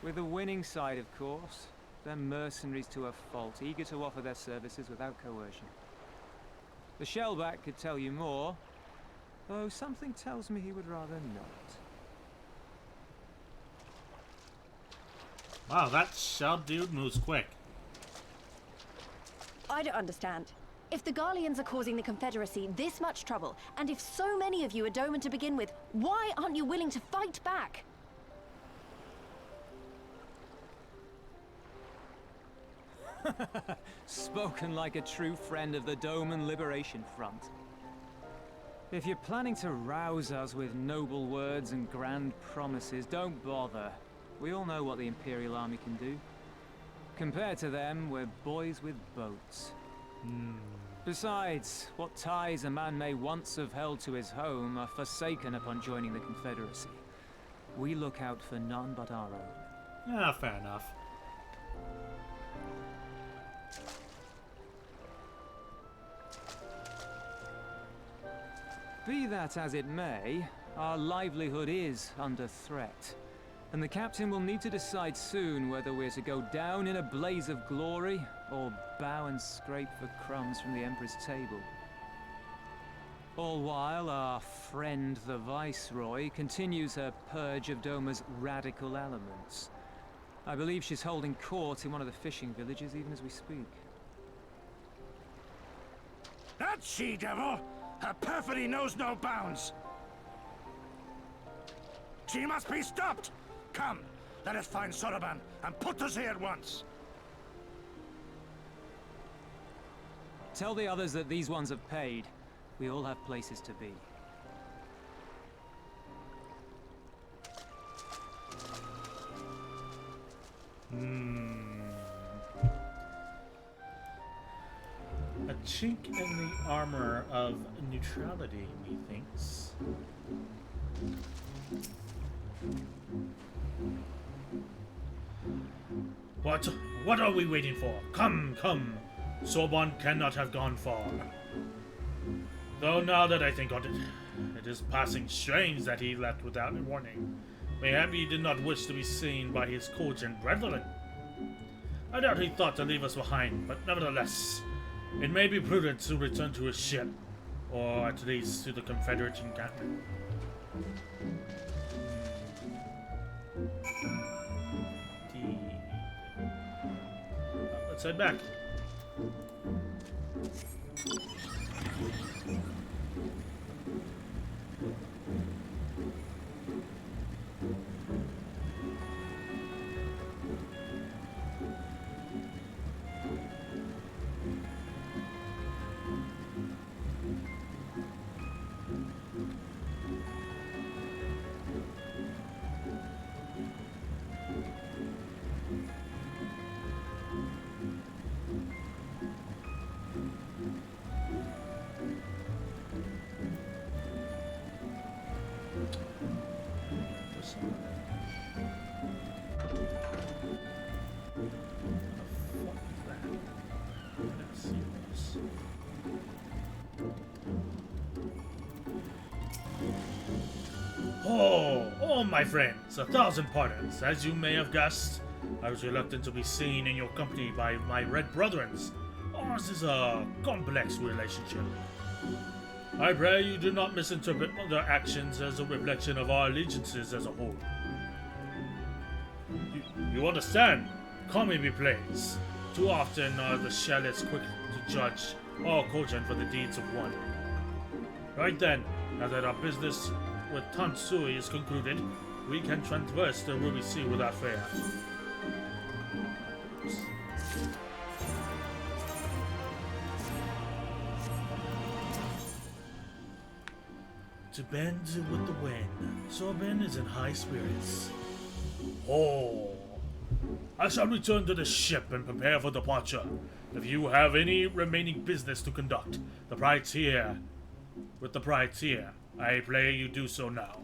With the winning side, of course. They're mercenaries to a fault, eager to offer their services without coercion. The Shellback could tell you more, though something tells me he would rather not. Wow, that shell dude moves quick. I don't understand. If the Garleans are causing the Confederacy this much trouble, and if so many of you are Doman to begin with, why aren't you willing to fight back? Spoken like a true friend of the Doman Liberation Front. If you're planning to rouse us with noble words and grand promises, don't bother. We all know what the Imperial Army can do. Compared to them, we're boys with boats. Besides, what ties a man may once have held to his home are forsaken upon joining the Confederacy. We look out for none but our own. Yeah, fair enough. Be that as it may, our livelihood is under threat. And the captain will need to decide soon whether we're to go down in a blaze of glory, or bow and scrape for crumbs from the Emperor's table. All while our friend the Viceroy continues her purge of Doma's radical elements. I believe she's holding court in one of the fishing villages even as we speak. That she-devil! Her perfidy knows no bounds! She must be stopped! Come, let us find Soroban and put us here at once! Tell the others that these ones have paid. We all have places to be. A chink in the armor of neutrality, methinks. What are we waiting for? Come, come. Sorbonne cannot have gone far. Though now that I think on it, it is passing strange that he left without a warning. Mayhap he did not wish to be seen by his Kojin brethren. I doubt he thought to leave us behind, but nevertheless, it may be prudent to return to his ship, or at least to the Confederate encampment. Let's head back. Oh, my friends, 1,000 pardons. As you may have guessed, I was reluctant to be seen in your company by my red brethrens. Ours is a complex relationship. I pray you do not misinterpret their actions as a reflection of our allegiances as a whole. You understand? Call me please. Too often are the Shellets quick to judge all Kojin for the deeds of one. Right then, now that our business with Tansui is concluded, we can traverse the Ruby Sea without fear. To bend with the wind, Sorbin is in high spirits. Oh, I shall return to the ship and prepare for departure. If you have any remaining business to conduct, the privateer, I pray you do so now.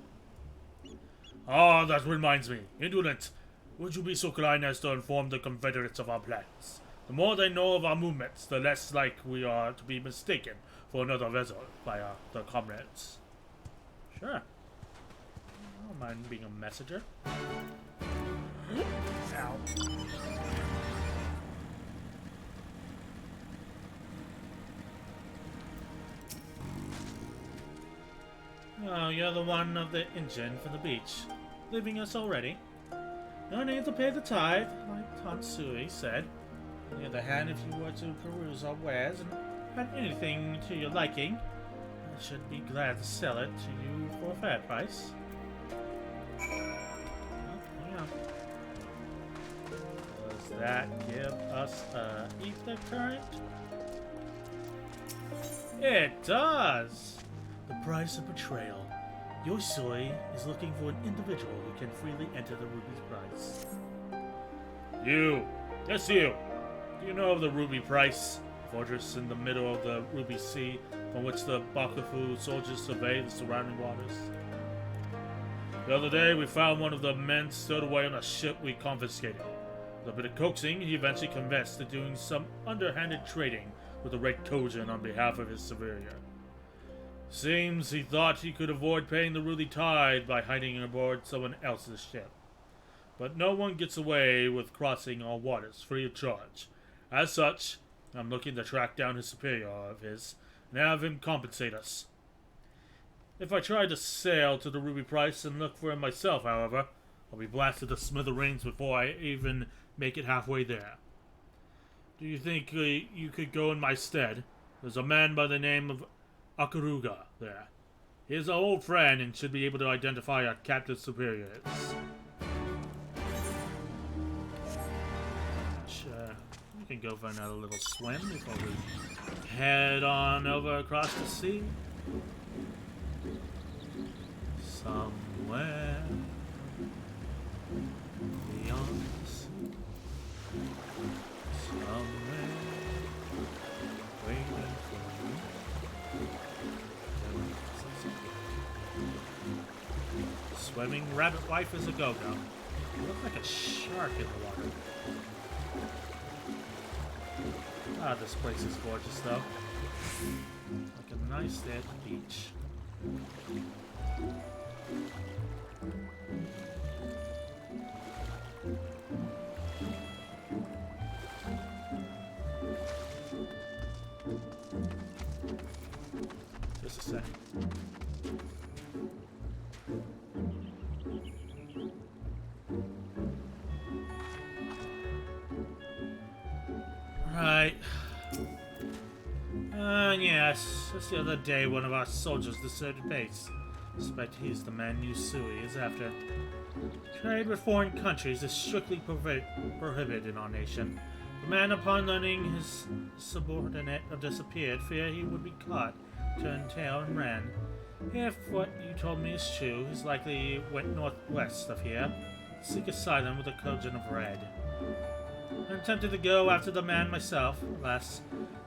Ah, that reminds me. Indolent, would you be so kind as to inform the Confederates of our plans? The more they know of our movements, the less like we are to be mistaken for another vessel by the comrades. Sure. don't mind being a messenger. Ow. Oh, you're the one of the engine for the beach. Leaving us already? No need to pay the tithe, like Tatsui said. On the other hand, if you were to peruse our wares and had anything to your liking, I should be glad to sell it to you for a fair price. Yeah. Does that give us a ether current? It does! The price of betrayal. Yosoi is looking for an individual who can freely enter the ruby's price. You! Yes, you! Do you know of the Ruby Price? Fortress in the middle of the Ruby Sea, from which the Bakufu soldiers survey the surrounding waters. The other day, we found one of the men stowed away on a ship we confiscated. With a bit of coaxing, he eventually confessed to doing some underhanded trading with the Red Kojin on behalf of his superior. Seems he thought he could avoid paying the Ruby tithe by hiding aboard someone else's ship. But no one gets away with crossing our waters free of charge. As such, I'm looking to track down his superior of his and have him compensate us. If I try to sail to the Ruby Price and look for him myself, however, I'll be blasted to smithereens before I even make it halfway there. Do you think you could go in my stead? There's a man by the name of Akuruga there. He is an old friend and should be able to identify our captive superiors. We can go for another little swim before we head on over across the sea. Somewhere beyond the sea. Somewhere waiting for you. Swimming rabbit wife is a go-go. You look like a shark in the water. Ah, this place is gorgeous though. Like a nice day at the beach. Just a sec. Right. Yes. Just the other day, one of our soldiers deserted base. Suspect he's the man Yusui is after. Trade with foreign countries is strictly prohibited in our nation. The man, upon learning his subordinate disappeared, feared he would be caught, turned tail and ran. If what you told me is true, he likely went northwest of here, seek asylum with a Kojin of Red. I'm tempted to go after the man myself. Alas,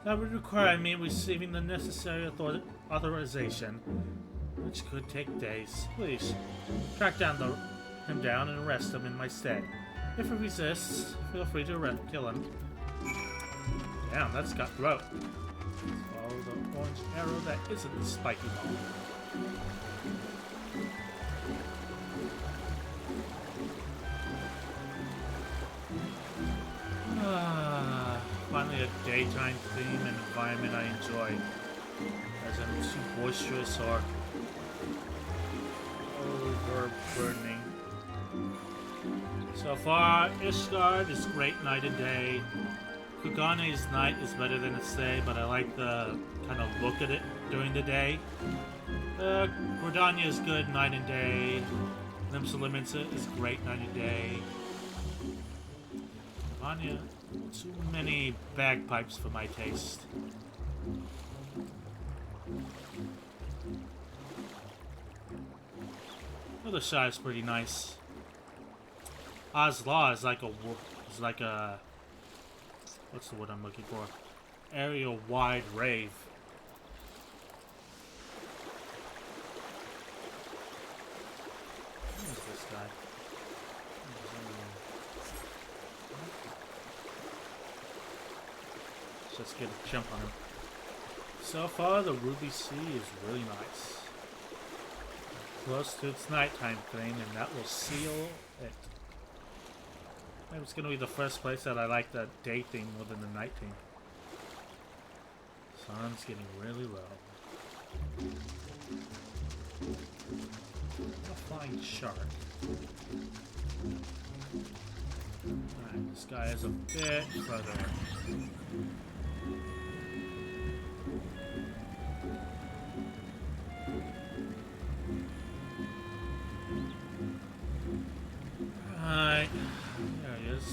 that would require me receiving the necessary authorization, which could take days. Please, track him down and arrest him in my stead. If he resists, feel free to kill him. Damn, that's got throat. Follow the orange arrow that isn't the spiky one. Finally a daytime theme and environment I enjoy. As I'm too boisterous or overburdening. So far, Ishgard is great night and day. Kugane's night is better than its day, but I like the kind of look at it during the day. Gridania is good night and day. Limsa Limitsa is great night and day. Anya, too many bagpipes for my taste. Other side is pretty nice. Azla is like a what's the word I'm looking for? Area wide rave. Who is this guy? Let's get a jump on him. So far, the Ruby Sea is really nice. close to its nighttime thing, and that will seal it. Maybe it's gonna be the first place that I like the day thing more than the night thing. Sun's getting really low. A flying shark. Alright, this guy is a bit further. Alright, there he is.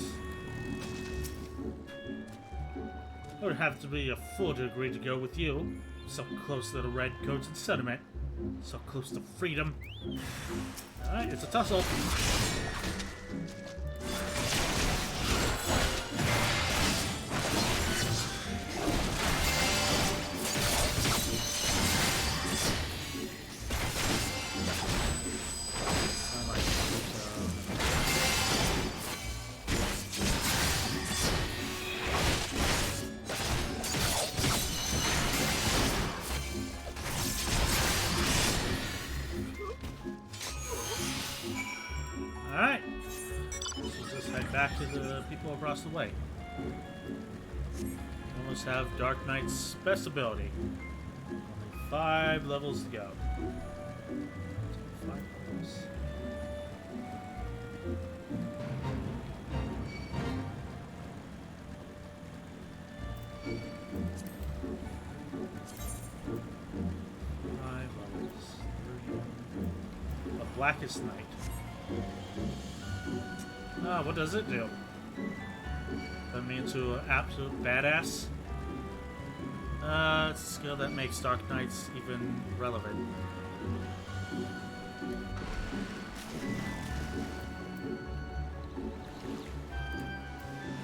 I would have to be a fool to agree to go with you. So close to the red coats and sediment. So close to freedom. Alright, it's a tussle. Alright. Let's just head back to the people across the way. Almost have Dark Knight's best ability. Only 5 levels to go. 5 levels. A Blackest Night. Ah, what does it do? Put me into an absolute badass? It's a skill that makes Dark Knights even relevant.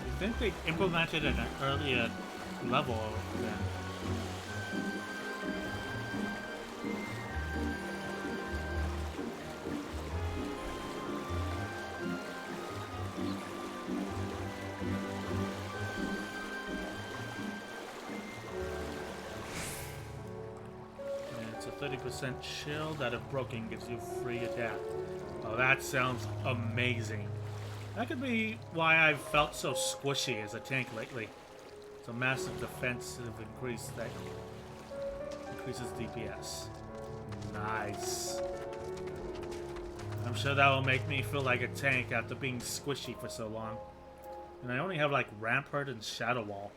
I think they implemented an earlier level then. And it's a 30% shield that if broken gives you free attack. Oh, that sounds amazing. That could be why I've felt so squishy as a tank lately. It's a massive defensive increase that increases DPS. Nice. I'm sure that will make me feel like a tank after being squishy for so long. And I only have like Rampart and Shadow Wall.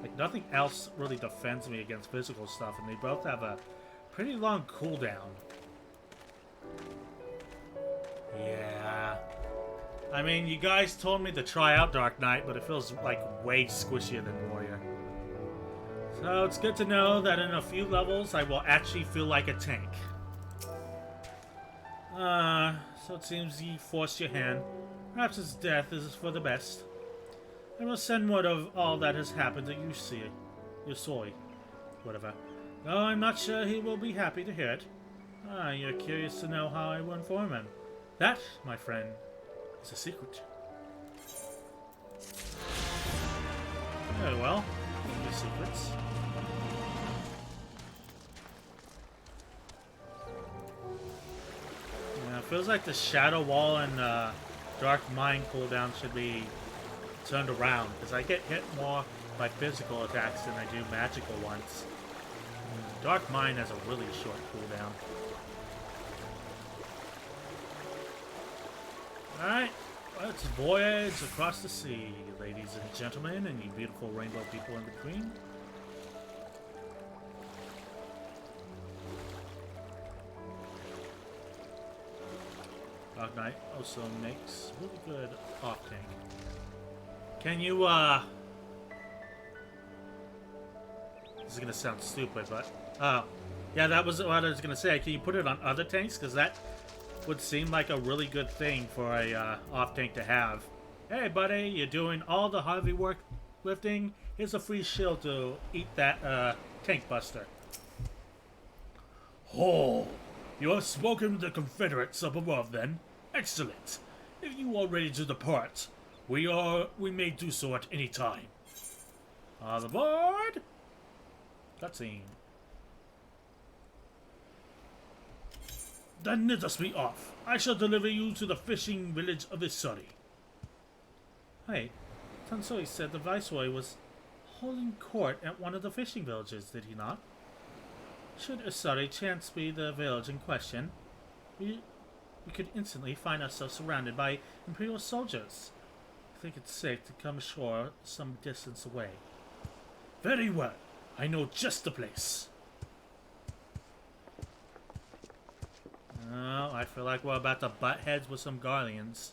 Like nothing else really defends me against physical stuff, and they both have a pretty long cooldown. Yeah. I mean, you guys told me to try out Dark Knight, but it feels like way squishier than Warrior. So it's good to know that in a few levels I will actually feel like a tank. So it seems you forced your hand. Perhaps his death is for the best. I will send word of all that has happened to Yusui. Whatever. Though I'm not sure he will be happy to hear it. You're curious to know how I will inform him. That, my friend, is a secret. Very well. Your secrets. Yeah, it feels like the Shadow Wall and Dark Mind cooldown should be turned around, because I get hit more by physical attacks than I do magical ones. Dark Mind has a really short cooldown. Alright, let's voyage across the sea, ladies and gentlemen, and you beautiful rainbow people in between. Dark Knight also makes really good off-tank. Can you, this is gonna sound stupid, but, yeah, that was what I was gonna say. Can you put it on other tanks? Because that would seem like a really good thing for a off-tank to have. Hey, buddy, you're doing all the heavy work lifting. Here's a free shield to eat that tank buster. Oh, you have spoken with the Confederates up above, then? Excellent. If you are ready to depart, we may do so at any time. All aboard! Cutscene. Then let us be off. I shall deliver you to the fishing village of Isari. Hey, Tansui said the Viceroy was holding court at one of the fishing villages, did he not? Should Isari chance be the village in question, we could instantly find ourselves surrounded by Imperial soldiers. I think it's safe to come ashore some distance away. Very well. I know just the place. Oh, I feel like we're about to butt heads with some Garleans.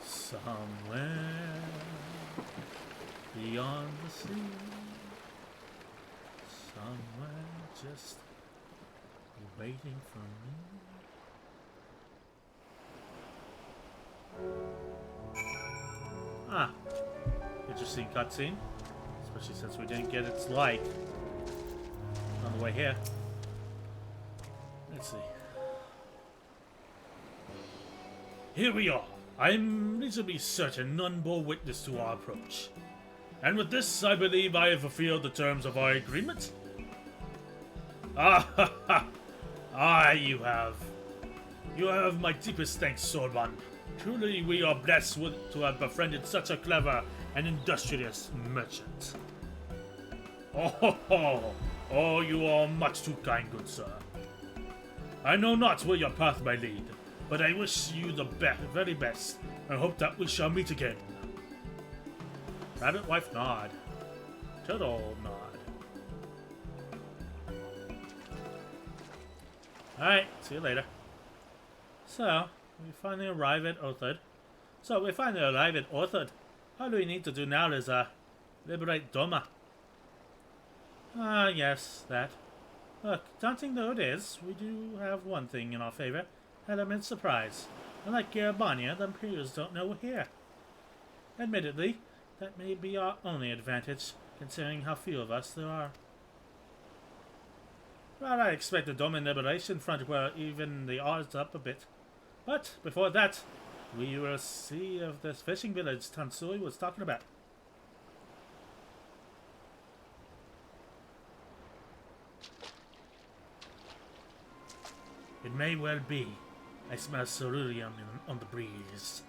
Somewhere beyond the sea, somewhere just waiting for me. Ah, interesting cutscene, especially since we didn't get its like on the way here. Let's see. Here we are. I'm reasonably certain none bore witness to our approach. And with this, I believe I have fulfilled the terms of our agreement. Ah, ha, ha. Ah, you have. You have my deepest thanks, Swordman. Truly, we are blessed to have befriended such a clever and industrious merchant. Oh, ho, ho. Oh, you are much too kind, good sir. I know not where your path may lead, but I wish you the very best, and hope that we shall meet again. Rabbit wife nod. Turtle nod. Alright, see you later. So, we finally arrive at Orthid. All we need to do now is, liberate Doma. Ah, yes, that. Look, daunting though it is, we do have one thing in our favor. Element surprise. Unlike Garabania, the Imperials don't know we're here. Admittedly, that may be our only advantage, considering how few of us there are. Well, I expect the Doma Liberation Front will even the odds up a bit. But, before that, we will see if this fishing village Tansui was talking about. It may well be. I smell ceruleum on the breeze.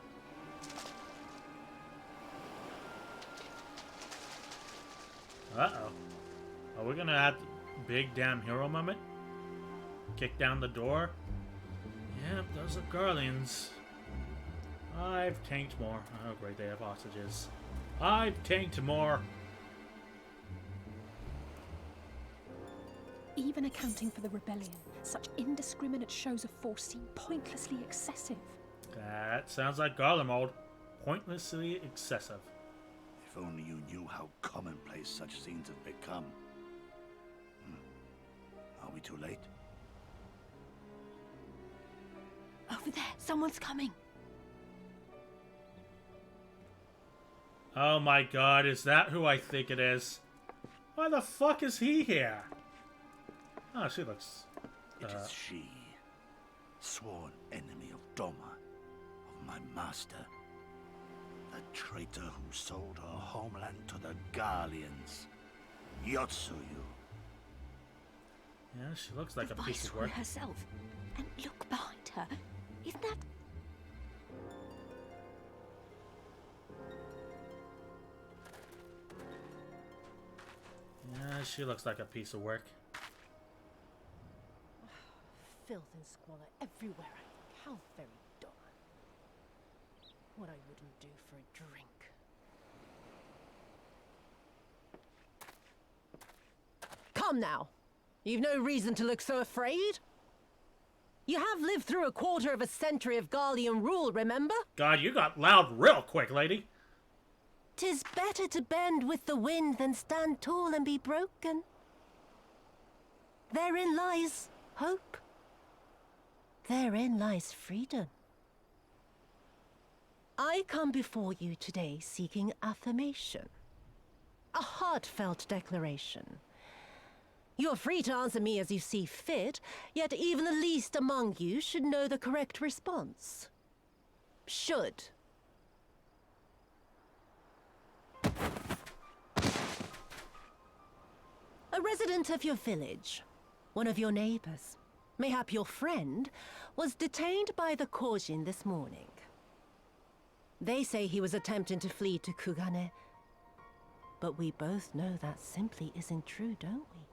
Uh-oh. Are we gonna have big damn hero moment? Kick down the door? Yep, those are Garleans. I've tanked more. Oh great, they have hostages. I've tanked more. Even accounting for the rebellion, such indiscriminate shows of force seem pointlessly excessive. That sounds like Garlemald. Pointlessly excessive. If only you knew how commonplace such scenes have become. Are we too late? Over there, someone's coming. Oh my god, is that who I think it is? Why the fuck is he here? Oh, she looks... It is she, sworn enemy of Doma, of my master. The traitor who sold her homeland to the Garleans. Yotsuyu. Yeah, she looks like The a piece of Viceroy work. herself. And look behind her. Isn't that... Yeah, she looks like a piece of work. Filth and squalor everywhere, I think. How very dull. What I wouldn't do for a drink. Come now. You've no reason to look so afraid. You have lived through a quarter of a century of Garlean rule, remember? God, you got loud real quick, lady. 'Tis better to bend with the wind than stand tall and be broken. Therein lies hope. Therein lies freedom. I come before you today seeking affirmation. A heartfelt declaration. You are free to answer me as you see fit, yet even the least among you should know the correct response. Should. A resident of your village, one of your neighbors, mayhap your friend, was detained by the Korjin this morning. They say he was attempting to flee to Kugane, but we both know that simply isn't true, don't we?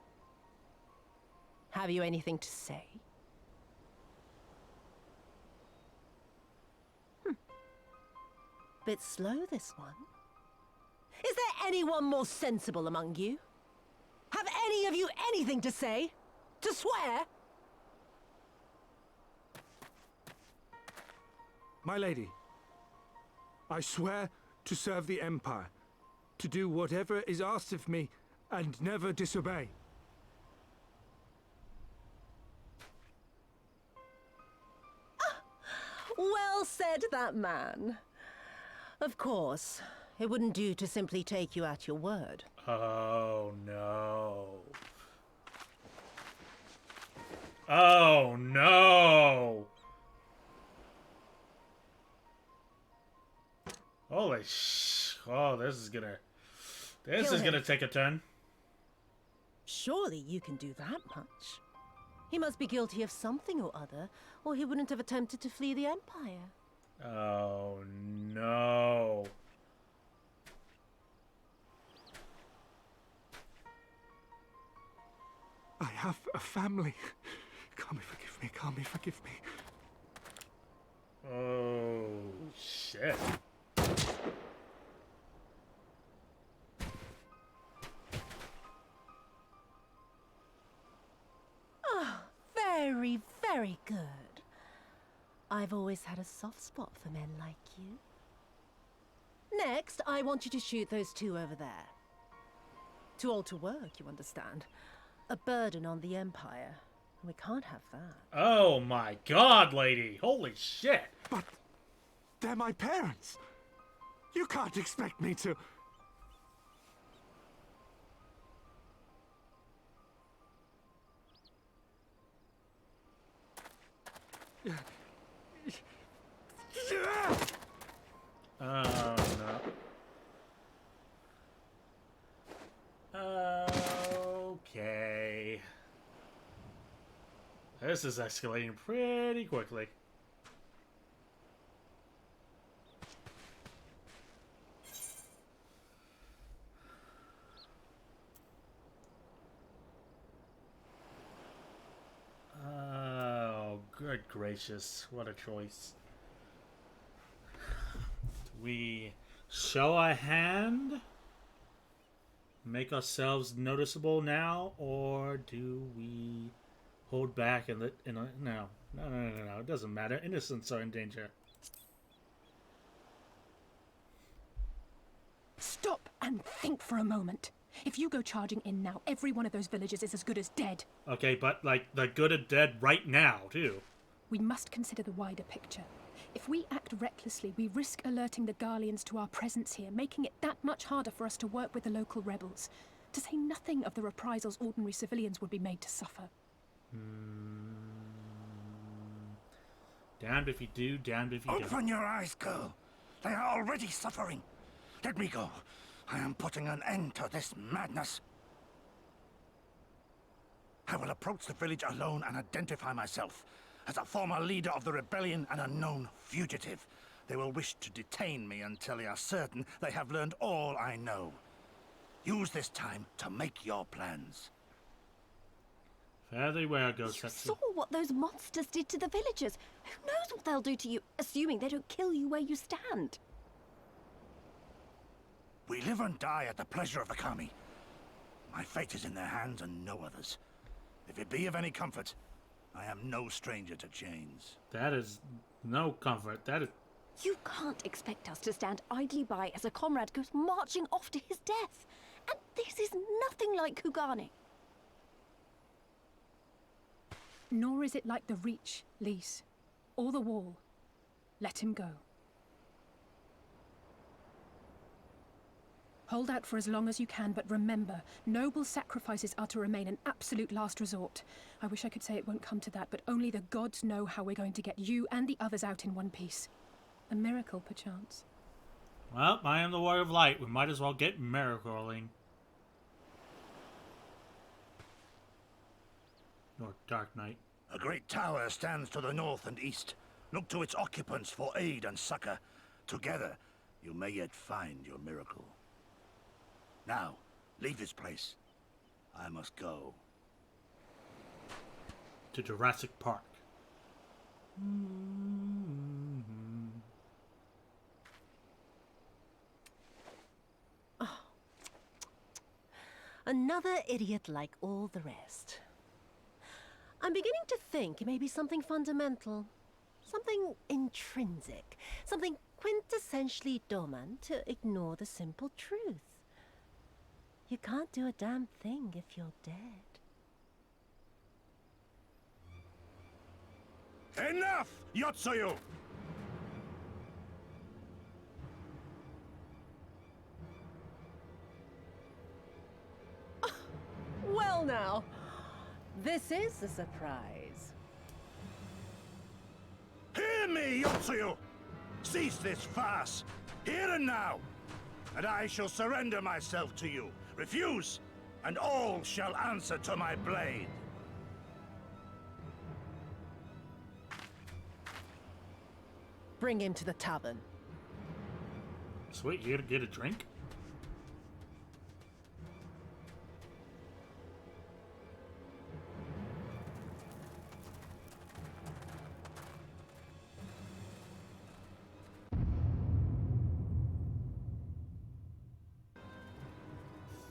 Have you anything to say? Bit slow, this one. Is there anyone more sensible among you? Have any of you anything to say? To swear? My lady, I swear to serve the Empire, to do whatever is asked of me, and never disobey. Well said, that man. Of course, it wouldn't do to simply take you at your word. Oh no. Oh no. Holy oh, this is gonna take a turn. Surely you can do that much. He must be guilty of something or other, or he wouldn't have attempted to flee the Empire. Oh no. I have a family. Kami, forgive me. Kami, forgive me. Oh shit. Ah, very, very good. I've always had a soft spot for men like you. Next, I want you to shoot those two over there. Too old to work, you understand. A burden on the Empire. We can't have that. Oh my god, lady. Holy shit. But they're my parents. You can't expect me to... Oh no. Okay. This is escalating pretty quickly. Oh, good gracious. What a choice. Do we show a hand? Make ourselves noticeable now? Or do we hold back and let... No. It doesn't matter. Innocents are in danger. Stop and think for a moment. If you go charging in now, every one of those villagers is as good as dead. Okay, but, like, they're good and dead right now, too. We must consider the wider picture. If we act recklessly, we risk alerting the Garleans to our presence here, making it that much harder for us to work with the local rebels. To say nothing of the reprisals ordinary civilians would be made to suffer. Damned if you do, damned if you don't. Open your eyes, girl. They are already suffering. Let me go. I am putting an end to this madness. I will approach the village alone and identify myself. As a former leader of the rebellion and a known fugitive, they will wish to detain me until they are certain they have learned all I know. Use this time to make your plans. Fare thee well, You Ghost saw what those monsters did to the villagers. Who knows what they'll do to you, assuming they don't kill you where you stand? We live and die at the pleasure of the Kami. My fate is in their hands and no others. If it be of any comfort, I am no stranger to chains. That is no comfort. That is... You can't expect us to stand idly by as a comrade goes marching off to his death. And this is nothing like Kugane. Nor is it like the Reach, Lise, or the Wall. Let him go. Hold out for as long as you can, but remember, noble sacrifices are to remain an absolute last resort. I wish I could say it won't come to that, but only the gods know how we're going to get you and the others out in one piece. A miracle, perchance. Well, I am the Warrior of Light. We might as well get miracling. Or Dark Knight. A great tower stands to the north and east. Look to its occupants for aid and succor. Together, you may yet find your miracle. Now, leave this place. I must go. To Jurassic Park. Oh. Another idiot like all the rest. I'm beginning to think it may be something fundamental. Something intrinsic. Something quintessentially Doman to ignore the simple truth. You can't do a damn thing if you're dead. Enough, Yotsuyu! Well now, this is a surprise. Hear me, Yotsuyu! Cease this farce, here and now, and I shall surrender myself to you. Refuse, and all shall answer to my blade. Bring him to the tavern. Sweet, you get a drink?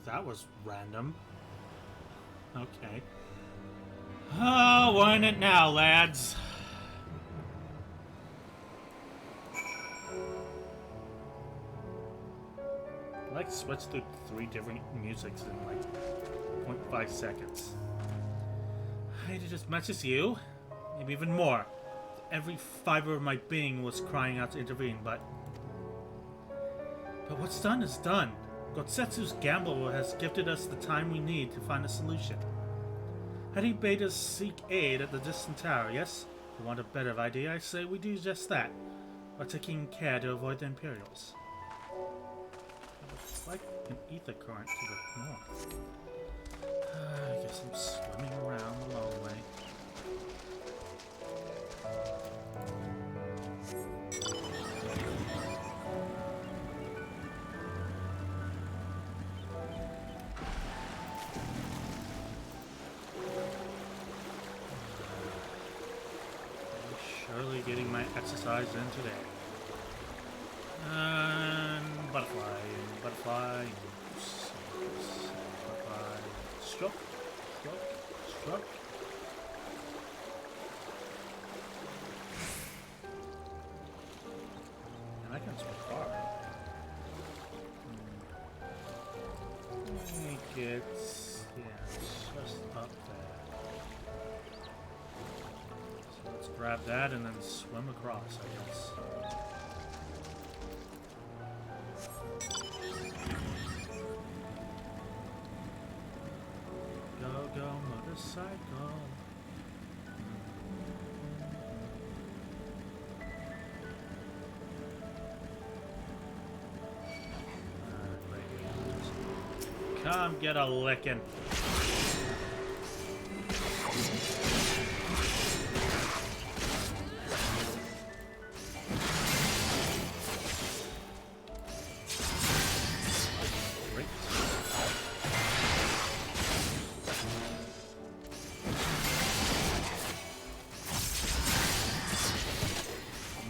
That was random. Okay. Oh, we're in it now, lads. I like switch through 3 different musics in like 0.5 seconds. I hate it as much as you, maybe even more. Every fiber of my being was crying out to intervene, but what's done is done. Gotsetsu's gamble has gifted us the time we need to find a solution. Had he bade us seek aid at the distant tower, yes? If you want a better idea, I say we do just that, while taking care to avoid the Imperials. It's like an ether current to the north. I guess I'm swimming around the long way. Surely getting my exercise in today. And butterfly, and butterfly, and butterfly. Stroke, stroke, stroke. And I can swim far. I think it's, yeah, it's just up there. So let's grab that and then swim across, I guess. Go, go, motorcycle. Come get a licking.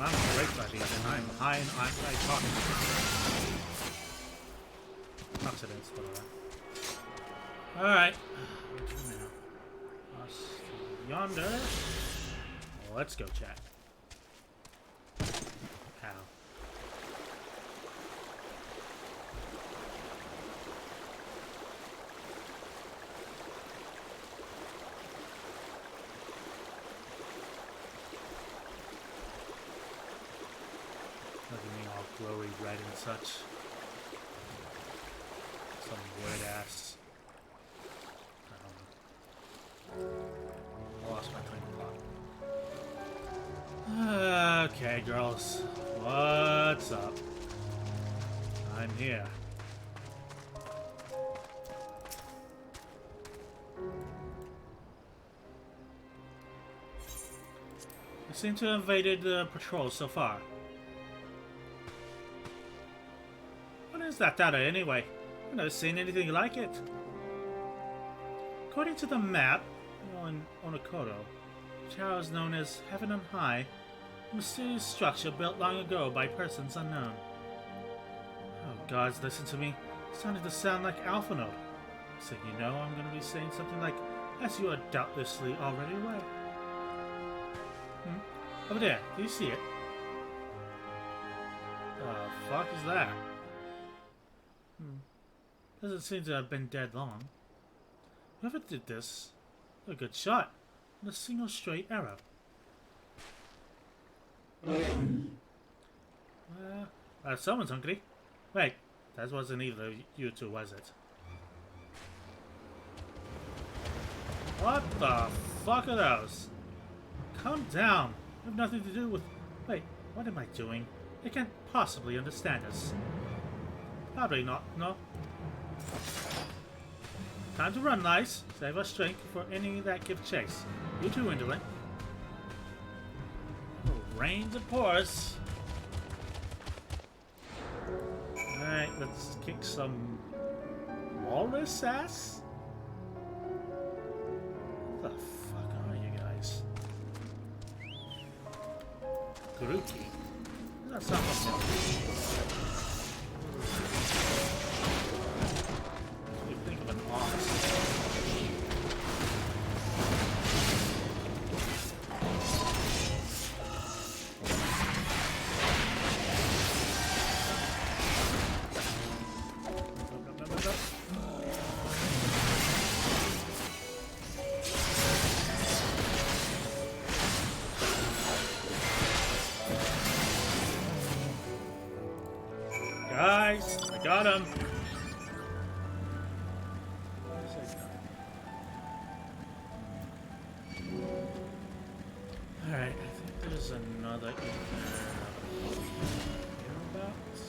I'm great by these, and I'm high and I'm talking. Accidents, whatever. Alright. Where'd you now? Us yonder. Let's go, chat. Ow. Look at me all glowy red and such. Some weird ass. I lost my train of thought. Okay, girls. What's up? I'm here. They seem to have evaded the patrol so far. What is that data anyway? I've never seen anything like it. According to the map on Onokoto, the tower is known as Heaven on High, a mysterious structure built long ago by persons unknown. Oh gods, listen to me. It's starting to sound like Alpha Note. So you know I'm going to be saying something like, as you are doubtlessly already aware. Over there, do you see it? The fuck is that? Doesn't seem to have been dead long. Whoever did this, a good shot, and a single straight arrow. Someone's hungry. Wait, that wasn't either of you two, was it? What the fuck are those? Calm down. I have nothing to do with... Wait, what am I doing? They can't possibly understand us. Probably not, no. Time to run, Lice. Save our strength for any that give chase. You too, indolent. Oh, rains and pours. Alright, let's kick some walrus ass. What the fuck are you guys? Grookey. That's not what you think of an ox. Guys, I got him. Alright, I think there's another hereabouts.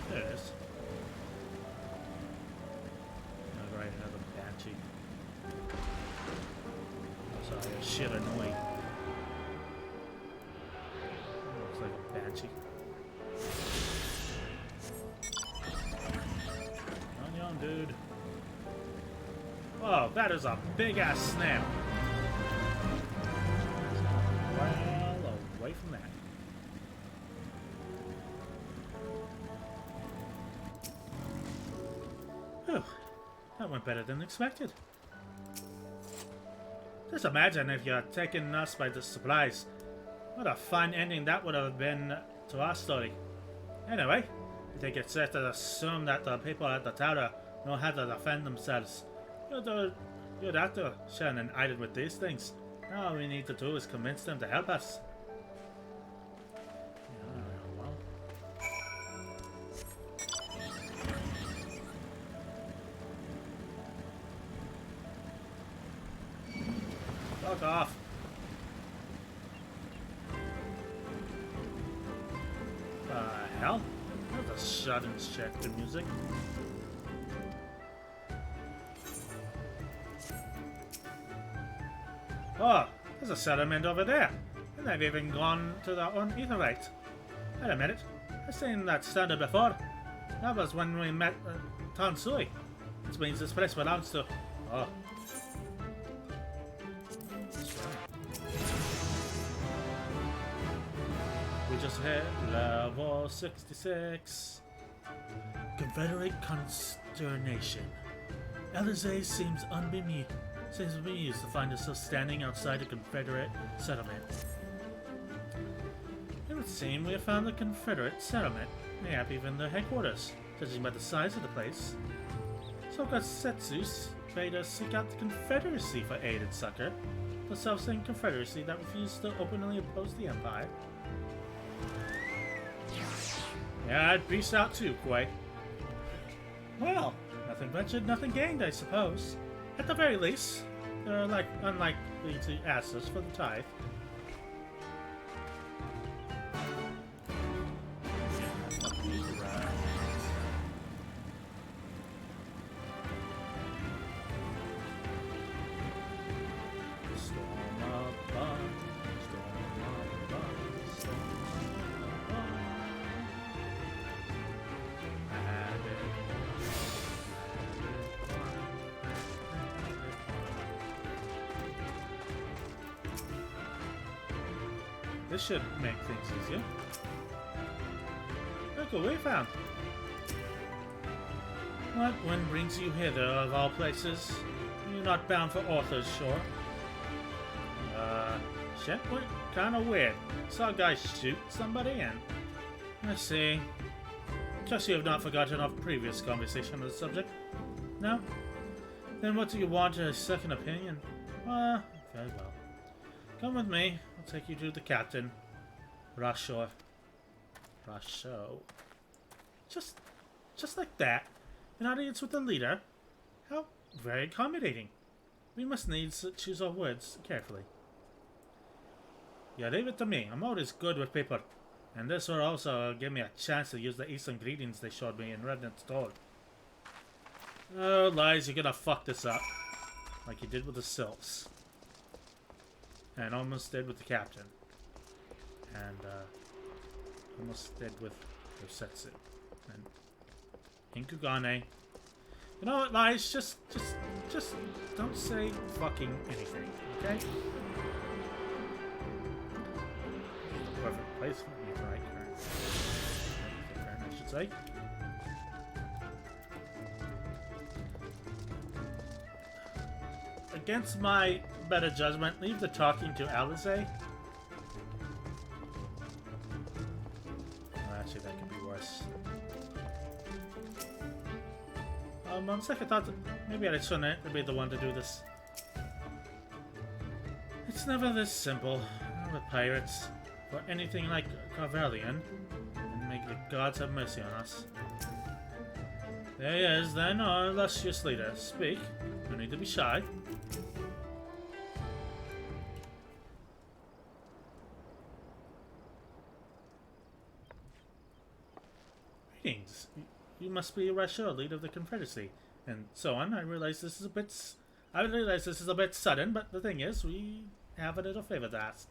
There it is. Alright, another banshee. Sorry, shit annoying. Looks like a banshee. On, dude. Oh, that is a big ass snail. Well, away from that. Whew, that went better than expected. Just imagine if you had taken us by the surprise. What a fun ending that would have been to our story. Anyway, I think it's safe to assume that the people at the tower know how to defend themselves. You'd have to share an item with these things. All we need to do is convince them to help us. Fuck off. Hell? That's a sudden check to music. Oh, there's a settlement over there. And they've even gone to their own etherite. Wait a minute. I've seen that standard before. That was when we met Tansui. Which means this place belongs to... Oh. We just hit level 66. Confederate consternation. Elizé seems bemused to find herself standing outside a Confederate settlement. It would seem we have found the Confederate settlement, maybe even their headquarters, judging by the size of the place. Soka Setsus bade us seek out the Confederacy for aid and succor, the self-same Confederacy that refused to openly oppose the Empire. Yeah, I'd peace out too, Quay. Well, nothing ventured, nothing gained, I suppose. At the very least, they're unlikely to ask us for the tithe. This should make things easier. Look what we found. What wind brings you hither, of all places? You're not bound for Arthur's shore. Shit, what? Kinda weird. Saw a guy shoot somebody and... I see. Trust you have not forgotten our previous conversation on the subject. No? Then what do you want, a second opinion? Very well. Come with me. I'll take you to the captain. Rasho. Just like that. An audience with the leader? How very accommodating. We must needs choose our words carefully. Yeah, leave it to me. I'm always good with paper. And this will also give me a chance to use the Eastern greetings they showed me in Revenant's Toll. Oh, Lies, you're gonna fuck this up. Like you did with the Sylphs. And almost did with the Captain. And, almost did with Yosetsu. And Inkugane. You know what, Lies? Just don't say fucking anything, okay? Perfect place for me to write turn, I should say. Against my better judgment, leave the talking to Alize. Oh, actually, that could be worse. On second thought, maybe I shouldn't be the one to do this. It's never this simple with pirates. Or anything like Carvelian, and may the gods have mercy on us. There he is, then, our illustrious leader. Speak. No need to be shy. Greetings. You must be Rasho, leader of the Confederacy, and so on. I realize this is a bit sudden, but the thing is, we have a little favor to ask.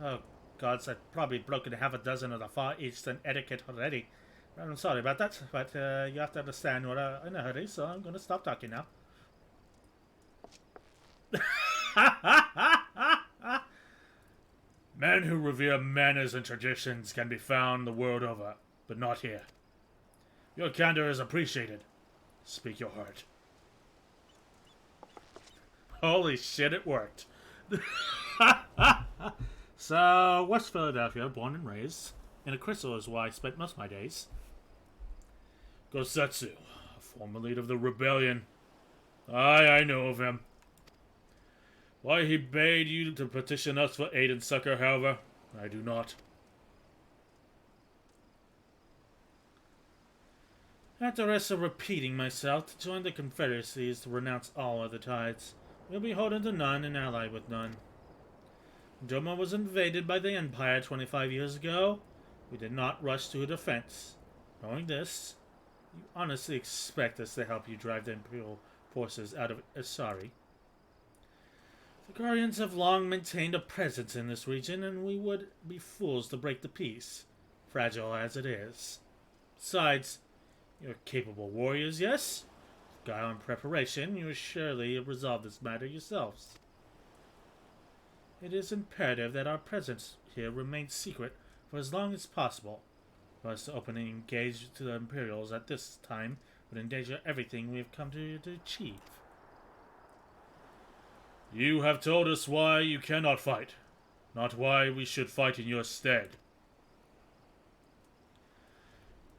Oh, gods, I've probably broken half a dozen of the Far Eastern etiquette already. I'm sorry about that, but you have to understand we're in a hurry, so I'm going to stop talking now. Men who revere manners and traditions can be found the world over, but not here. Your candor is appreciated. Speak your heart. Holy shit, it worked. So, West Philadelphia, born and raised, and a crystal is where I spent most of my days. Gosetsu, former leader of the rebellion. I know of him. Why he bade you to petition us for aid and succor, however, I do not. At the risk of repeating myself, to join the Confederacy is to renounce all other ties. We'll be beholden to none and allied with none. Doma was invaded by the Empire 25 years ago. We did not rush to a defense. Knowing this, you honestly expect us to help you drive the Imperial forces out of Asari. The Guardians have long maintained a presence in this region, and we would be fools to break the peace, fragile as it is. Besides, you're capable warriors, yes? With guile and preparation, you will surely resolve this matter yourselves. It is imperative that our presence here remains secret for as long as possible. For us to openly engage to the Imperials at this time would endanger everything we have come to achieve. You have told us why you cannot fight, not why we should fight in your stead.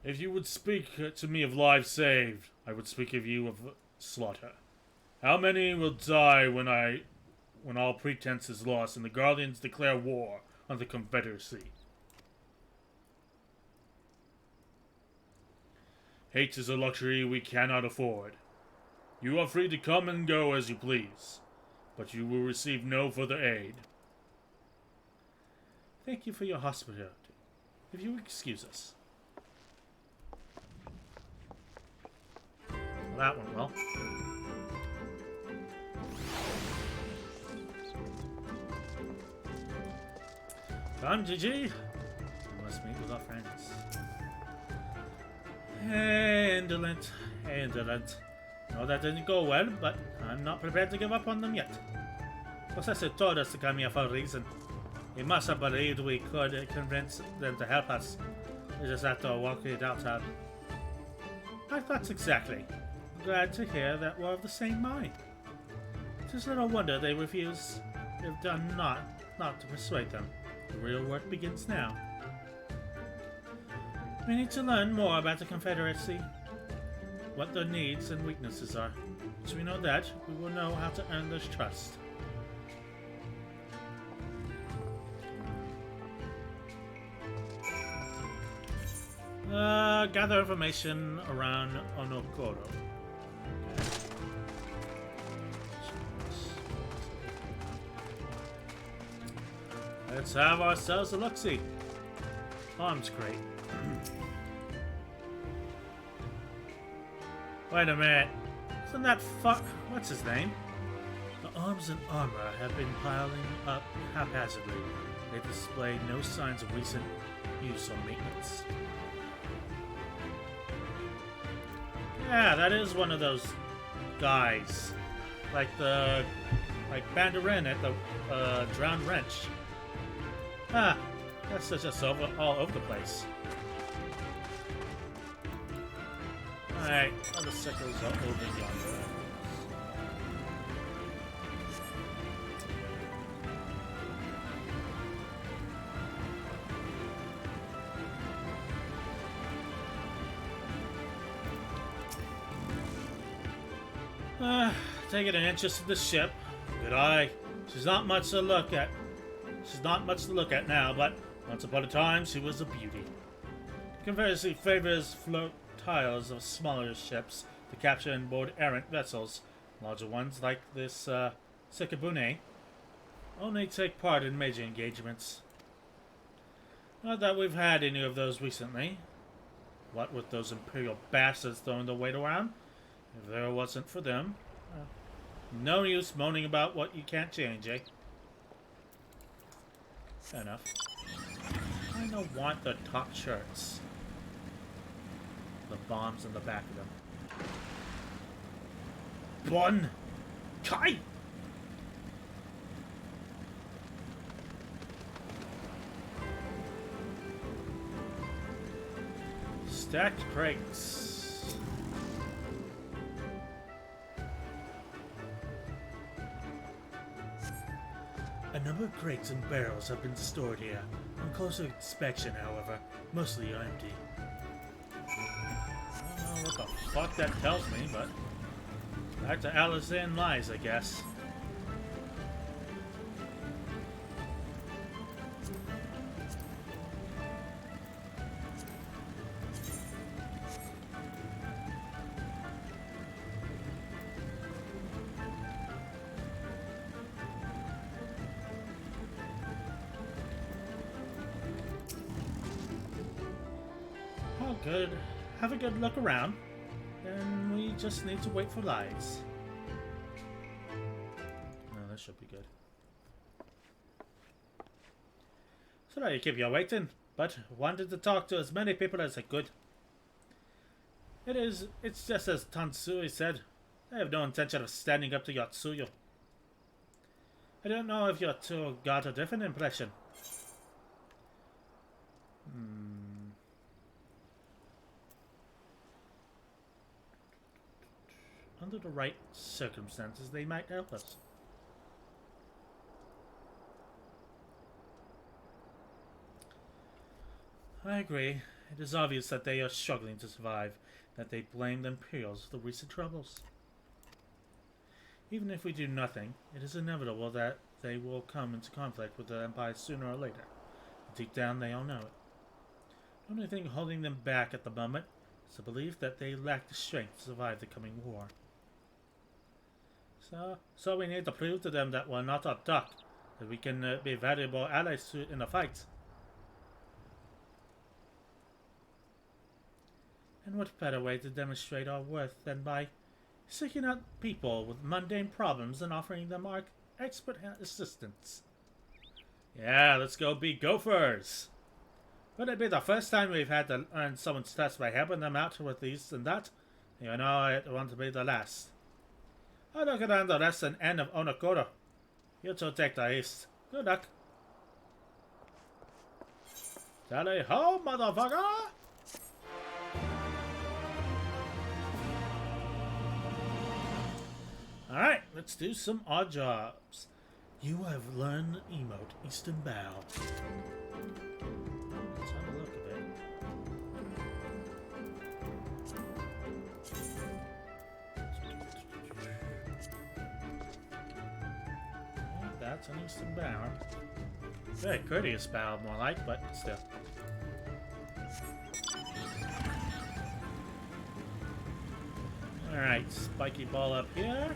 If you would speak to me of lives saved, I would speak of you of slaughter. How many will die when all pretense is lost and the Guardians declare war on the Confederacy? Hate is a luxury we cannot afford. You are free to come and go as you please, but you will receive no further aid. Thank you for your hospitality. If you excuse us. Well, that went well. Come, GG. We must meet with our friends. Indolent. No, that didn't go well, but I'm not prepared to give up on them yet. Professor told us to come here for a reason. He must have believed we could convince them to help us. We just have to work it out. My thoughts exactly. Glad to hear that we're of the same mind. It's little wonder they refuse. They've done not to persuade them. The real work begins now. We need to learn more about the Confederacy, what their needs and weaknesses are. Once we know that, we will know how to earn their trust. Gather information around Onokoro. Let's have ourselves a look-see. Arms crate. Wait a minute. Isn't that what's his name? The arms and armor have been piling up haphazardly. They display no signs of recent use or maintenance. Yeah, that is one of those guys. Like Bandarin at the Drowned Wrench. Ah, that's just all over the place. Alright, all the sickles are over yonder. Taking an interest in the ship. Good eye. She's not much to look at. She's not much to look at now, but once upon a time she was a beauty. The Confederacy favors flotillas of smaller ships to capture and board errant vessels. Larger ones, like this Sekibune, only take part in major engagements. Not that we've had any of those recently. What with those Imperial bastards throwing their weight around? If there wasn't for them, no use moaning about what you can't change, eh? Fair enough. I don't want the top shirts. The bombs in the back of them. One! Kai! Stacked crates. A number of crates and barrels have been stored here. On closer inspection, however, mostly are empty. I don't know what the fuck that tells me, but back to Alizan lies, I guess. Good. Have a good look around. Then we just need to wait for lights. No, that should be good. Sorry to keep you waiting, but wanted to talk to as many people as I could. It's just as Tansui said. I have no intention of standing up to Yotsuyo. I don't know if Yotsuyo got a different impression. Under the right circumstances, they might help us. I agree. It is obvious that they are struggling to survive, that they blame the Imperials for the recent troubles. Even if we do nothing, it is inevitable that they will come into conflict with the Empire sooner or later. Deep down, they all know it. The only thing holding them back at the moment is the belief that they lack the strength to survive the coming war. So we need to prove to them that we're not a duck, that we can be valuable allies in the fight. And what better way to demonstrate our worth than by seeking out people with mundane problems and offering them our expert assistance? Yeah, let's go be gophers! Would it be the first time we've had to earn someone's trust by helping them out with this and that? You know, it won't be the last. I look around the rest and end of Onokoro. You to take the east. Good luck. Tally ho, motherfucker! Alright, let's do some odd jobs. You have learned emote Eastern Bow. Let's have a look at it. That's an Eastern Bow. Very courteous bow, more like, but still. Alright, spiky ball up here.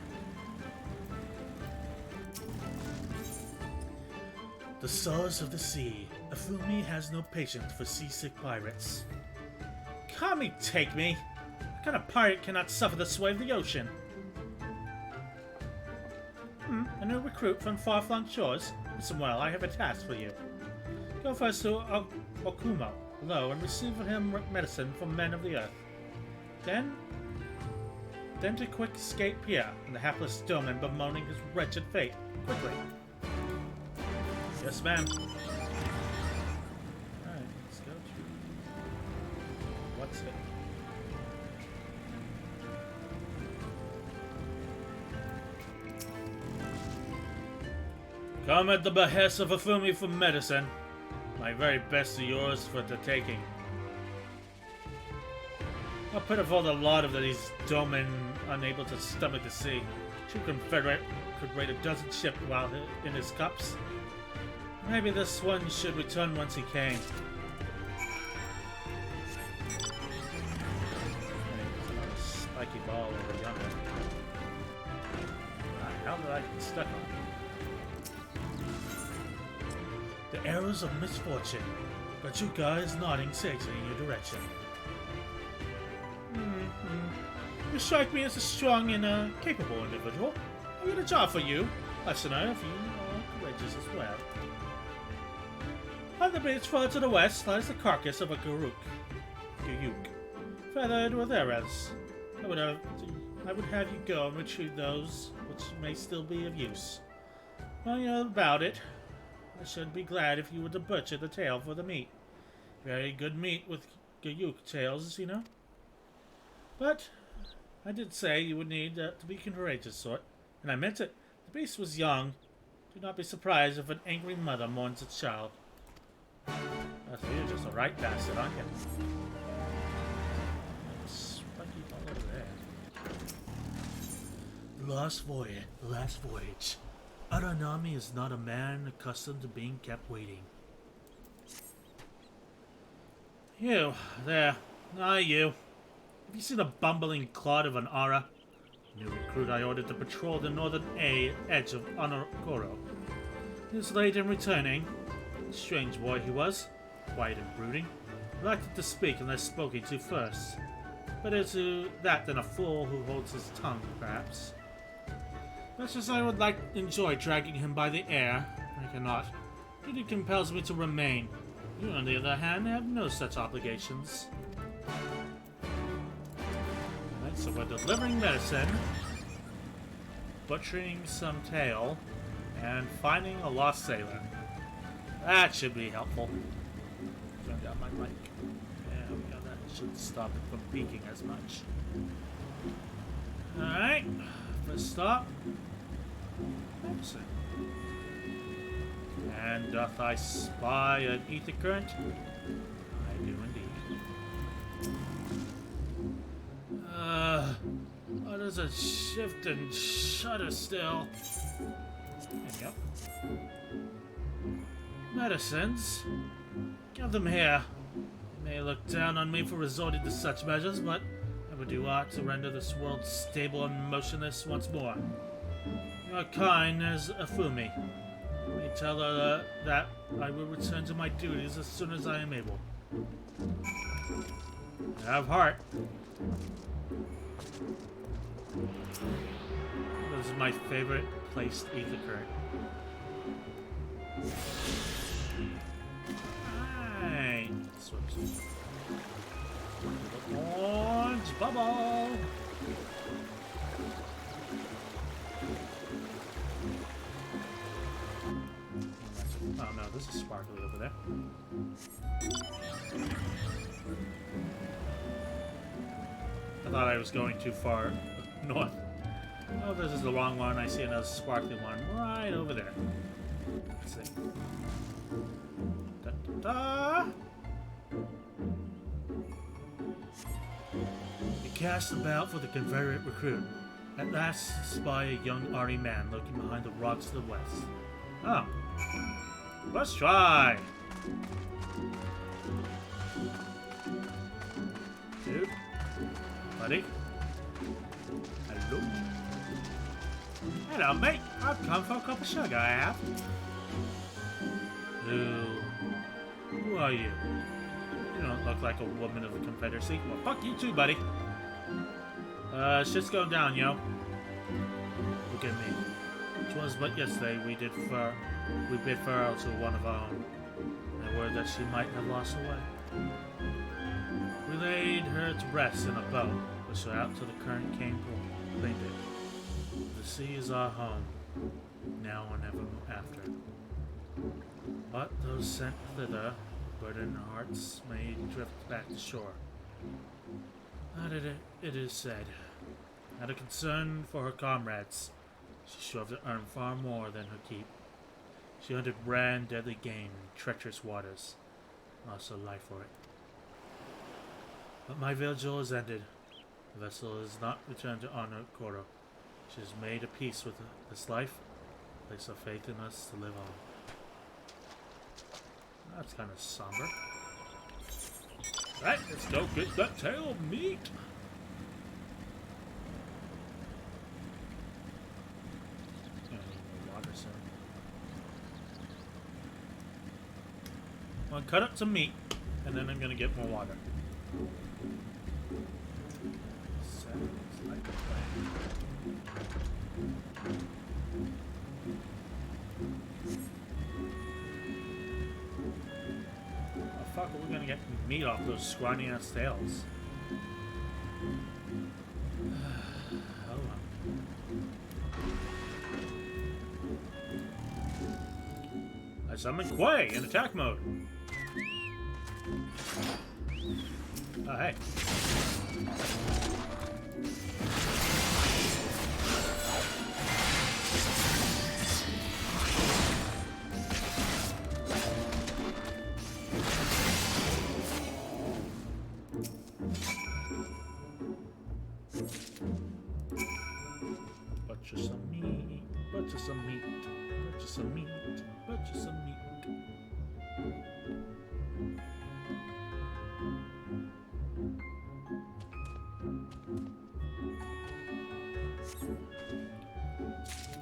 The stars of the sea. Afumi has no patience for seasick pirates. Kami, take me! What kind of pirate cannot suffer the sway of the ocean? A new recruit from far-flung shores? Listen well, I have a task for you. Go first to Okumo, below, and receive from him medicine from men of the earth. Then to quick escape here, and the hapless Doman bemoaning his wretched fate. Quickly. Yes, ma'am. Alright, let's go through. What's it? Come at the behest of Afumi for medicine. My very best are yours for the taking. How pitiful the lot of these Domen unable to stomach the sea. True Confederate could raid a dozen ships while in his cups. Maybe this one should return once he came. Spiky ball over yonder. How did I get stuck on it? The arrows of misfortune. Got you guys nodding sagely in your direction. You strike me as a strong and capable individual. I got a job for you. Listener, if you are courageous as well. On the beach far to the west lies the carcass of a Gayuk, feathered with arrows. I would have you go and retrieve those which may still be of use. While you're about it, I should be glad if you were to butcher the tail for the meat. Very good meat with Gayuk tails, you know. But I did say you would need to be courageous sort, and I meant it. The beast was young. Do not be surprised if an angry mother mourns its child. You're just a right bastard, aren't you? Spiky ball over there. The last voyage. Aranami is not a man accustomed to being kept waiting. You, there. You. Have you seen a bumbling clod of an Ara? New recruit I ordered to patrol the northern edge of Onokoro. He was late in returning. Strange boy he was. Quiet and brooding. Reluctant to speak unless spoken to first. Better to that than a fool who holds his tongue, perhaps. Much as I would enjoy dragging him by the air, I cannot. Duty compels me to remain. You, on the other hand, have no such obligations. Right, so we're delivering medicine, butchering some tail, and finding a lost sailor. That should be helpful. Turn down my mic. There we go. That should stop it from peaking as much. Alright. First stop. Medicine. And doth I spy an ether current? I do indeed. What is a shift and shudder still? There you go. Medicines? Give them here. You may look down on me for resorting to such measures, but I would do aught to render this world stable and motionless once more. You are kind as Afumi. You may tell her that I will return to my duties as soon as I am able. Have heart. This is my favorite placed ether current. Right. Swoops. Orange bubble. there's a sparkly over there. I thought I was going too far north. Oh, this is the wrong one. I see another sparkly one right over there. Let's see. Da, da, da. You cast about for the Confederate recruit. At last, spy a young army man lurking behind the rocks to the west. Oh. Let's try. Dude. Buddy. Hello. Hello, mate. I've come for a cup of sugar, I have. Who are you? You don't look like a woman of the Confederacy. Well, fuck you too, buddy. Shit's going down, yo. Look at me. It was but yesterday we bid farewell to one of our own. And word that she might have lost her way. We laid her to rest in a boat, pushed her out to the current claimed it. The sea is our home, now and ever after. But those sent thither, burdened hearts may drift back to shore. It is said, out of concern for her comrades, she strove to earn far more than her keep. She hunted rare and deadly game in treacherous waters, lost her life for it. But my vigil is ended. The vessel is not returned to honor Koro. She has made a peace with this life, placed her faith in us to live on. That's kind of somber. Right, let's go get that tail of meat. I'm gonna cut up some meat, and then I'm gonna get more water. Sounds like a plan. Oh fuck, we're gonna get meat off those scrawny ass tails. Oh well. I summon Quay in attack mode. Oh, hey. Butcher some meat, butcher some meat, butcher some meat, butcher some meat.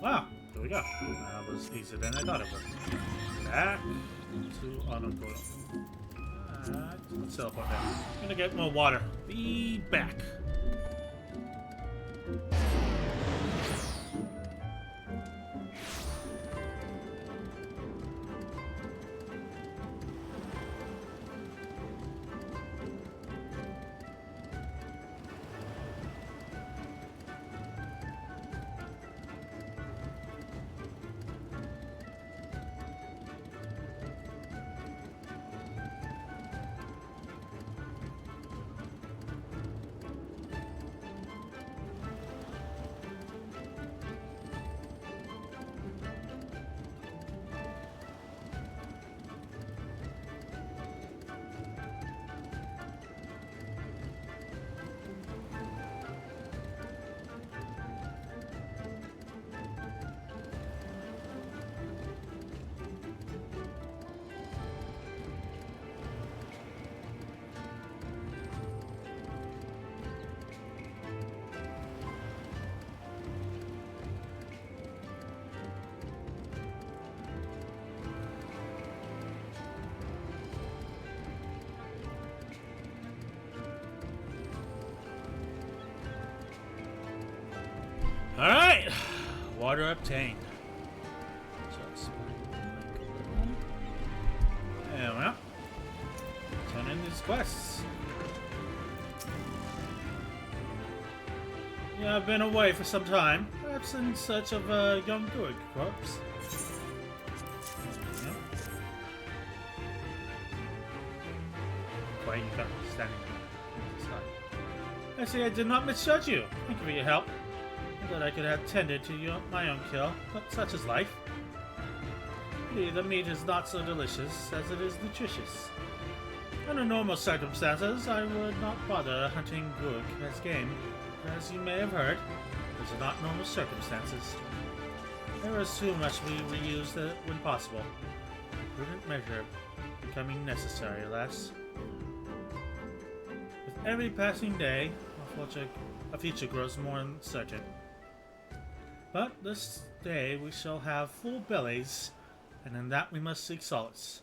Wow, there we go. That was easier than I thought it was. Back to Onokoro. Let's teleport there. I'm gonna get more water. Be back. Alright, water obtained. And well, turn in these quests. Yeah, I've been away for some time, perhaps in search of a young Druid corpse. Yep. Walker, standing beside. I see I did not misjudge you. Thank you for your help. I thought I could have tended to my own kill, but such is life. The meat is not so delicious as it is nutritious. Under normal circumstances, I would not bother hunting Gurk as game. As you may have heard, these are not normal circumstances. There is too much we reuse when possible. A prudent measure becoming necessary, alas. With every passing day, a future grows more uncertain. But this day we shall have full bellies, and in that we must seek solace.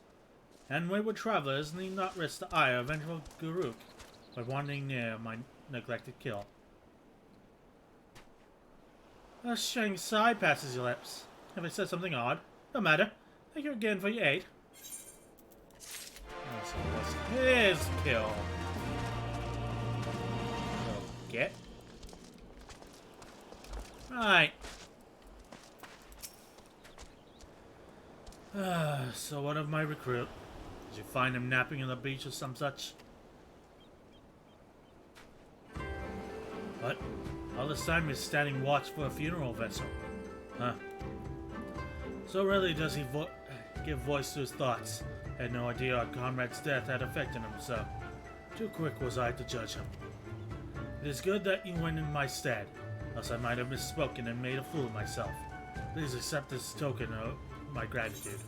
And wayward travelers need not risk the ire of vengeful Guruk by wandering near my neglected kill. A strange sigh passes your lips. Have I said something odd? No matter. Thank you again for your aid. So what's his kill? Get. Right. So what of my recruit? Did you find him napping on the beach or some such? What? All this time he's standing watch for a funeral vessel. Huh. So really does he give voice to his thoughts. I had no idea our comrade's death had affected him so. Too quick was I to judge him. It is good that you went in my stead, else I might have misspoken and made a fool of myself. Please accept this token of my gratitude.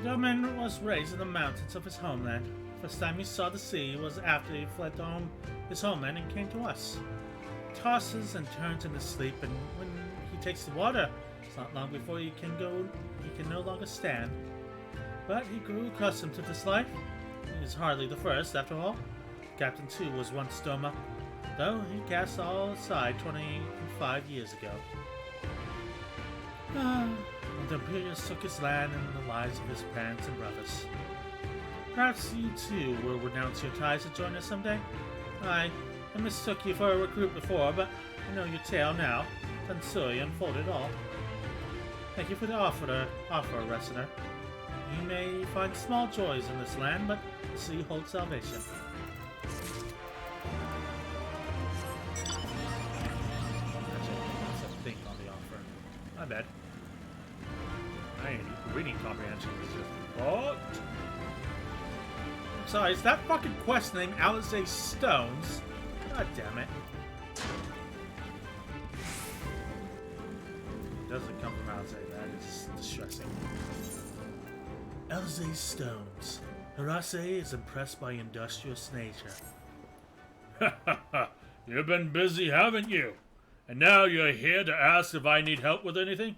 Doman was raised in the mountains of his homeland. First time he saw the sea was after he fled his homeland and came to us. He tosses and turns in his sleep, and when he takes the water, it's not long before he can no longer stand. But he grew accustomed to this life. He is hardly the first, after all. Captain too was once Doma, though he cast all aside 25 years ago. The Imperius took his land and the lives of his parents and brothers. Perhaps you too will renounce your ties to join us someday? I mistook you for a recruit before, but I know your tale now. Tansui unfolded all. Thank you for the offer, Wrestler. You may find small joys in this land, but the sea holds salvation. That's a thing on the offer. My bad. Reading comprehension is just fucked. Sorry, is that fucking quest name Alizé Stones? God damn it. It doesn't come from Alizé, that is distressing. Alizé Stones. Hirase is impressed by industrious nature. You've been busy, haven't you? And now you're here to ask if I need help with anything?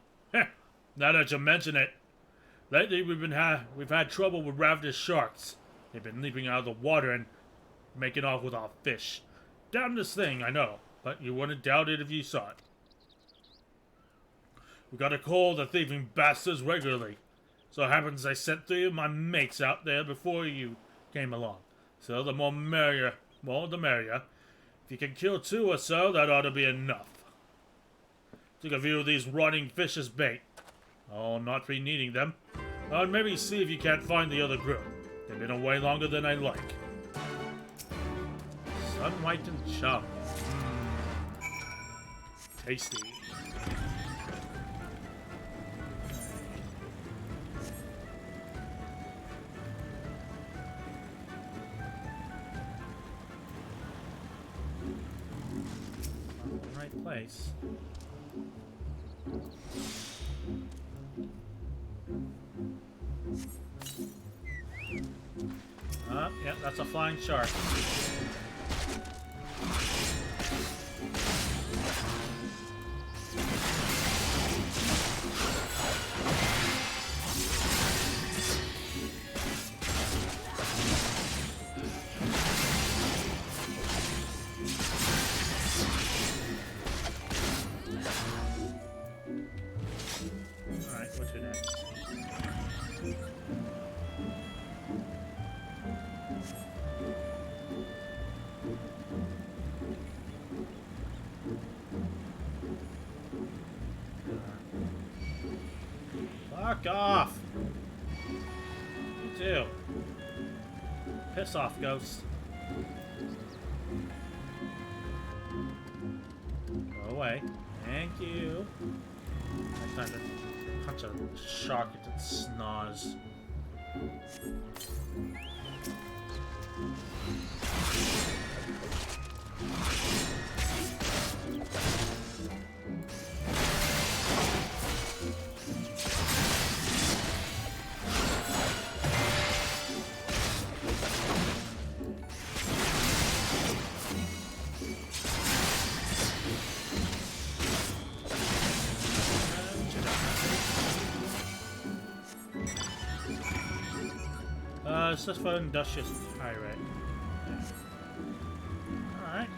Now that you mention it. Lately we've had trouble with ravenous sharks. They've been leaping out of the water and making off with our fish. Damnedest thing, I know, but you wouldn't doubt it if you saw it. We gotta call the thieving bastards regularly. So it happens I sent 3 of my mates out there before you came along. So the more the merrier. If you can kill 2 or so, that ought to be enough. Took a view of these rotting fish as bait. I'll not be needing them. I'll maybe see if you can't find the other group. They've been away longer than I like. Sun whitened chum. Tasty. Right place. Yeah, that's a flying shark. Fuck off! You too. Piss off, ghost. Go away. Thank you. I'm trying to punch a shark into its snars. It's just for Industrious Pirate. Alright.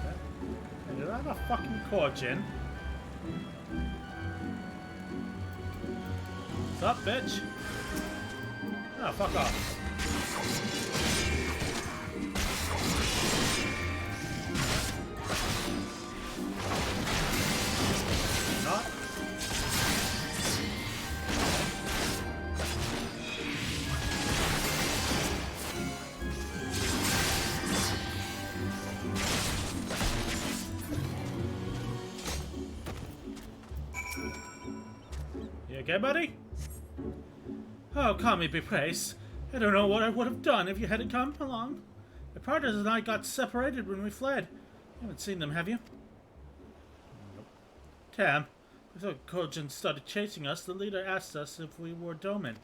Okay. Do I have a fucking Corgin? What's up, bitch? Oh, fuck off. Not. You okay, buddy? Oh, call me be praised. I don't know what I would have done if you hadn't come along. The partners and I got separated when we fled. You haven't seen them, have you? Nope. Tam, before Kojin started chasing us, the leader asked us if we were Domin.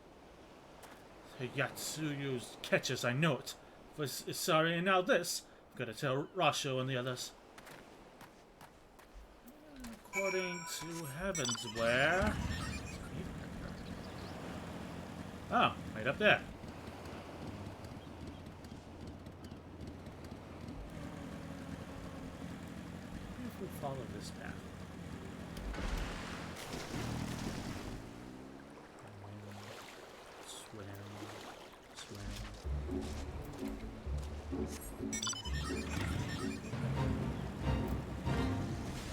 Yatsuyu's catches, I know it. Was sorry, and now this. I've got to tell Rasho and the others. According to Heavensware. Oh, right up there. If we follow this path. Swim.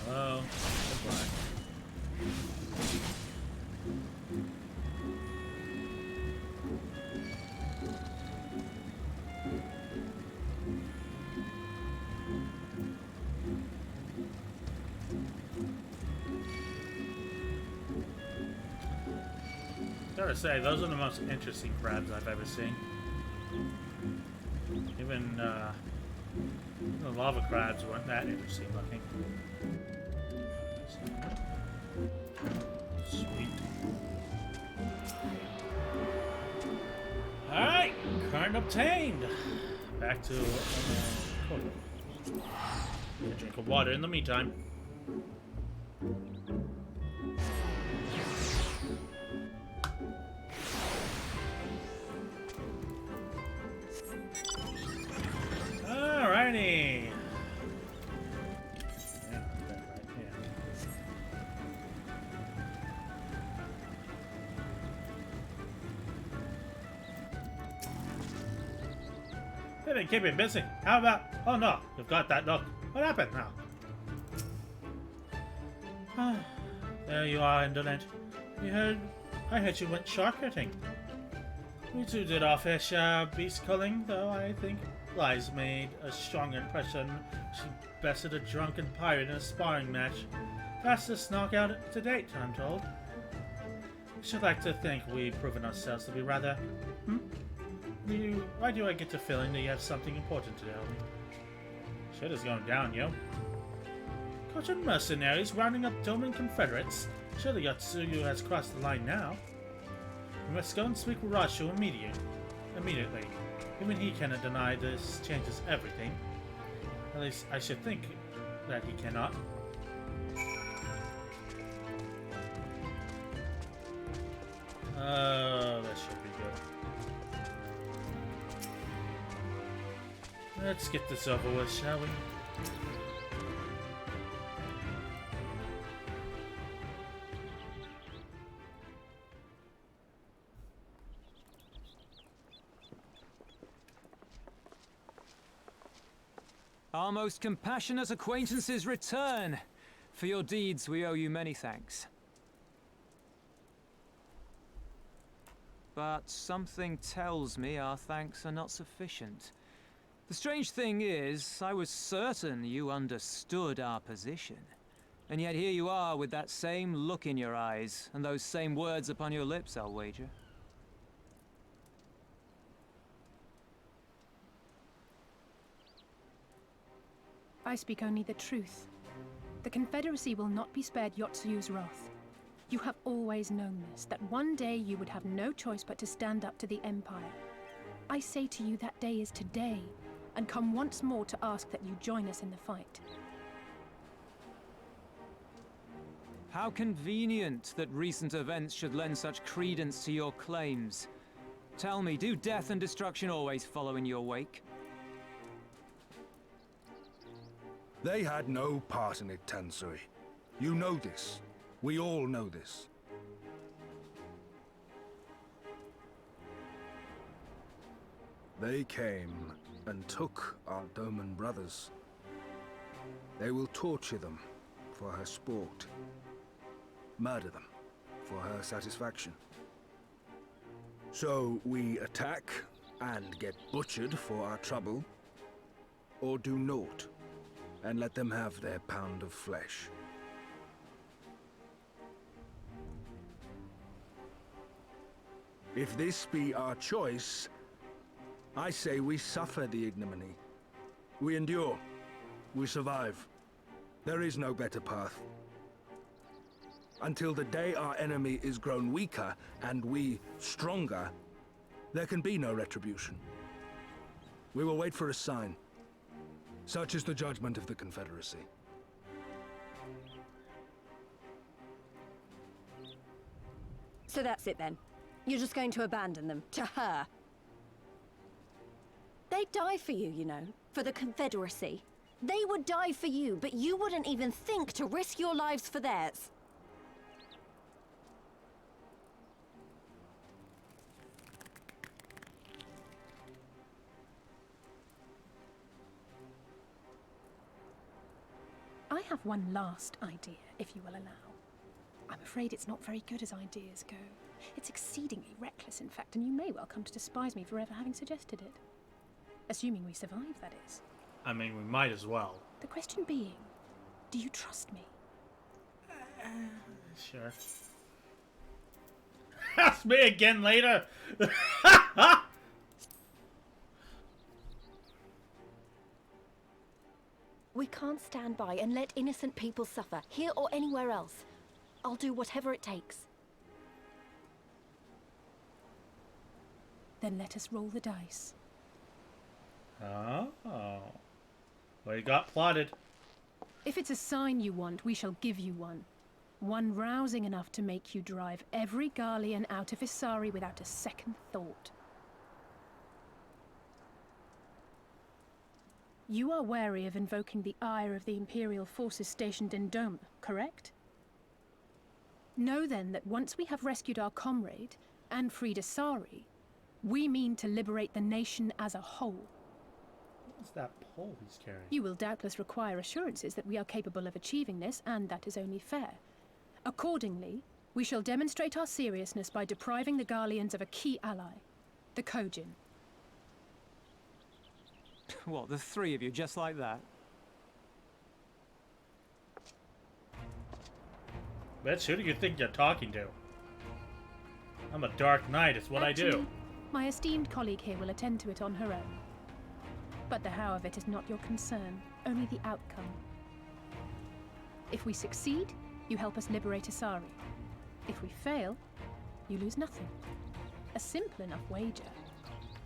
Oh, goodbye. Gotta say, those are the most interesting crabs I've ever seen. Even the lava crabs weren't that interesting looking. Sweet. Alright, current obtained. Back to get a drink of water in the meantime. Alrighty. Yeah, right here. Hey, they keep me busy. How about? Oh no, you've got that look. What happened now? There you are, Indolent. I heard you went shark hunting. We too did our fair share of beast culling, though I think Lies made a strong impression. She bested a drunken pirate in a sparring match. Fastest knockout to date, I'm told. I should like to think we've proven ourselves to be rather... Why do I get the feeling that you have something important to tell me? Shit is going down, yo. Caution mercenaries rounding up Domin Confederates. Surely Yatsuyu has crossed the line now. We must go and speak with Rasho immediately. Even he cannot deny this changes everything. At least I should think that he cannot. That should be good. Let's get this over with, shall we? Our most compassionate acquaintances return. For your deeds, we owe you many thanks. But something tells me our thanks are not sufficient. The strange thing is, I was certain you understood our position. And yet here you are with that same look in your eyes, and those same words upon your lips, I'll wager. I speak only the truth. The Confederacy will not be spared Yotsuyu's wrath. You have always known this, that one day you would have no choice but to stand up to the Empire. I say to you that day is today, and come once more to ask that you join us in the fight. How convenient that recent events should lend such credence to your claims. Tell me, do death and destruction always follow in your wake? They had no part in it, Tansui. You know this. We all know this. They came and took our Doman brothers. They will torture them for her sport. Murder them for her satisfaction. So we attack and get butchered for our trouble, or do naught and let them have their pound of flesh. If this be our choice, I say we suffer the ignominy. We endure. We survive. There is no better path. Until the day our enemy is grown weaker and we stronger, there can be no retribution. We will wait for a sign. Such is the judgment of the Confederacy. So that's it then. You're just going to abandon them to her. They'd die for you, you know, for the Confederacy. They would die for you, but you wouldn't even think to risk your lives for theirs. I have one last idea, if you will allow. I'm afraid it's not very good as ideas go. It's exceedingly reckless, in fact, and you may well come to despise me for ever having suggested it. Assuming we survive, that is. I mean, we might as well. The question being, do you trust me? Sure. Ask me again later! We can't stand by and let innocent people suffer, here or anywhere else. I'll do whatever it takes. Then let us roll the dice. Oh. Well, you got plotted. If it's a sign you want, we shall give you one. One rousing enough to make you drive every Garlean out of Isari without a second thought. You are wary of invoking the ire of the Imperial forces stationed in Doma, correct? Know then that once we have rescued our comrade, and freed Isari, we mean to liberate the nation as a whole. What's that pole he's carrying? You will doubtless require assurances that we are capable of achieving this, and that is only fair. Accordingly, we shall demonstrate our seriousness by depriving the Garleans of a key ally, the Kojin. What, the three of you, just like that? Bitch, who do you think you're talking to? I'm a Dark Knight, it's what Actually, I do. My esteemed colleague here will attend to it on her own. But the how of it is not your concern, only the outcome. If we succeed, you help us liberate Isari. If we fail, you lose nothing. A simple enough wager,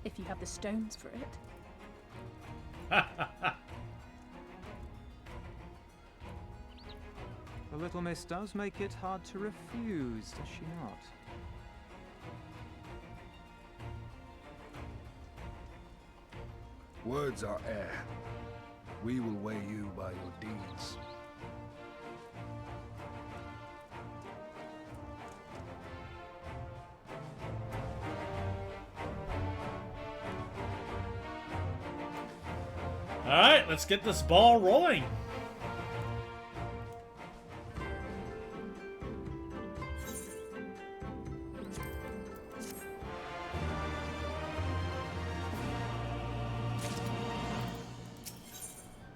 if you have the stones for it. The little miss does make it hard to refuse, does she not? Words are air. We will weigh you by your deeds. Alright, let's get this ball rolling.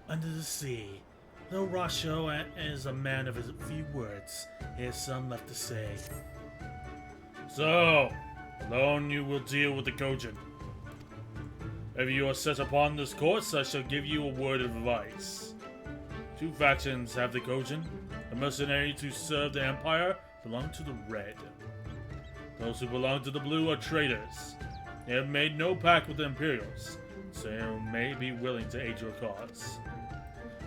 Under the sea. Though Rasho is a man of his few words, he has some left to say. So, alone you will deal with the Kojin. If you are set upon this course, I shall give you a word of advice. Two factions have the Kojin. The mercenaries who serve the Empire belong to the Red. Those who belong to the Blue are traitors. They have made no pact with the Imperials, so they may be willing to aid your cause.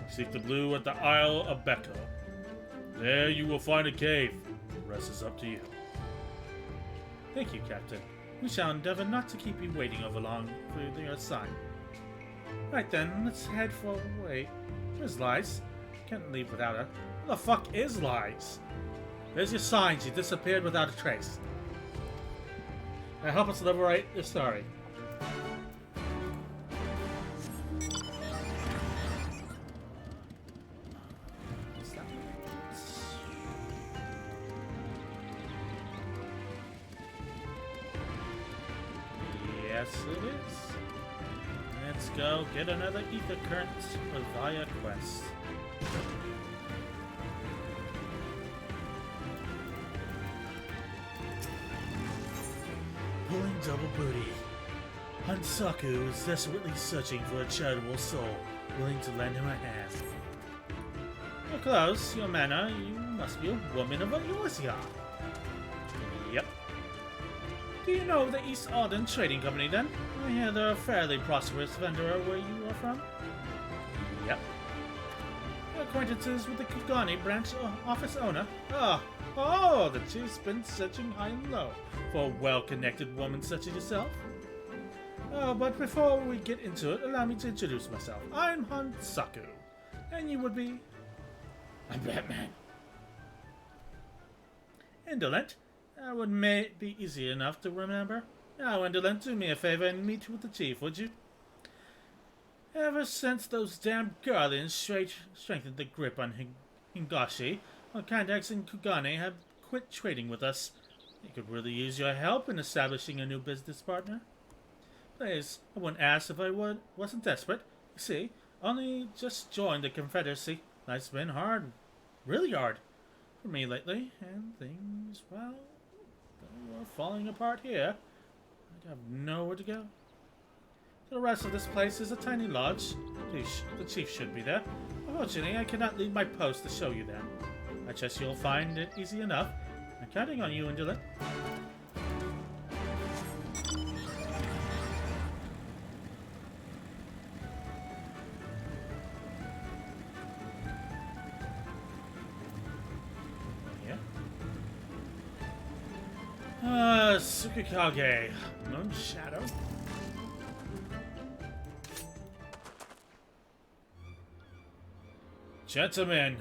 Seek the Blue at the Isle of Becco. There you will find a cave. The rest is up to you. Thank you, Captain. We shall endeavor not to keep you waiting over long for your sign. Right then, let's head for... Wait, where's Lies? Can't leave without her. Where the fuck is Lies? There's your sign. She disappeared without a trace. Now help us liberate the story. Yes, it is. Let's go get another ether current for Via quest. Pulling double booty. Hansaku is desperately searching for a charitable soul willing to lend him a hand. You're close, your manner. You must be a woman of Eorzea. Yep. Do you know the East Alden Trading Company, then? I hear they're a fairly prosperous vendor where you are from. Yep. Your acquaintances with the Kugani branch office owner? Oh, the chief's been searching high and low for a well-connected woman such as yourself. Oh, but before we get into it, allow me to introduce myself. I'm Hansaku, and you would be... I'm Batman. Indolent. That would be easy enough to remember. Now, Indolent, do me a favor and meet with the chief, would you? Ever since those damn Guardians strengthened the grip on Hingashi, our contacts in Kugane have quit trading with us. They could really use your help in establishing a new business partner. Please, I wouldn't ask if I wasn't desperate. You see, only just joined the Confederacy. Life's been hard, really hard, for me lately, and things, well, are falling apart here. I have nowhere to go. The rest of this place is a tiny lodge. The chief should be there. Unfortunately, I cannot leave my post to show you that. I trust you'll find it easy enough. I'm counting on you, Indolent. Tsukikage, Moon Shadow. Gentlemen,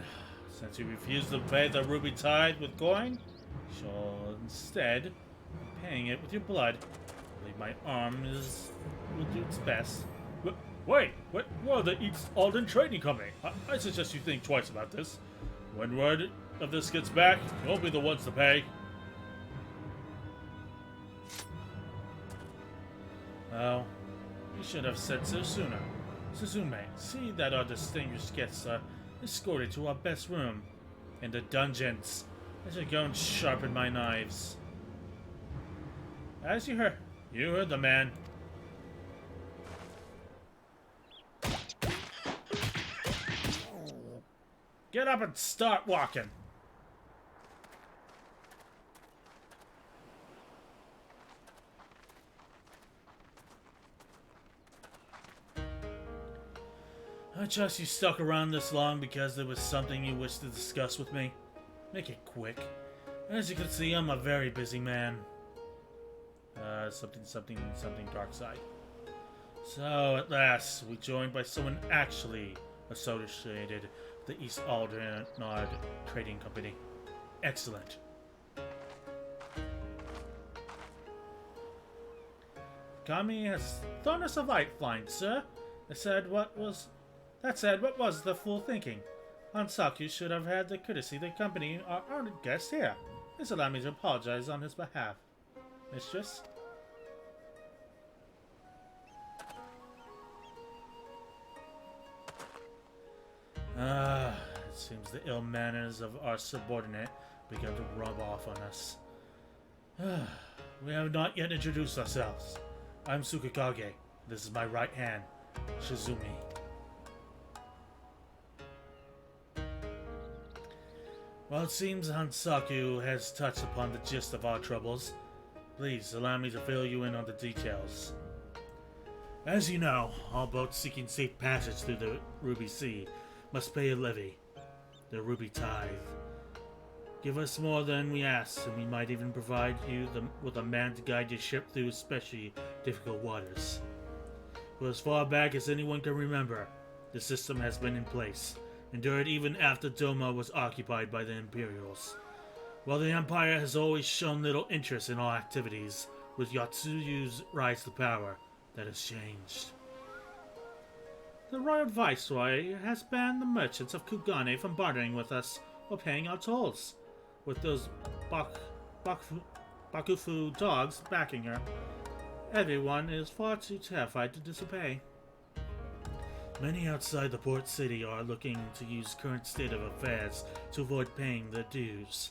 since you refuse to pay the ruby tithe with coin, you shall instead be paying it with your blood. I believe my arm will do its best. Wait, we're the East Alden Trading Company. I suggest you think twice about this. When word of this gets back, you'll be the ones to pay. Well, you should have said so sooner. Suzume, see that our distinguished guests are escorted to our best room in the dungeons. I should go and sharpen my knives. As you heard the man. Get up and start walking. I trust you stuck around this long because there was something you wished to discuss with me. Make it quick. As you can see, I'm a very busy man. Something dark side. So, at last, we joined by someone actually associated with the East Alden Trading Company. Excellent. Kami has thrown us a lifeline, sir. That said, what was the fool thinking? Hansaku should have had the courtesy to accompany our honored guest here. Please allow me to apologize on his behalf. Mistress? It seems the ill manners of our subordinate began to rub off on us. We have not yet introduced ourselves. I'm Tsukikage. This is my right hand, Shizumi. Well, it seems Hansaku has touched upon the gist of our troubles. Please allow me to fill you in on the details. As you know, all boats seeking safe passage through the Ruby Sea must pay a levy, the Ruby Tithe. Give us more than we ask, and we might even provide you with a man to guide your ship through especially difficult waters. For as far back as anyone can remember, the system has been in place, endured even after Doma was occupied by the Imperials. While the Empire has always shown little interest in our activities, with Yatsuyu's rise to power, that has changed. The Royal Viceroy has banned the merchants of Kugane from bartering with us or paying our tolls, with those Bakufu dogs backing her. Everyone is far too terrified to disobey. Many outside the port city are looking to use current state of affairs to avoid paying their dues,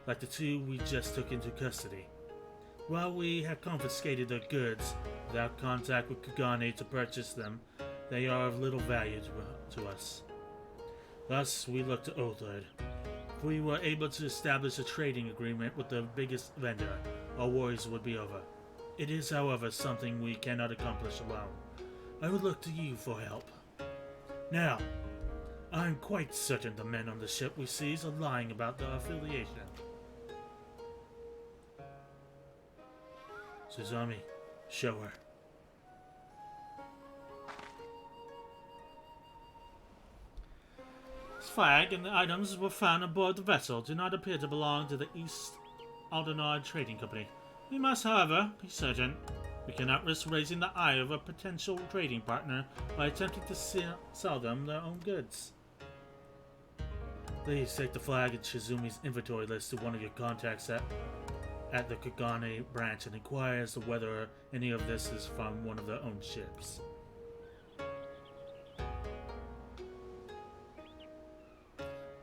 like the two we just took into custody. While we have confiscated their goods without contact with Kugane to purchase them, they are of little value to us. Thus, we look to Othard. If we were able to establish a trading agreement with the biggest vendor, our worries would be over. It is, however, something we cannot accomplish alone. I would look to you for help. Now, I'm quite certain the men on the ship we seize are lying about their affiliation. Suzami, show her. This flag and the items were found aboard the vessel do not appear to belong to the East Aldenard Trading Company. We must, however, be certain. We cannot risk raising the eye of a potential trading partner by attempting to sell them their own goods. Please take the flag and Shizumi's inventory list to one of your contacts at the Kugane branch and inquire as to whether any of this is from one of their own ships.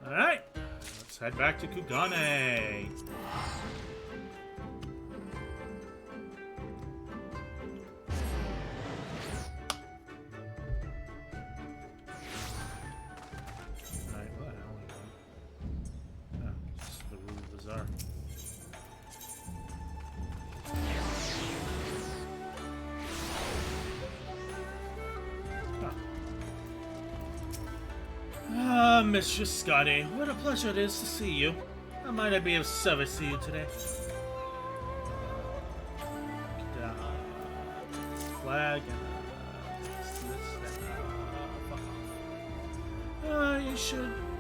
Alright, let's head back to Kugane. Mistress Scotty, what a pleasure it is to see you. How might I be of service to you today? Flag and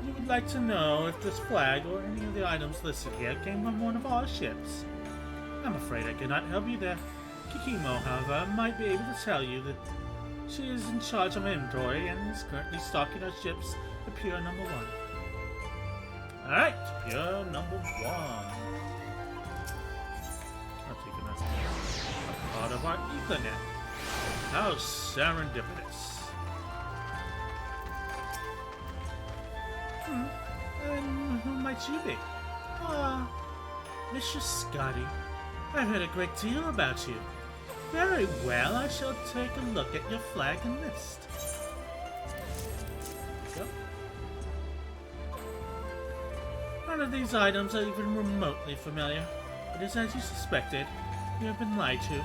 you would like to know if this flag or any of the items listed here came from one of our ships. I'm afraid I cannot help you there. Kikimo, however, might be able to tell you that she is in charge of inventory and is currently stocking our ships at Pure Number 1. Alright, Pure Number 1. I'll take a part of our Ethernet. How serendipitous. And who might you be? Mr. Scotty, I've heard a great deal about you. Very well, I shall take a look at your flag and list. None of these items are even remotely familiar. It is as you suspected. You have been lied to.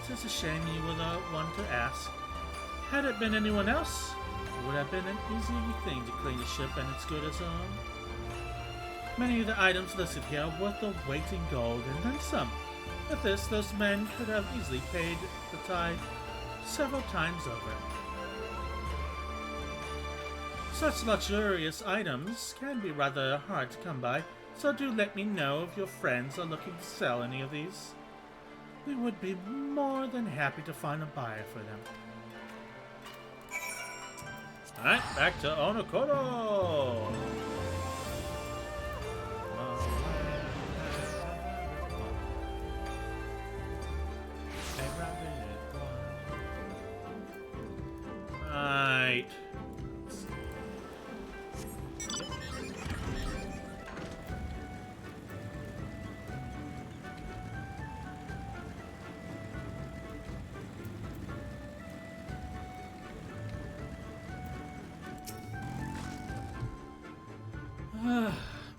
It is a shame you were the one to ask. Had it been anyone else, it would have been an easy thing to claim the ship and its good as own. Many of the items listed here are worth their weight in gold and then some. With this, those men could have easily paid the tithe several times over. Such luxurious items can be rather hard to come by, so do let me know if your friends are looking to sell any of these. we would be more than happy to find a buyer for them. Alright, back to Onokoro! Right.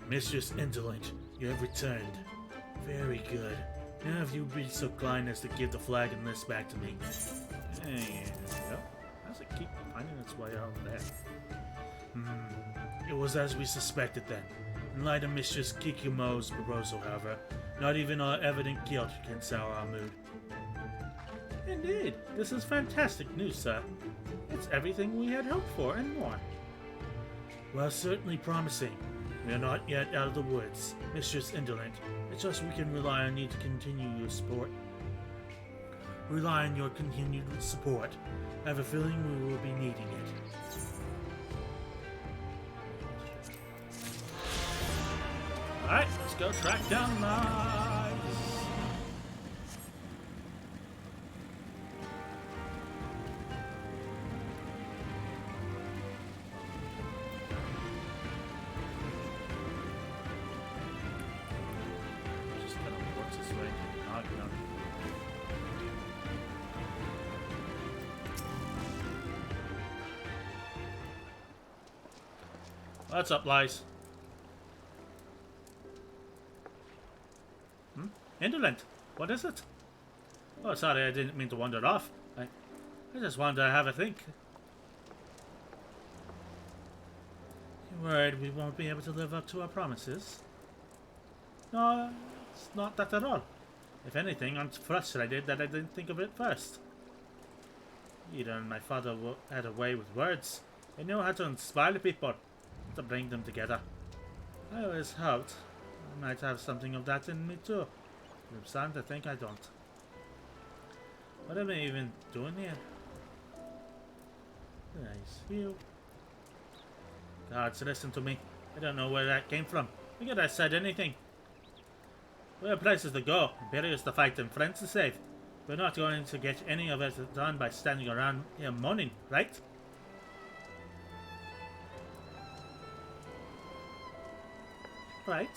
Mistress Indolent, you have returned. Very good. Now if you'd be so kind as to give the flag and list back to me. There you go. How does it keep finding its way out there? It was as we suspected then. In light of Mistress Kikumo's proposal, however, not even our evident guilt can sour our mood. Indeed, this is fantastic news, sir. It's everything we had hoped for and more. Well, certainly promising. We are not yet out of the woods, Mistress Indolent. It's just we can rely on you to continue your support. Rely on your continued support. I have a feeling we will be needing it. Alright, let's go track down Lies. Just kind of works this way. No. What's up, Lies? Indolent, what is it? Oh, sorry, I didn't mean to wander off. I just wanted to have a think. You worried we won't be able to live up to our promises? No, it's not that at all. If anything, I'm frustrated that I didn't think of it first. Ida and my father had a way with words. They knew how to inspire people, to bring them together. I always hoped I might have something of that in me too. I'm starting to think I don't. What am I even doing here? Nice view. Gods, listen to me. I don't know where that came from. Forget I said anything. We have places to go, barriers to fight, and friends to save. We're not going to get any of it done by standing around here moaning, right? Right.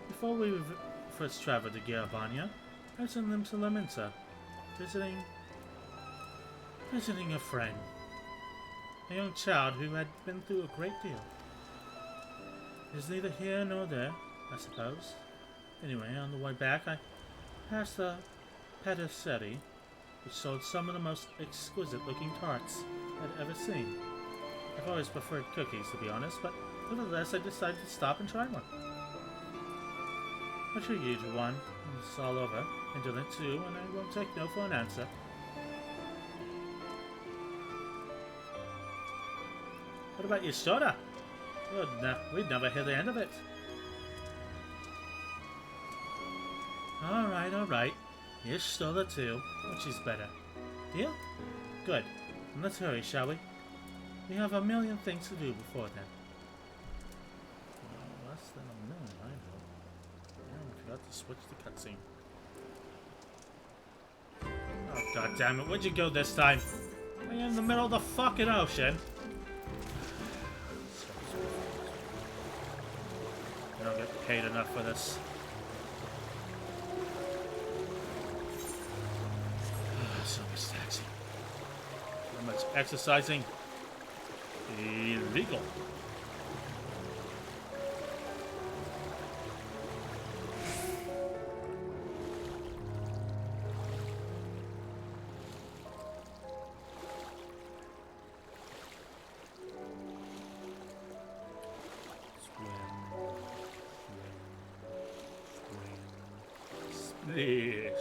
Before we first traveled to Garabania, I was in Limsa Laminsa, visiting a friend. A young child who had been through a great deal. It's neither here nor there, I suppose. Anyway, on the way back, I passed a patisserie which sold some of the most exquisite-looking tarts I'd ever seen. I've always preferred cookies, to be honest, but nevertheless, I decided to stop and try one. I treat you to one. It's all over. Indolent too, and I won't take no for an answer. What about your soda? We'd never hear the end of it. Alright. Here's soda too. Which is better? Deal? Good. And let's hurry, shall we? We have a million things to do before then. Less than a million, I know. I forgot to switch the cutscene. Oh, god damn it. Where'd you go this time? Are you in the middle of the fucking ocean? I don't get paid enough for this. So much taxi. So much exercising. Illegal. Splish.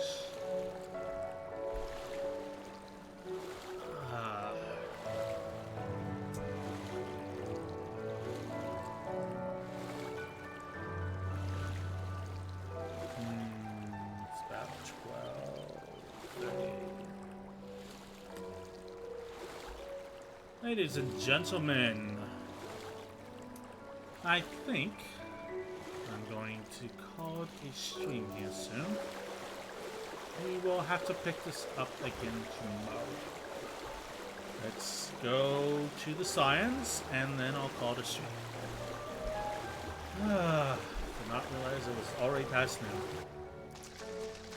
Ladies and gentlemen, I think I'm going to call it a stream here soon. We will have to pick this up again tomorrow. Let's go to the science, and then I'll call it a stream. Did not realize it was already past noon.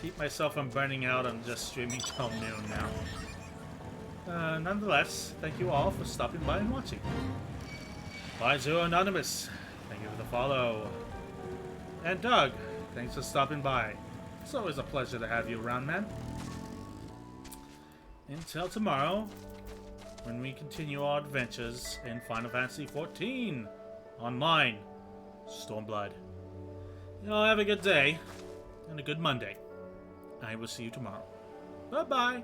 Keep myself from burning out. I'm just streaming till noon now. Nonetheless, thank you all for stopping by and watching. Bye, Zero Anonymous. Thank you for the follow. And Doug, thanks for stopping by. It's always a pleasure to have you around, man. Until tomorrow, when we continue our adventures in Final Fantasy XIV Online, Stormblood. Y'all have a good day and a good Monday. I will see you tomorrow. Bye-bye.